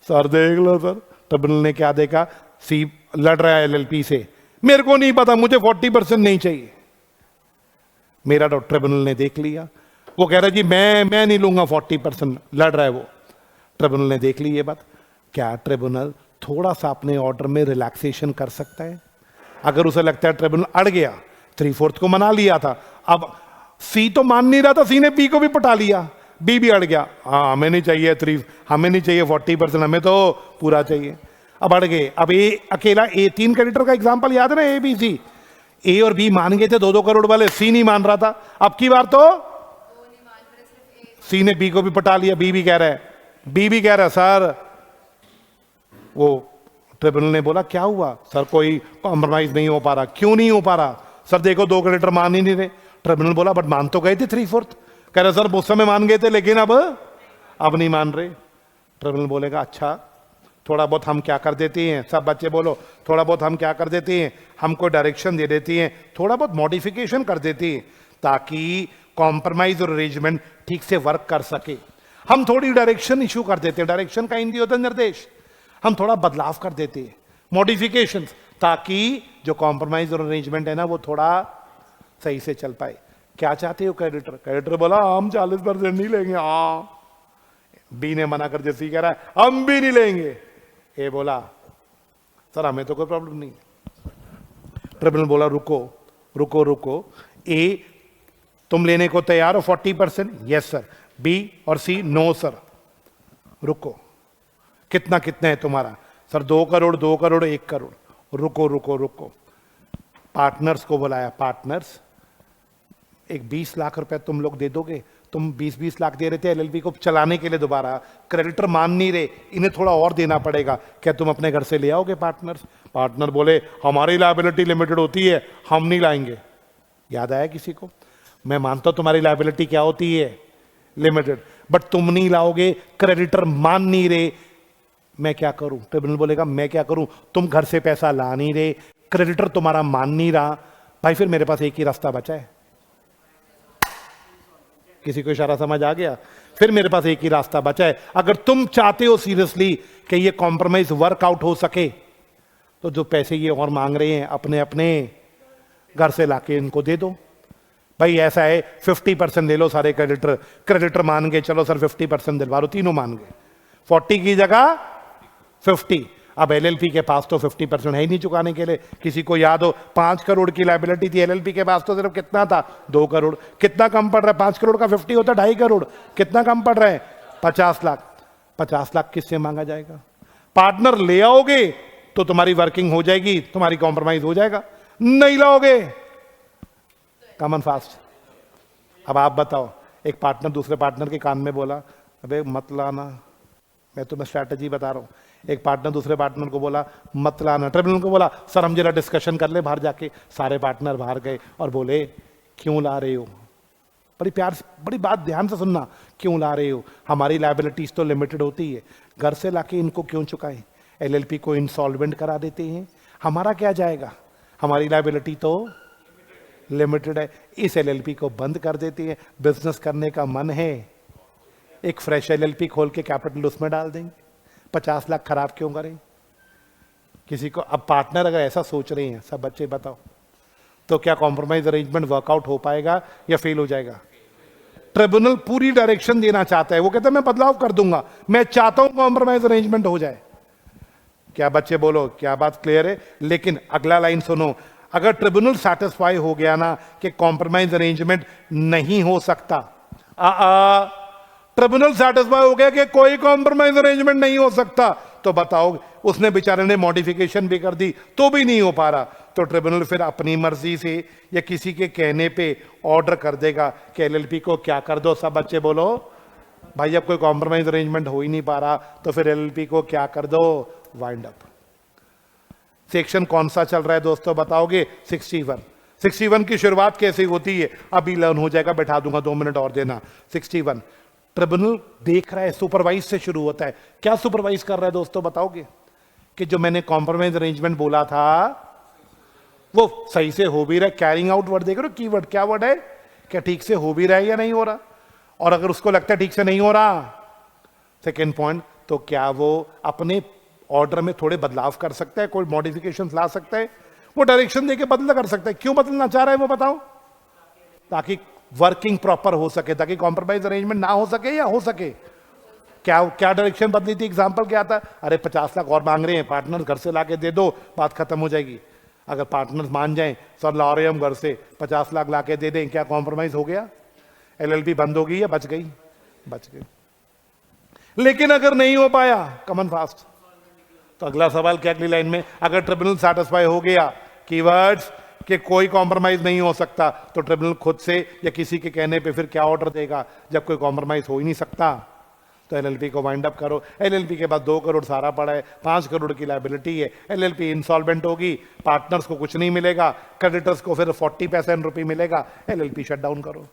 Speaker 1: सर देख लो सर, ट्रिब्यूनल ने क्या देखा? सी लड़ रहा है एलएलपी से, मेरे को नहीं पता, मुझे 40% नहीं चाहिए। मेरा तो ट्रिब्यूनल ने देख लिया, वो कह रहा है जी मैं नहीं लूंगा 40%, लड़ रहा है वो। ट्रिब्यूनल ने देख ली ये बात। क्या ट्रिब्यूनल थोड़ा सा अपने ऑर्डर में रिलैक्सेशन कर सकता है? अगर उसे लगता है ट्रिब्यूनल अड़ गया, 3/4 को मना लिया था, अब सी तो मान नहीं रहा था, सी ने बी को भी पटा लिया, बी भी अड़ गया, हाँ हमें नहीं चाहिए 3, हमें नहीं चाहिए 40%, हमें तो पूरा चाहिए। अब अड़ गए। अब ए अकेला, ए 3 क्रेडिटर का एग्जांपल याद है ना, ए बी सी, ए और बी मान गए थे 2-2 करोड़ वाले, सी नहीं मान रहा था। अब की बार तो सी ने बी को भी पटा लिया, बी भी कह रहा है सर वो ट्रिब्यूनल ने बोला क्या हुआ सर, कोई कॉम्प्रोमाइज नहीं हो पा रहा। क्यों नहीं हो पा रहा? सर देखो 2 क्रेडिटर मान ही नहीं रहे। ट्रिब्यूनल बोला बट मान तो गए थे 3/4। कह रहे सर उस समय मान गए थे लेकिन अब नहीं मान रहे। ट्रिब्यूनल बोलेगा अच्छा थोड़ा बहुत हम क्या कर देती हैं, सब बच्चे बोलो, थोड़ा बहुत हम क्या कर देती हैं, हमको डायरेक्शन दे देती हैं, थोड़ा बहुत मॉडिफिकेशन कर देती हैं ताकि कॉम्प्रोमाइज और अरेंजमेंट ठीक से वर्क कर सके। हम थोड़ी डायरेक्शन इशू कर देते हैं, डायरेक्शन का हिंदी होता है निर्देश। हम थोड़ा बदलाव कर देते हैं, मॉडिफिकेशन, ताकि जो कॉम्प्रोमाइज और अरेंजमेंट है ना वो थोड़ा सही से चल पाए। क्या चाहते हो क्रेडिटर? क्रेडिटर बोला हम 40% नहीं लेंगे। हाँ, बी ने मना कर दिया, सी कह रहा है हम भी नहीं लेंगे। ए बोला सर हमें तो कोई प्रॉब्लम नहीं। ट्रिब्यूनल बोला रुको रुको रुको, ए तुम लेने को तैयार हो 40%? Yes sir. बी और सी नो सर। रुको, कितना कितना है तुम्हारा? सर 2 करोड़ 2 करोड़ 1 करोड़। रुको रुको रुको, पार्टनर्स को बुलाया। पार्टनर्स, एक 20 लाख रुपए तुम लोग दे दोगे? तुम 20-20 लाख दे रहे थे एलएलपी को चलाने के लिए, दोबारा क्रेडिटर मान नहीं रहे, इन्हें थोड़ा और देना पड़ेगा, क्या तुम अपने घर से ले आओगे? पार्टनर्स, पार्टनर बोले हमारी लायबिलिटी लिमिटेड होती है, हम नहीं लाएंगे। याद आया किसी को? मैं मानता हूं तुम्हारी लायबिलिटी क्या होती है, लिमिटेड, बट तुम नहीं लाओगे, क्रेडिटर मान नहीं रहे, मैं क्या करूं? ट्रिब्यूनल बोलेगा मैं क्या करूं, तुम घर से पैसा ला नहीं रहे, क्रेडिटर तुम्हारा मान नहीं रहा, भाई फिर मेरे पास एक ही रास्ता बचा है। किसी को इशारा समझ आ गया? फिर मेरे पास एक ही रास्ता बचा है। अगर तुम चाहते हो सीरियसली कि ये कॉम्प्रोमाइज वर्कआउट हो सके, तो जो पैसे ये और मांग रहे हैं अपने अपने घर से लाके इनको दे दो। भाई ऐसा है 50% ले लो सारे क्रेडिटर, क्रेडिटर मान गए, चलो सर 50% दिलवा दो, तीनों मान गए, 40 की जगह 50। अब एलएलपी के पास तो 50% है ही नहीं चुकाने के लिए। किसी को याद हो 5 करोड़ की लायबिलिटी थी, एलएलपी के पास तो सिर्फ कितना था, 2 करोड़। कितना कम पड़ रहा है? 5 करोड़ का 50 होता है 2.5 करोड़। कितना कम पड़ रहा है? 50 लाख। 50 लाख किससे मांगा जाएगा? पार्टनर ले आओगे तो तुम्हारी वर्किंग हो जाएगी, तुम्हारी कॉम्प्रोमाइज हो जाएगा, नहीं लाओगे कॉमन फास्ट। अब आप बताओ, एक पार्टनर दूसरे पार्टनर के कान में बोला अबे मत लाना, मैं तुम्हें स्ट्रैटेजी बता रहा हूं। एक पार्टनर दूसरे पार्टनर को बोला मत लाना। ट्रिब्यूनल को बोला सर हम जरा डिस्कशन कर ले बाहर जाके। सारे पार्टनर बाहर गए और बोले क्यों ला रहे हो? बड़ी प्यार से, बड़ी बात ध्यान से सुनना, क्यों ला रहे हो? हमारी लायबिलिटीज तो लिमिटेड होती है, घर से लाके इनको क्यों चुकाएं? एलएलपी को इंसॉल्वेंट करा देते हैं, हमारा क्या जाएगा? हमारी लायबिलिटी तो लिमिटेड है, इस एलएलपी को बंद कर देते हैं। बिजनेस करने का मन है, एक फ्रेश एलएलपी खोल के कैपिटल उसमें डाल देंगे, 50 लाख खराब क्यों करें किसी को? अब पार्टनर अगर ऐसा सोच रहे हैं, सब बच्चे बताओ, तो क्या कॉम्प्रोमाइज अरेंजमेंट वर्कआउट हो पाएगा या फेल हो जाएगा? ट्रिब्यूनल पूरी डायरेक्शन देना चाहता है, वो कहता है मैं बदलाव कर दूंगा, मैं चाहता हूं कॉम्प्रोमाइज अरेंजमेंट हो जाए। क्या बच्चे बोलो, क्या बात क्लियर है? लेकिन अगला लाइन सुनो, अगर ट्रिब्यूनल सेटिस्फाई हो गया ना कि कॉम्प्रोमाइज अरेंजमेंट नहीं हो सकता, ट्रिब्यूनल सेटिस्फाई हो गया कि कोई कॉम्प्रोमाइज अरेंजमेंट नहीं हो सकता, तो बताओ उसने बेचारे ने मॉडिफिकेशन भी कर दी तो भी नहीं हो पा रहा, तो ट्रिब्यूनल फिर अपनी मर्जी से या किसी के कहने पे ऑर्डर कर देगा कि एलएलपी को क्या कर दो। सब बच्चे बोलो भाई, अब कोई कॉम्प्रोमाइज अरेंजमेंट हो ही नहीं पा रहा तो फिर एलएलपी को क्या कर दो, वाइंड अप। सेक्शन कौन सा चल रहा है दोस्तों बताओगे? 61। 61 की शुरुआत कैसे होती है अभी लर्न हो जाएगा, बैठा दूंगा 2 मिनट और देना। 61 ट्रिब्यूनल देख रहा है, सुपरवाइज से शुरू होता है। क्या सुपरवाइज कर रहा है दोस्तों बताओगे? कि जो मैंने कॉम्प्रोमाइज अरेंजमेंट बोला था वो सही से हो भी रहा है, कैरिंग आउट वर्ड देख रहे हो, कीवर्ड क्या वर्ड है, क्या ठीक से हो भी रहा है या नहीं हो रहा? और अगर उसको लगता है ठीक से नहीं हो रहा, सेकेंड पॉइंट, तो क्या वो अपने ऑर्डर में थोड़े बदलाव कर सकता है, कोई मॉडिफिकेशन ला सकता है, वो डायरेक्शन देके बदला कर सकता है। क्यों बदलना चाह रहा है वो बताओ? ताकि वर्किंग प्रॉपर हो सके, ताकि कॉम्प्रोमाइज अरेंजमेंट ना हो सके या हो सके। क्या क्या डायरेक्शन बदली थी? एग्जांपल क्या था? अरे 50 लाख और मांग रहे हैं पार्टनर, घर से लाके दे दो, बात खत्म हो जाएगी। अगर पार्टनर्स मान जाएं सर ला रहे हम घर से, 50 लाख लाके दे दें, क्या कॉम्प्रोमाइज हो गया? एलएलपी बंद हो गई या बच गई? बच गई। लेकिन अगर नहीं हो पाया कॉमन फास्ट, तो अगला सवाल क्या अगली लाइन में, अगर ट्रिब्यूनल सेटिस्फाई हो गया कीवर्ड्स कि कोई कॉम्प्रोमाइज नहीं हो सकता, तो ट्रिब्यूनल खुद से या किसी के कहने पे फिर क्या ऑर्डर देगा? जब कोई कॉम्प्रोमाइज हो ही नहीं सकता तो एलएलपी को वाइंड अप करो। एलएलपी के बाद 2 करोड़ सारा पड़ा है, 5 करोड़ की लायबिलिटी है, एलएलपी इंसॉल्वेंट होगी, पार्टनर्स को कुछ नहीं मिलेगा, क्रेडिटर्स को फिर 40% रुपये मिलेगा, एलएलपी शट डाउन करो।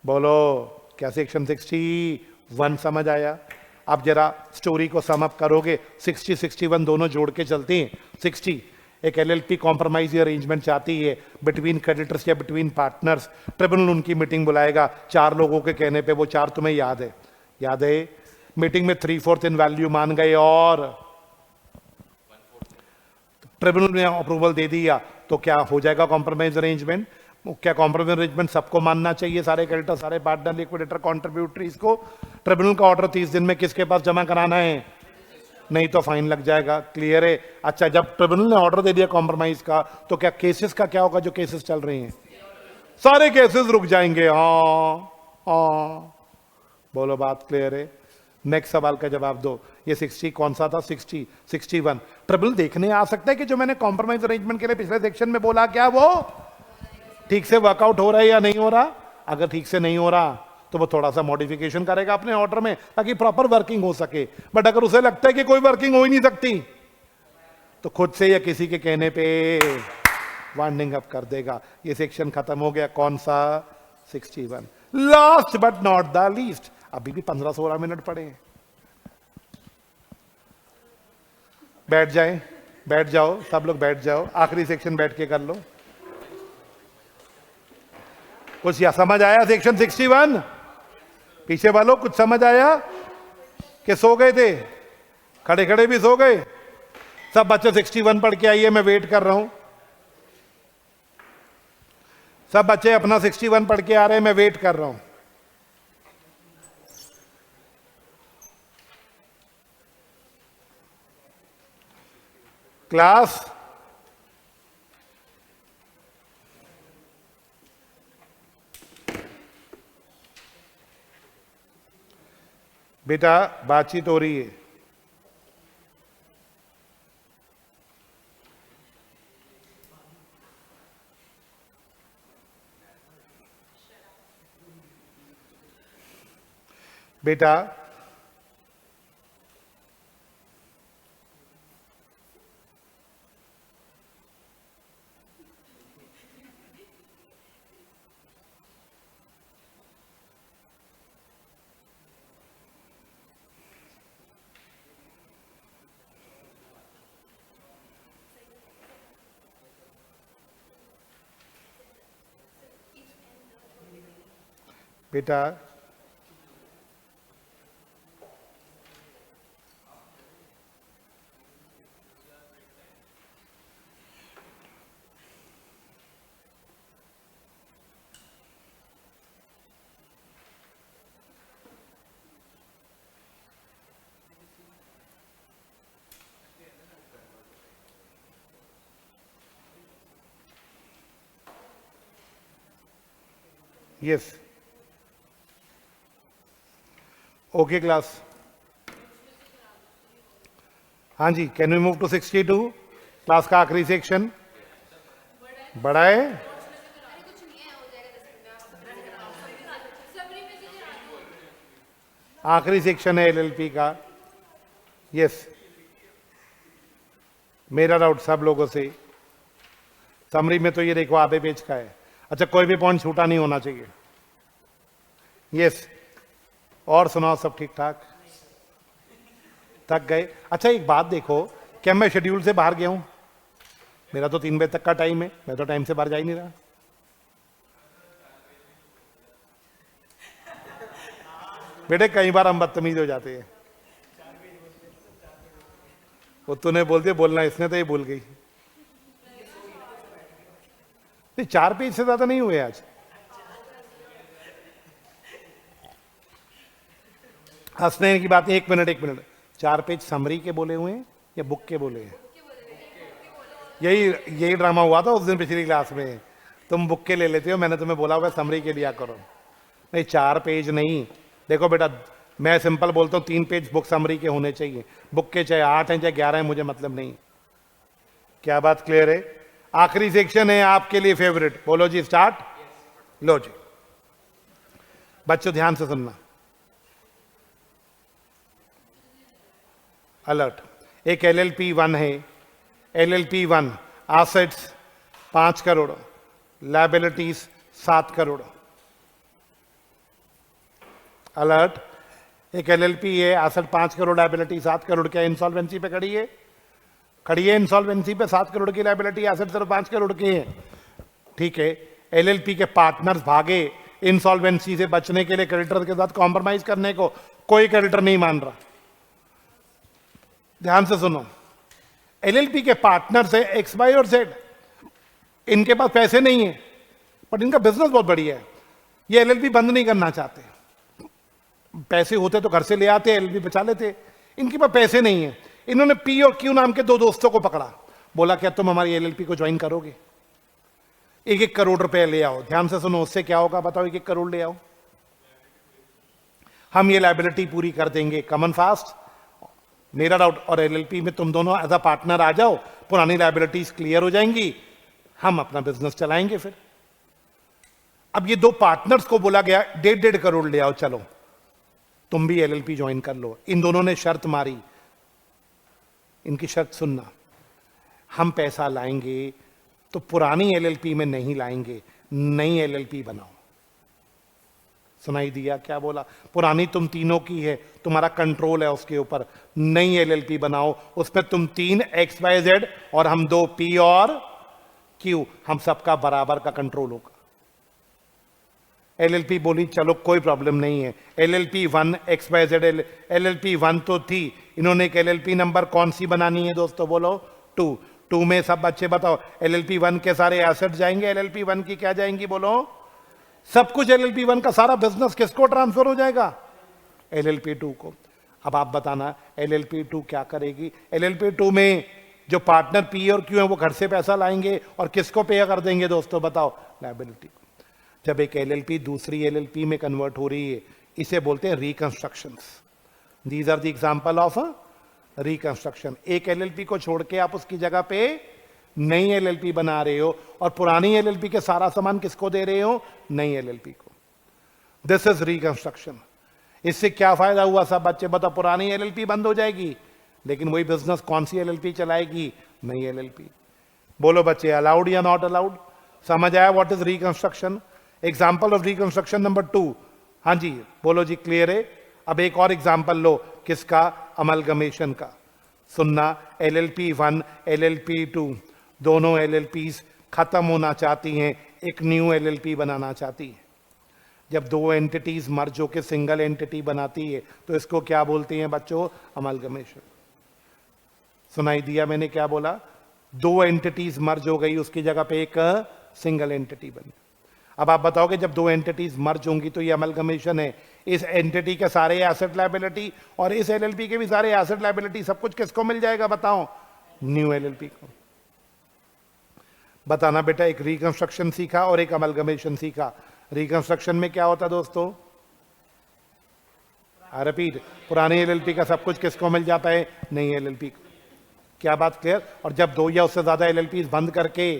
Speaker 1: बोलो क्या सेक्शन 61 समझ आया? अब जरा स्टोरी को सम अप करोगे, 60 61 दोनों जोड़ के चलती हैं। 60 एक एलएलपी कॉम्प्रोमाइज अरेंजमेंट चाहती है बिटवीन क्रेडिटर्स या बिटवीन पार्टनर्स। ट्रिब्यूनल उनकी मीटिंग बुलाएगा 4 लोगों के कहने पे, वो 4 तुम्हें याद है? याद है? मीटिंग में 3/4 इन वैल्यू मान गए और ट्रिब्यूनल ने अप्रूवल दे दिया, तो क्या हो जाएगा कॉम्प्रोमाइज अरेंजमेंट? क्या कॉम्प्रोमाइज अरेंजमेंट सबको मानना चाहिए, सारे क्रेडिटर, सारे पार्टनर, लिक्विडेटर, कॉन्ट्रीब्यूटरीज को? ट्रिब्यूनल का ऑर्डर 30 दिन में किसके पास जमा कराना है? नहीं तो फाइन लग जाएगा। क्लियर है? अच्छा, जब ट्रिब्यूनल ने ऑर्डर दे दिया कॉम्प्रोमाइज का, तो क्या केसेस का क्या होगा? जो केसेस चल रहे हैं सारे केसेस रुक जाएंगे। हाँ, बोलो बात क्लियर है? नेक्स्ट सवाल का जवाब दो। ये 60 कौन सा था? 60 61। ट्रिब्यूनल देखने आ सकता है कि जो मैंने कॉम्प्रोमाइज अरेंजमेंट के लिए पिछले सेक्शन में बोला, क्या वो ठीक से वर्कआउट हो रहा है या नहीं हो रहा? अगर ठीक से नहीं हो रहा तो वो थोड़ा सा मॉडिफिकेशन करेगा अपने ऑर्डर में, ताकि प्रॉपर वर्किंग हो सके। बट अगर उसे लगता है कि कोई वर्किंग हो ही नहीं सकती, तो खुद से या किसी के कहने पे वाइंडिंग अप कर देगा। ये सेक्शन खत्म हो गया। कौन सा? 61। Last but not the least, अभी भी 15-16 मिनट पड़े हैं। बैठ जाए, बैठ जाओ, सब लोग बैठ जाओ। आखिरी सेक्शन बैठ के कर लो। कुछ या समझ आया? सेक्शन 61 पीछे वालों कुछ समझ आया कि सो गए थे? खड़े खड़े भी सो गए? सब बच्चे 61 पढ़ के आइए, मैं वेट कर रहा हूं। सब बच्चे अपना 61 पढ़ के आ रहे हैं, मैं वेट कर रहा हूं। क्लास बेटा बातचीत हो रही है। बेटा बेटा यस, ओके क्लास। हाँ जी, can we move to 62? Class का आखिरी सेक्शन बड़ा है। आखिरी सेक्शन है एलएलपी का। यस, मेरा डाउट सब लोगों से। समरी में तो ये देखो आधे पेज का है। अच्छा, कोई भी पॉइंट छूटा नहीं होना चाहिए। यस, और सुनाओ, सब ठीक ठाक? थक गए? अच्छा एक बात देखो, क्या मैं शेड्यूल से बाहर गया हूं? मेरा तो 3 बजे तक का टाइम है, मैं तो टाइम से बाहर जा ही नहीं रहा। बेटे कई बार हम बदतमीज हो जाते हैं। वो तूने बोलते बोलना, इसने तो ये भूल गई। नहीं, 4 पेज से ज्यादा नहीं हुए आज। हंसने की बात, 1 मिनट 1 मिनट। 4 पेज समरी के बोले हुए हैं या बुक के बोले हैं? यही ड्रामा हुआ था उस दिन पिछली क्लास में। तुम बुक के ले लेते हो, मैंने तुम्हें बोला हुआ समरी के लिया करो। नहीं, 4 पेज नहीं। देखो बेटा, मैं सिंपल बोलता हूँ 3 पेज बुक समरी के होने चाहिए। बुक के चाहे 8 हैं चाहे 11 हैं, मुझे मतलब नहीं। क्या बात क्लियर है? आखिरी सेक्शन है आपके लिए फेवरेट। बोलो जी स्टार्ट। लो जी बच्चों ध्यान से सुनना। अलर्ट। एक LLP 1 है, LLP 1 assets 5 crore, liabilities 7 crore. Alert. एक LLP है, एसेट 5 करोड़, लायबिलिटी 7 करोड़, क्या इंसॉल्वेंसी पे खड़ी है? खड़ी है इंसॉल्वेंसी पे। 7 करोड़ की लायबिलिटी, एसेट सिर्फ 5 करोड़ की है। ठीक है, LLP के पार्टनर्स भागे इंसॉल्वेंसी से बचने के लिए क्रेडिटर के साथ कॉम्प्रोमाइज करने को, कोई क्रेडिटर नहीं मान रहा। ध्यान से सुनो, LLP के पार्टनर्स है एक्स वाई और जेड, इनके पास पैसे नहीं है बट इनका बिजनेस बहुत बढ़िया है। ये LLP बंद नहीं करना चाहते, पैसे होते तो घर से ले आते, LLP बचा लेते, इनके पास पैसे नहीं है। इन्होंने P और Q नाम के 2 दोस्तों को पकड़ा, बोला क्या तुम हमारी LLP को ज्वाइन करोगे? 1-1 करोड़ रुपए ले आओ। ध्यान से सुनो, उससे क्या होगा बताओ? 1-1 करोड़ ले आओ, हम ये लायबिलिटी पूरी कर देंगे, कमन फास्ट, मेरा डाउट। और LLP में तुम दोनों एज अ पार्टनर आ जाओ, पुरानी लायबिलिटीज क्लियर हो जाएंगी, हम अपना बिजनेस चलाएंगे फिर। अब ये 2 पार्टनर्स को बोला गया 1.5 करोड़ ले आओ, चलो तुम भी LLP ज्वाइन कर लो। इन दोनों ने शर्त मारी, इनकी शर्त सुनना, हम पैसा लाएंगे तो पुरानी LLP में नहीं लाएंगे, नई LLP बनाओ। सुनाई दिया क्या बोला? पुरानी तुम तीनों की है, तुम्हारा कंट्रोल है उसके ऊपर, नई LLP बनाओ, उसमें तुम 3 XYZ और हम 2 P और Q, हम सबका बराबर का कंट्रोल होगा। LLP बोली चलो कोई प्रॉब्लम नहीं है। LLP 1 XYZ, LLP 1 तो थी, इन्होंने एक LLP नंबर कौन सी बनानी है दोस्तों? बोलो 2 में सब बच्चे बताओ, LLP 1 के सारे एसेट जाएंगे, LLP 1 की क्या जाएंगी? बोलो सब कुछ। LLP 1 का सारा बिजनेस किसको ट्रांसफर हो जाएगा? LLP 2 को। अब आप बताना LLP 2 क्या करेगी? LLP 2 में जो पार्टनर P और Q है वो घर से पैसा लाएंगे और किसको पे कर देंगे दोस्तों? बताओ, लायबिलिटी। जब एक LLP दूसरी LLP में कन्वर्ट हो रही है, इसे बोलते हैं reconstructions. These are the example of reconstruction. एक LLP को छोड़ के आप उसकी जगह पे नई LLP बना रहे हो और पुरानी LLP के सारा सामान किसको दे रहे हो? नई LLP को। This is reconstruction. इससे क्या फायदा हुआ सब बच्चे बताओ? पुरानी LLP बंद हो जाएगी, लेकिन वही बिजनेस कौन सी LLP चलाएगी? नई LLP। बोलो बच्चे, अलाउड या नॉट अलाउड? समझ आया what is reconstruction? Example of reconstruction number 2। हाँ जी बोलो जी, क्लियर है? अब एक और एग्जाम्पल लो, किसका? अमलगमेशन का। सुनना, LLP 1 LLP 2 दोनों LLPs खत्म होना चाहती हैं, एक न्यू LLP बनाना चाहती है। जब 2 एंटिटीज मर्ज होकर सिंगल एंटिटी बनाती है तो इसको क्या बोलते हैं बच्चों? अमलगमेशन। सुनाई दिया मैंने क्या बोला? 2 एंटिटीज मर्ज हो गई, उसकी जगह पे एक सिंगल एंटिटी बनी। अब आप बताओगे जब 2 एंटिटीज मर्ज होंगी तो ये अमलगमेशन है। इस एंटिटी के सारे एसेट लायबिलिटी और इस LLP के भी सारे एसेट लायबिलिटी सब कुछ किसको मिल जाएगा? बताओ, न्यू LLP को। बताना बेटा, एक रिकंस्ट्रक्शन सीखा और एक अमलगमेशन सीखा। रिकंस्ट्रक्शन में क्या होता दोस्तों? रिपीट, पुरानी LLP का सब कुछ किसको मिल जाता है? नई LLP को। क्या बात क्लियर? और जब 2 या उससे ज्यादा LLPs बंद करके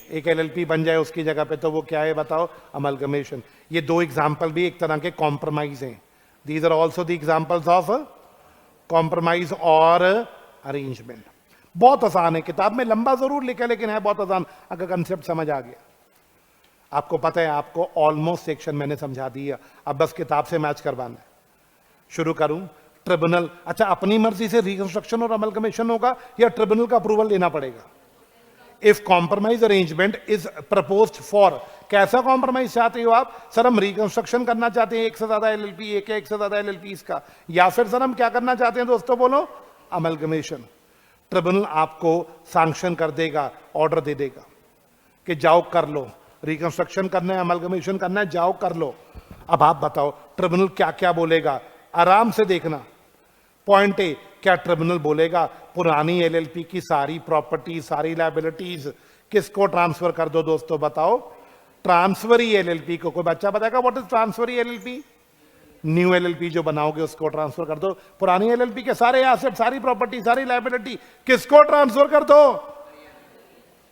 Speaker 1: एक LLP बन जाए उसकी जगह पे, तो वो क्या है बताओ? अमलगमेशन। ये 2 एग्जाम्पल भी एक तरह के कॉम्प्रोमाइज हैं। These are also the examples of compromise और अरेंजमेंट। बहुत आसान है, किताब में लंबा जरूर लिखा लेकिन है बहुत आसान अगर कंसेप्ट समझ आ गया। आपको पता है, आपको ऑलमोस्ट सेक्शन मैंने समझा दिया, अब बस किताब से मैच करवाना है। शुरू करूं? ट्रिब्यूनल। अच्छा, अपनी मर्जी से रिकंस्ट्रक्शन और अमलगमेशन होगा या ट्रिब्यूनल का अप्रूवल लेना पड़ेगा? If compromise arrangement is proposed for, कैसा कॉम्प्रोमाइज चाहते हो आप? सर हम रिकंस्ट्रक्शन करना चाहते हैं एक से ज्यादा LLP, एक से ज्यादा LLPs का, या फिर सर हम क्या करना चाहते हैं दोस्तों? बोलो, अमलगमेशन। ट्रिब्यूनल आपको सैंक्शन कर देगा, ऑर्डर दे देगा कि जाओ कर लो, रिकंस्ट्रक्शन करना है, अमलगमेशन करना है, जाओ कर लो। अब आप बताओ ट्रिब्यूनल क्या क्या बोलेगा? आराम से देखना। पॉइंट ए, क्या ट्रिब्यूनल बोलेगा पुरानी LLP की सारी प्रॉपर्टी, सारी लायबिलिटीज किसको ट्रांसफर कर दो दोस्तों? बताओ, ट्रांसफरी LLP को। कोई बच्चा बताएगा what is transferee LLP? New LLP जो बनाओगे उसको ट्रांसफर कर दो। पुरानी LLP के सारे एसेट, सारी प्रॉपर्टी, सारी लायबिलिटी किसको ट्रांसफर कर दो?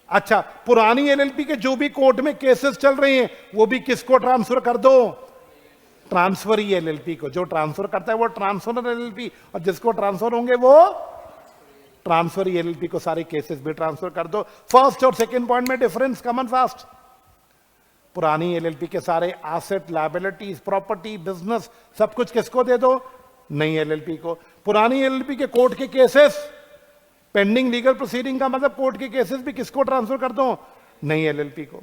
Speaker 1: अच्छा, पुरानी LLP के जो भी कोर्ट में केसेस चल रहे हैं वो भी किसको ट्रांसफर कर दो? ट्रांसफरी एलएलपी को, जो ट्रांसफर करता है वो ट्रांसफर एलएलपी, और जिसको ट्रांसफर होंगे वो ट्रांसफरी एलएलपी को सारे केसेस भी ट्रांसफर कर दो। फर्स्ट और सेकंड पॉइंट में डिफरेंस कमन फास्ट। पुरानी एलएलपी के सारे एसेट, लायबिलिटीज, प्रॉपर्टी, बिजनेस सब कुछ किसको दे दो? नई एलएलपी को। पुरानी एलएलपी के कोर्ट के केसेस, पेंडिंग लीगल प्रोसीडिंग का मतलब कोर्ट के केसेस भी किसको ट्रांसफर कर दो? नई एलएलपी को।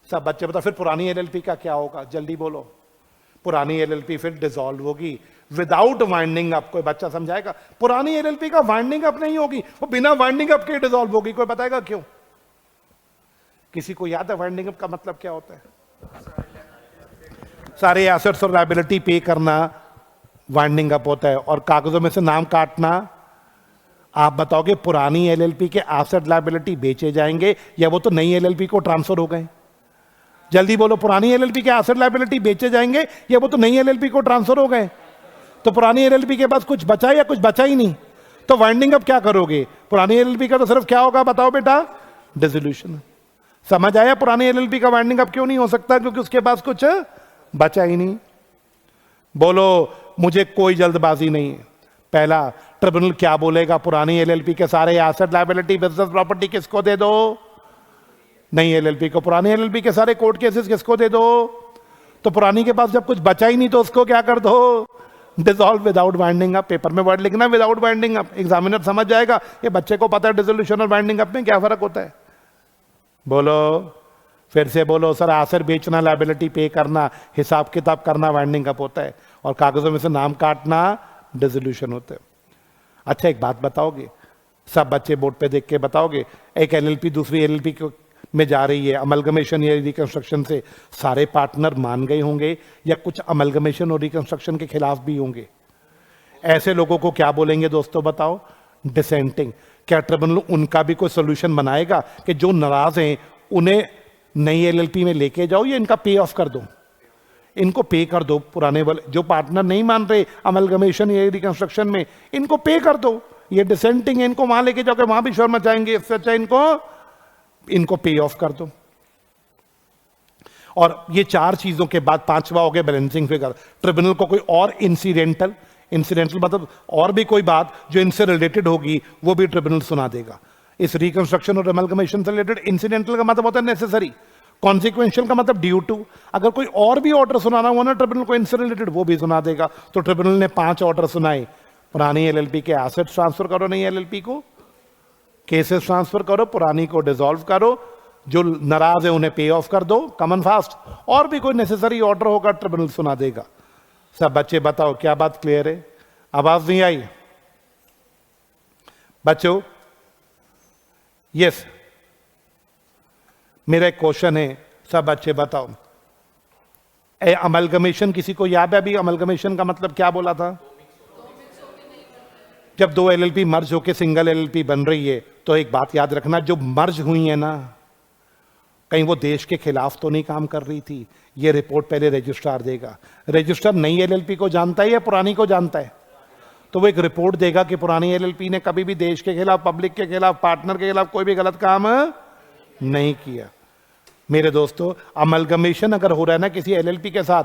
Speaker 1: सब बच्चे बताओ फिर पुरानी एलएलपी का क्या होगा? जल्दी बोलो। पुरानी एलएलपी फिर डिसॉल्व होगी विदाउट वाइंडिंग अप। कोई बच्चा समझाएगा? पुरानी एलएलपी का वाइंडिंग अप नहीं होगी, वो बिना वाइंडिंग अप के डिसॉल्व होगी। कोई बताएगा क्यों? किसी को याद है वाइंडिंग अप का मतलब क्या होता है? सारे एसेट्स और लायबिलिटी पे करना वाइंडिंग अप होता है, और कागजों में से नाम काटना। आप बताओगे पुरानी एलएलपी के एसेट लायबिलिटी बेचे जाएंगे या वो तो नई एलएलपी को ट्रांसफर हो गए? जल्दी बोलो। पुरानी एलएलपी के एसेट लायबिलिटी बेचे जाएंगे या वो तो नई एलएलपी को ट्रांसफर हो गए? तो पुरानी एलएलपी के पास कुछ बचा या कुछ बचा ही नहीं, तो वाइंडिंग अप क्या करोगे? पुरानी एलएलपी का तो सिर्फ क्या होगा बताओ बेटा? डिसोल्यूशन। समझ आया? पुरानी एलएलपी का वाइंडिंग अप क्यों नहीं हो सकता? क्योंकि उसके पास कुछ बचा ही नहीं। बोलो मुझे कोई जल्दबाजी नहीं है। पहला, ट्रिब्यूनल क्या बोलेगा? पुरानी एलएलपी के सारे एसेट, लायबिलिटी, बिजनेस, प्रॉपर्टी किसको दे दो? नई एलएलपी को। पुरानी एलएलपी के सारे कोर्ट केसेस किसको दे दो? तो पुरानी के पास जब कुछ बचा ही नहीं तो उसको क्या कर दो? Dissolve without winding up. Paper में वर्ड लिखना विदाउट वाइंडिंग अप, एग्जामिनर समझ जाएगा। ये बच्चे को पता है डिसोल्यूशन और वाइंडिंग अप में क्या फर्क होता है। बोलो फिर से बोलो। सर एसेट बेचना, लायबिलिटी पे करना, हिसाब किताब करना वाइंडिंग अप होता है, और कागजों में से नाम काटना डिसोल्यूशन होता है। अच्छा एक बात बताओगे? सब बच्चे बोर्ड पे देख के बताओगे। एक एलएलपी दूसरी एलएलपी में जा रही है, अमलगमेशन या रिकंस्ट्रक्शन से, सारे पार्टनर मान गए होंगे या कुछ अमलगमेशन और रिकंस्ट्रक्शन के खिलाफ भी होंगे? ऐसे लोगों को क्या बोलेंगे दोस्तों बताओ? डिसेंटिंग। क्या ट्रिब्यूनल उनका भी कोई सोल्यूशन बनाएगा कि जो नाराज हैं उन्हें नई एलएलपी में लेके जाओ या इनका पे ऑफ कर दो? इनको पे कर दो। पुराने वाले जो पार्टनर नहीं मान रहे अमलगमेशन या रिकंस्ट्रक्शन में, इनको पे कर दो। ये डिसेंटिंग है, इनको वहां लेके जाओगे, वहां भी शोर मचाएंगे। इससे अच्छा इनको पे ऑफ कर दो। और ये चार चीजों के बाद पांचवा हो गया बैलेंसिंग फिगर। ट्रिब्यूनल को कोई और इंसिडेंटल मतलब और भी कोई बात जो इनसे रिलेटेड होगी वो भी ट्रिब्यूनल सुना देगा। इस रिकंस्ट्रक्शन और अमलगमेशन से रिलेटेड इंसिडेंटल का मतलब होता है नेसेसरी, कॉन्सिक्वेंशियल का मतलब ड्यू टू। अगर कोई और भी ऑर्डर सुनाना हुआ ना ट्रिब्यूनल को इनसे रिलेटेड, वो भी सुना देगा। तो ट्रिब्यूनल ने 5 ऑर्डर सुनाए। पुरानी एलएलपी के एसेट्स ट्रांसफर करो नई एलएलपी को, केसेस ट्रांसफर करो, पुरानी को डिसॉल्व करो, जो नाराज है उन्हें पे ऑफ कर दो, कमन फास्ट। और भी कोई नेसेसरी ऑर्डर होगा ट्रिब्यूनल सुना देगा। सब बच्चे बताओ क्या बात क्लियर है? आवाज नहीं आई बच्चों? यस, मेरा एक क्वेश्चन है, सब बच्चे बताओ। अमलगमेशन किसी को याद है? अभी अमलगमेशन का मतलब क्या बोला था? जब 2 एलएलपी मर्ज होकर सिंगल एलएलपी बन रही है, तो एक बात याद रखना, जो मर्ज हुई है ना, कहीं वो देश के खिलाफ तो नहीं काम कर रही थी। ये रिपोर्ट पहले रजिस्ट्रार देगा। रजिस्ट्रार नई एलएलपी को जानता है या पुरानी को जानता है? तो वो एक रिपोर्ट देगा कि पुरानी एलएलपी ने कभी भी देश के खिलाफ, पब्लिक के खिलाफ, पार्टनर के खिलाफ कोई भी गलत काम नहीं किया। मेरे दोस्तों, अमलगमेशन अगर हो रहा है ना किसी एलएलपी के साथ,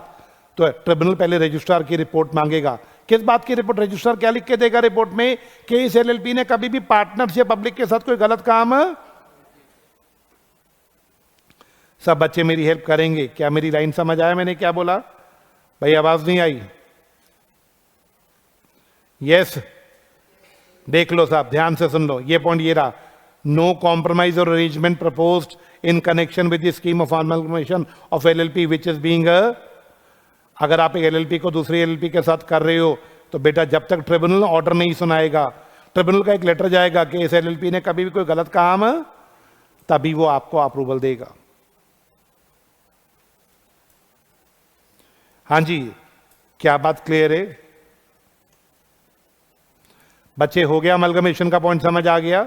Speaker 1: तो ट्रिब्यूनल पहले रजिस्ट्रार की रिपोर्ट मांगेगा। किस बात की रिपोर्ट? रजिस्ट्रार क्या लिख के देगा रिपोर्ट में कि इस एलएलपी ने कभी भी पार्टनर्स या पब्लिक के साथ कोई गलत काम। सब बच्चे मेरी हेल्प करेंगे क्या? मेरी लाइन समझ आया मैंने क्या बोला? भाई आवाज नहीं आई? यस, देख लो साहब, ध्यान से सुन लो। ये पॉइंट ये रहा, नो कॉम्प्रोमाइज और arrangement proposed in connection with the scheme of amalgamation of LLP which is being. अगर आप एक एलएलपी को दूसरी एलएलपी के साथ कर रहे हो, तो बेटा जब तक ट्रिब्यूनल ऑर्डर नहीं सुनाएगा, ट्रिब्यूनल का एक लेटर जाएगा कि इस एलएलपी ने कभी भी कोई गलत काम, तभी वो आपको अप्रूवल देगा। हाँ जी, क्या बात क्लियर है बच्चे? हो गया अमलगमेशन का पॉइंट समझ आ गया?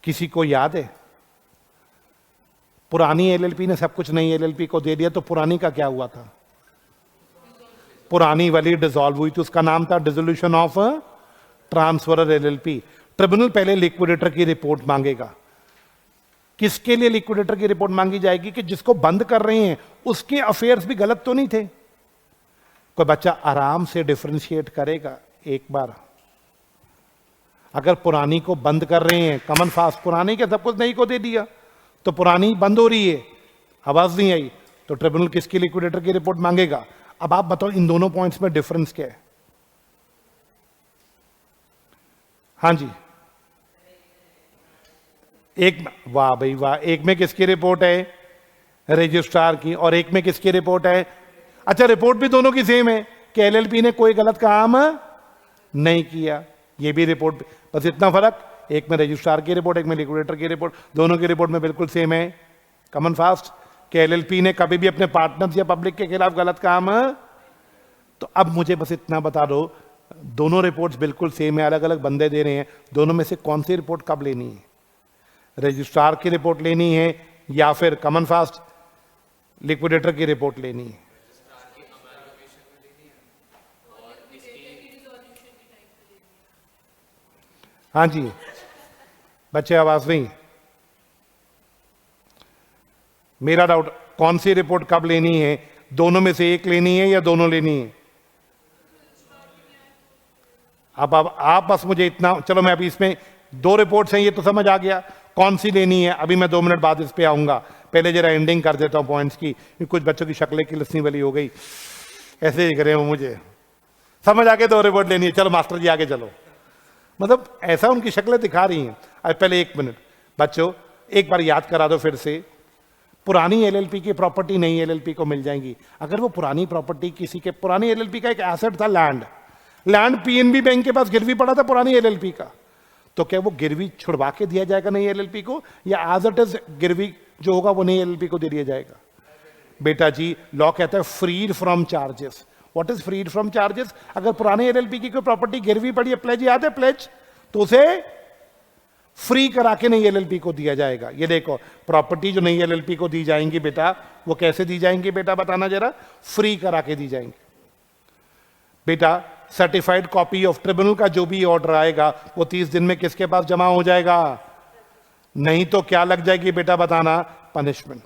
Speaker 1: किसी को याद है? पुरानी एलएलपी ने सब कुछ नई एलएलपी को दे दिया, तो पुरानी का क्या हुआ था? पुरानी वाली डिसॉल्व हुई थी, उसका नाम था dissolution of transferor LLP. Tribunal पहले लिक्विडेटर की रिपोर्ट मांगेगा। किसके लिए लिक्विडेटर की रिपोर्ट मांगी जाएगी? कि जिसको बंद कर रहे हैं उसके अफेयर्स भी गलत तो नहीं थे। कोई बच्चा आराम से डिफरेंशिएट करेगा एक बार? अगर पुरानी को बंद कर रहे हैं, कॉमन फास्ट पुरानी के सब कुछ नई को दे दिया, तो पुरानी बंद हो रही है, आवाज नहीं आई, तो ट्रिब्यूनल किसकी लिक्विडेटर की रिपोर्ट मांगेगा? अब आप बताओ इन दोनों पॉइंट्स में डिफरेंस क्या है? हाँ जी, एक, वाह भाई वाह, एक में किसकी रिपोर्ट है? रजिस्ट्रार की, और एक में किसकी रिपोर्ट है? अच्छा, रिपोर्ट भी दोनों की सेम है कि एलएलपी ने कोई गलत काम नहीं किया, ये भी रिपोर्ट, बस इतना फर्क, एक में रजिस्ट्रार की रिपोर्ट, एक में लिक्विडेटर की रिपोर्ट, दोनों की रिपोर्ट में बिल्कुल सेम है कॉमन फास्ट कि एलएलपी ने कभी भी अपने पार्टनर्स या पब्लिक के खिलाफ गलत काम। तो अब मुझे बस इतना बता दो, दोनों रिपोर्ट्स बिल्कुल सेम है, अलग अलग बंदे दे रहे हैं, दोनों में से कौन सी रिपोर्ट कब लेनी है? रजिस्ट्रार की रिपोर्ट लेनी है या फिर कॉमन फास्ट लिक्विडेटर की रिपोर्ट लेनी है? हाँ जी बच्चे, आवाज नहीं, मेरा डाउट, कौन सी रिपोर्ट कब लेनी है? दोनों में से एक लेनी है या दोनों लेनी है? अब आप बस मुझे इतना, चलो मैं अभी इसमें दो रिपोर्ट्स हैं ये तो समझ आ गया, कौन सी लेनी है अभी मैं 2 मिनट बाद इस पे आऊंगा, पहले जरा एंडिंग कर देता हूं पॉइंट्स की, कुछ बच्चों की शक्लें की लसनी वाली हो गई, ऐसे ही करे हो, मुझे समझ आ गया, 2 रिपोर्ट लेनी है, चलो मास्टर जी आगे चलो, मतलब ऐसा उनकी शक्लें दिखा रही हैं। अब पहले 1 मिनट बच्चों, एक बार याद करा दो फिर से, पुरानी एलएलपी की प्रॉपर्टी नई एलएलपी को मिल जाएंगी। अगर वो पुरानी प्रॉपर्टी किसी के, पुरानी एलएलपी का एक एसेट था लैंड पीएनबी बैंक के पास गिरवी पड़ा था पुरानी एलएलपी का, तो क्या वो गिरवी छुड़वा के दिया जाएगा नई एलएलपी को, या एज इट इज गिरवी जो होगा वो नई एलएलपी को दे दिया जाएगा? बेटा जी, लॉ कहता है freed from charges. What is freed from charges? अगर पुरानी एलएलपी की कोई प्रॉपर्टी गिरवी पड़ी है, प्लेज याद है, प्लेज, तो उसे फ्री करा के नई एलएलपी को दिया जाएगा। ये देखो, प्रॉपर्टी जो नई एलएलपी को दी जाएंगी बेटा, वो कैसे दी जाएंगी बेटा, बताना जरा? फ्री करा के दी जाएंगी बेटा। सर्टिफाइड कॉपी ऑफ ट्रिब्यूनल का जो भी ऑर्डर आएगा वो 30 दिन में किसके पास जमा हो जाएगा? नहीं तो क्या लग जाएगी बेटा, बताना? पनिशमेंट।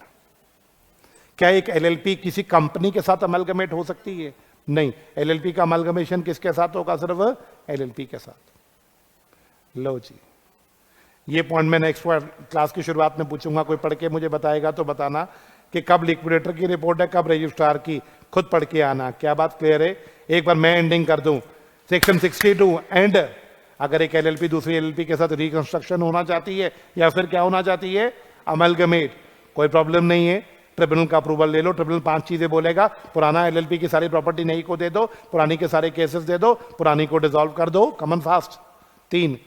Speaker 1: क्या एक एलएलपी किसी कंपनी के साथ अमलगमेट हो सकती है? नहीं, एलएलपी का अमलगमेशन किसके साथ होगा? सिर्फ एलएलपी के साथ। लो जी, ये पॉइंट मैं नेक्स्ट क्लास की शुरुआत में पूछूंगा, कोई पढ़ के मुझे बताएगा तो बताना कि कब लिक्विडेटर की रिपोर्ट है, कब रजिस्ट्रार की, खुद पढ़ के आना। क्या बात क्लियर है? एक बार मैं एंडिंग कर दूं, सेक्शन 62 एंड, अगर एक एलएलपी दूसरी एलएलपी के साथ रिकंस्ट्रक्शन होना चाहती है या फिर क्या होना चाहती है, अमलगमेट, कोई प्रॉब्लम नहीं है, ट्रिब्यूनल का अप्रूवल ले लो। ट्रिब्यूनल 5 चीजें बोलेगा, पुराना एलएलपी की सारी प्रॉपर्टी नई को दे दो, पुरानी के सारे केसेस दे दो, पुरानी को डिसॉल्व कर दो, कॉमन फास्ट। 3,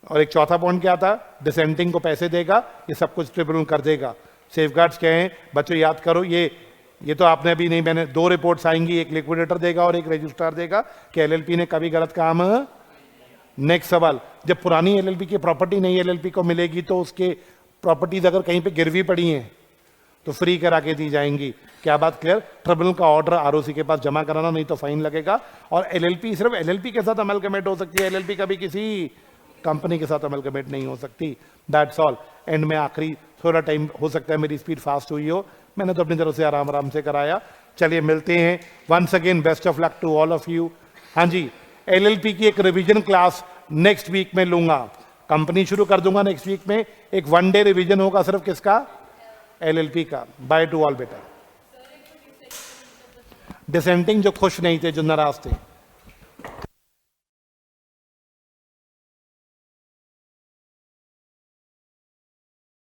Speaker 1: और एक चौथा पॉइंट क्या था? डिसेंटिंग को पैसे देगा, ये सब कुछ ट्रिब्यूनल कर देगा। सेफगार्ड्स क्या हैं बच्चों, याद करो, ये तो आपने अभी नहीं, मैंने 2 रिपोर्ट्स आएंगी, एक लिक्विडेटर देगा और एक रजिस्ट्रार देगा कि एलएलपी ने कभी गलत काम। नेक्स्ट सवाल, जब पुरानी एलएलपी की प्रॉपर्टी नई एलएलपी को मिलेगी तो उसके प्रॉपर्टीज अगर कहीं पे गिरवी पड़ी हैं तो फ्री करा के दी जाएंगी। क्या बात क्लियर? ट्रिब्यूनल का ऑर्डर आरओसी के पास जमा कराना, नहीं तो फाइन लगेगा। और एलएलपी सिर्फ एलएलपी के साथ अमलगमेट हो सकती है, एलएलपी कभी किसी कंपनी के साथ अमलगमेट नहीं हो सकती। That's all. एंड में आखिरी, थोड़ा टाइम हो सकता है मेरी स्पीड फास्ट हुई हो, मैंने तो अपनी तरफ से आराम आराम से कराया। चलिए मिलते हैं, once again best of luck to all of you. हाँ जी, एलएलपी की एक रिवीजन क्लास नेक्स्ट वीक में लूंगा, कंपनी शुरू कर दूंगा नेक्स्ट वीक में। एक 1 डे रिवीजन होगा सिर्फ किसका? एलएलपी का। बाय टू ऑल बेटा। डिसेंटिंग जो खुश नहीं थे, जो नाराज थे,